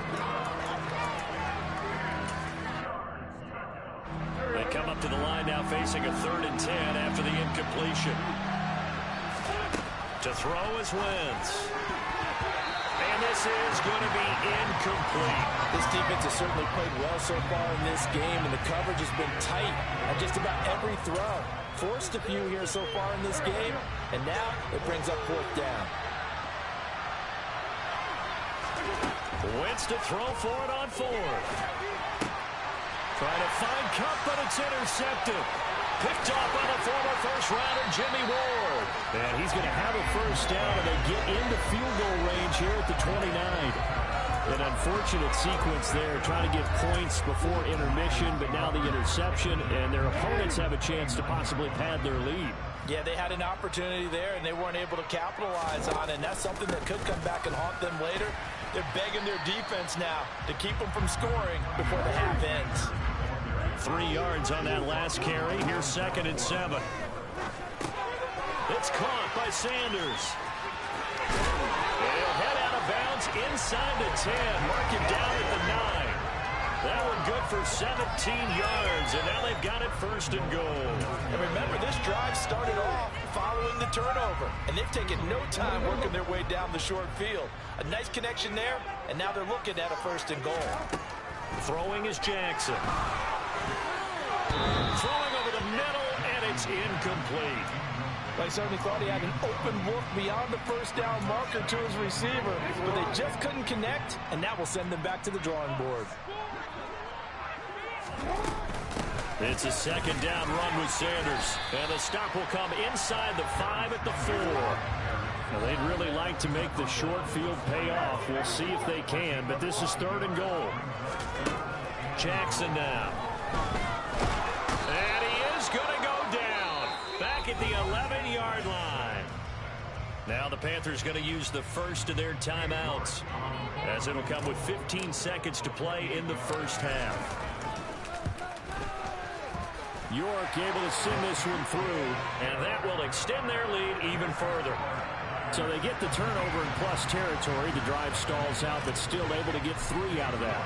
S1: They come up to the line now facing a 3rd and 10 after the incompletion. To throw is Wentz. And this is going to be incomplete.
S3: This defense has certainly played well so far in this game, and the coverage has been tight on just about every throw. Forced a few here so far in this game, and now it brings up 4th down.
S1: Wentz to throw for it on 4th. Trying to find Cup, but it's intercepted. Picked off by the former first-rounder, Jimmy Ward. And he's going to have a first down, and they get into field goal range here at the 29. An unfortunate sequence there, trying to get points before intermission, but now the interception, and their opponents have a chance to possibly pad their lead.
S3: Yeah, they had an opportunity there, and they weren't able to capitalize on it, and that's something that could come back and haunt them later. They're begging their defense now to keep them from scoring before the half ends.
S1: 3 yards on that last carry. Here's 2nd and 7. It's caught by Sanders. He'll head out of bounds inside the 10. Mark him down at the 9. That one good for 17 yards, and now they've got it 1st and goal.
S3: And remember, this drive started off following the turnover, and they've taken no time working their way down the short field. A nice connection there, and now they're looking at a 1st and goal.
S1: Throwing is Jackson. Throwing over the middle, and it's incomplete.
S3: I certainly thought he had an open look beyond the first down marker to his receiver, but they just couldn't connect, and that will send them back to the drawing board.
S1: It's a 2nd down run with Sanders, and the stop will come inside the 5 at the 4. Now, they'd really like to make the short field pay off. We'll see if they can, but this is 3rd and goal. Jackson now. And he is going to go down back at the 11-yard line. Now the Panthers going to use the first of their timeouts, as it'll come with 15 seconds to play in the first half. York able to send this one through, and that will extend their lead even further. So they get the turnover in plus territory. The drive stalls out, but still able to get 3 out of that.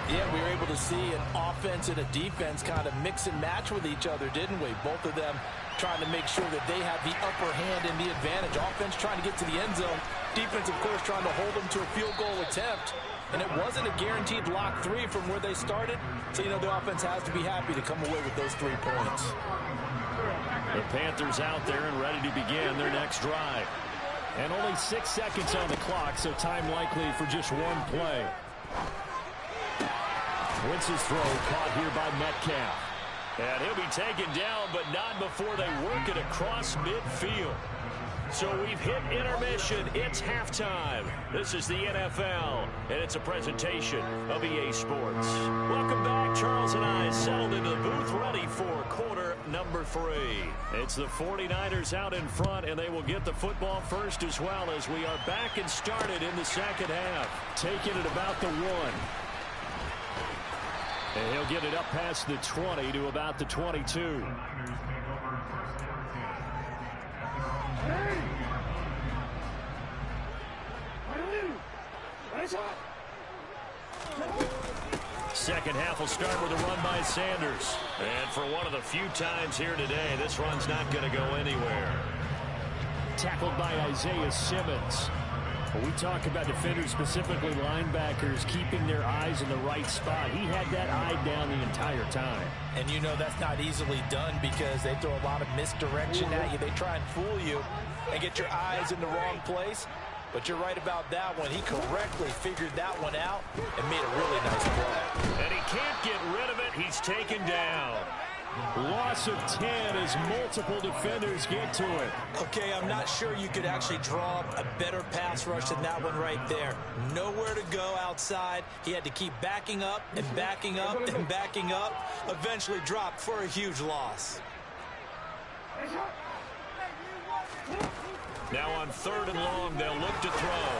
S3: Yeah, we were able to see an offense and a defense kind of mix and match with each other, didn't we? Both of them trying to make sure that they have the upper hand and the advantage. Offense trying to get to the end zone. Defense, of course, trying to hold them to a field goal attempt. And it wasn't a guaranteed lock 3 from where they started. So, you know, the offense has to be happy to come away with those 3 points.
S1: The Panthers out there and ready to begin their next drive. And only 6 seconds on the clock, so time likely for just one play. Wentz's throw caught here by Metcalf. And he'll be taken down, but not before they work it across midfield. So we've hit intermission. It's halftime. This is the NFL, and it's a presentation of EA Sports. Welcome back. Charles and I settled into the booth, ready for quarter number 3. It's the 49ers out in front, and they will get the football first as well, as we are back and started in the second half. Taking it about the 1. And he'll get it up past the 20 to about the 22. Second half will start with a run by Sanders. And for one of the few times here today, this run's not going to go anywhere. Tackled by Isaiah Simmons. When we talk about defenders, specifically linebackers, keeping their eyes in the right spot, he had that eye down the entire time.
S3: And you know that's not easily done because they throw a lot of misdirection at you. They try and fool you and get your eyes in the wrong place. But you're right about that one. He correctly figured that one out and made a really nice play.
S2: And he can't get rid of it. He's taken down.
S1: Loss of 10 as multiple defenders get to it.
S3: Okay, I'm not sure you could actually draw a better pass rush than that one right there. Nowhere to go outside. He had to keep backing up and backing up and backing up. Eventually dropped for a huge loss.
S2: Now on 3rd and long, they'll look to throw.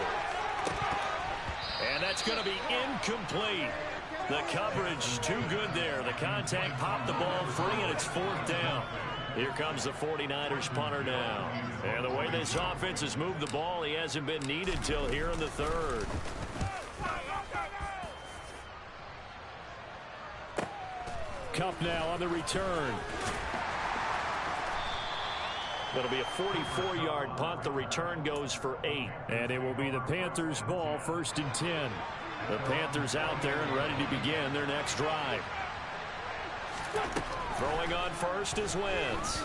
S2: And that's going to be incomplete. The coverage too good there. The contact popped the ball free, and it's 4th down. Here comes the 49ers punter now. And the way this offense has moved the ball, he hasn't been needed till here in the 3rd.
S1: Cup now on the return.
S2: It'll be a 44-yard punt. The return goes for 8.
S1: And it will be the Panthers' ball, 1st and 10.
S2: The Panthers out there and ready to begin their next drive. Throwing on first is Wentz.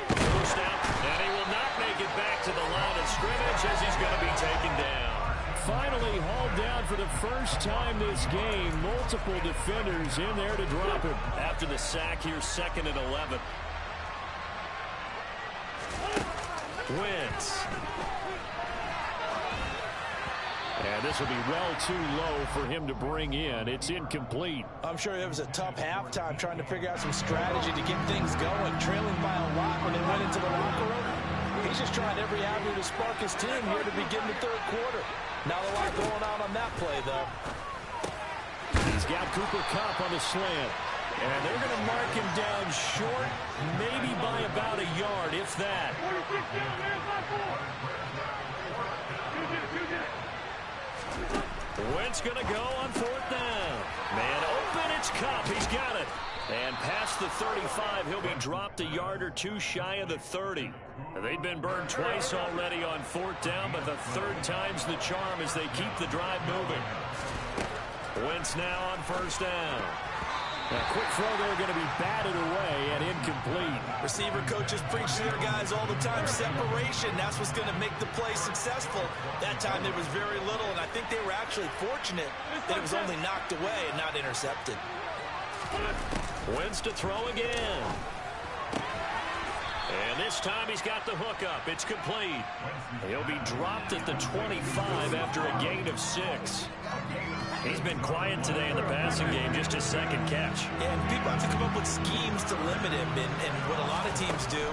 S2: First out, and he will not make it back to the line of scrimmage as he's going to be taken down.
S1: Finally hauled down for the first time this game. Multiple defenders in there to drop him.
S2: After the sack here, 2nd and 11. Wentz.
S1: And this will be well too low for him to bring in. It's incomplete.
S3: I'm sure it was a tough halftime trying to figure out some strategy to get things going. Trailing by a lot when they went into the locker room. He's just trying every avenue to spark his team here to begin the 3rd quarter. Not a lot going on that play, though.
S1: He's got Cooper Kupp on the slant. And they're going to mark him down short, maybe by about a yard, if that.
S2: Wentz going to go on 4th down. Man open, it's Kupp. He's got it. And past the 35, he'll be dropped a yard or two shy of the 30. They've been burned twice already on 4th down, but the 3rd time's the charm as they keep the drive moving. Wentz now on 1st down.
S1: A quick throw there going to be batted away and incomplete.
S3: Receiver coaches preach to their guys all the time. Separation, that's what's going to make the play successful. That time there was very little, and I think they were actually fortunate that it was only knocked away and not intercepted.
S2: Wentz to throw again. And this time he's got the hook up. It's complete. He'll be dropped at the 25 after a gain of 6. He's been quiet today in the passing game, just his 2nd catch.
S3: Yeah, and people have to come up with schemes to limit him, and what a lot of teams do,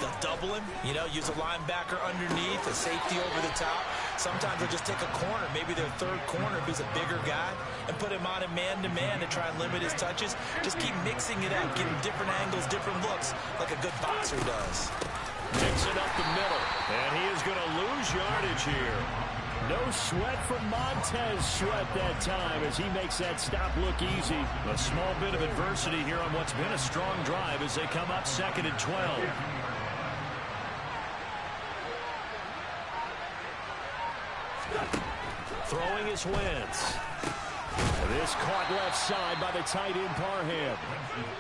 S3: they'll double him, you know, use a linebacker underneath, a safety over the top. Sometimes they'll just take a corner, maybe their 3rd corner if he's a bigger guy, and put him on a man-to-man to try and limit his touches. Just keep mixing it up, give him different angles, different looks, like a good boxer does.
S2: Mixing up the middle, and he is going to lose yardage here.
S1: No sweat from Montez Sweat that time as he makes that stop look easy.
S2: A small bit of adversity here on what's been a strong drive as they come up 2nd and 12. Throwing is Wentz.
S1: This caught left side by the tight end Parham.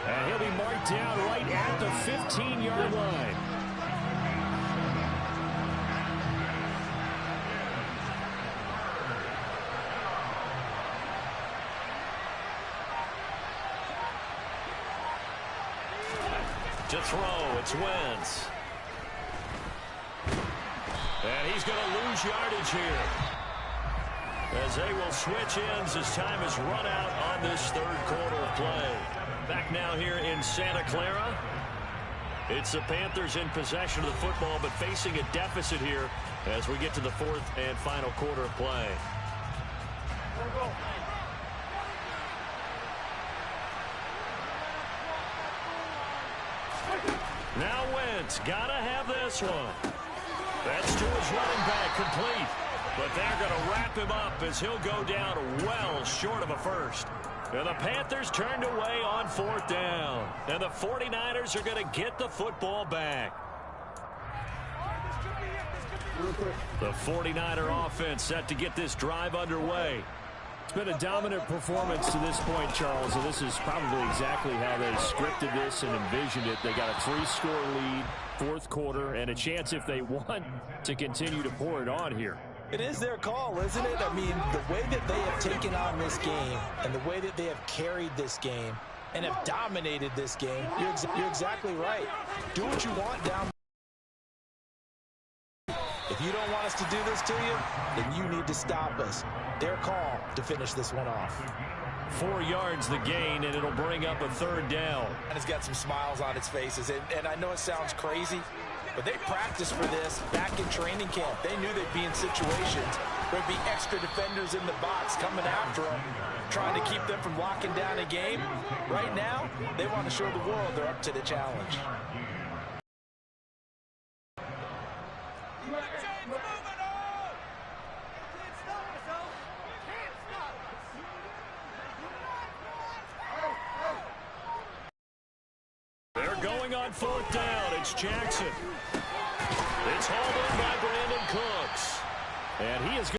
S1: And he'll be marked down right at the 15-yard line.
S2: To throw, it's Wentz. And he's going to lose yardage here, as they will switch ends as time is run out on this 3rd quarter of play. Back now here in Santa Clara. It's the Panthers in possession of the football, but facing a deficit here as we get to the 4th and final quarter of play. Now Wentz, gotta have this one. That's to his running back, complete. But they're going to wrap him up as he'll go down well short of a first. And the Panthers turned away on 4th down. And the 49ers are going to get the football back.
S1: The 49er offense set to get this drive underway. It's been a dominant performance to this point, Charles, and this is probably exactly how they scripted this and envisioned it. They got a 3-score lead, fourth quarter, and a chance, if they want, to continue to pour it on here.
S3: It is their call, isn't it? I mean, the way that they have taken on this game and the way that they have carried this game and have dominated this game, you're exactly right. Do what you want down. If you don't want us to do this to you, then you need to stop us. Their call to finish this one off.
S1: 4 yards the gain, and it'll bring up a third down.
S3: And it's got some smiles on its faces, and I know it sounds crazy, but they practiced for this back in training camp. They knew they'd be in situations where there'd be extra defenders in the box coming after them, trying to keep them from locking down a game. Right now, they want to show the world they're up to the challenge.
S1: They're going on fourth down. It's Jackson. It's hauled in by Brandon Cooks. And he is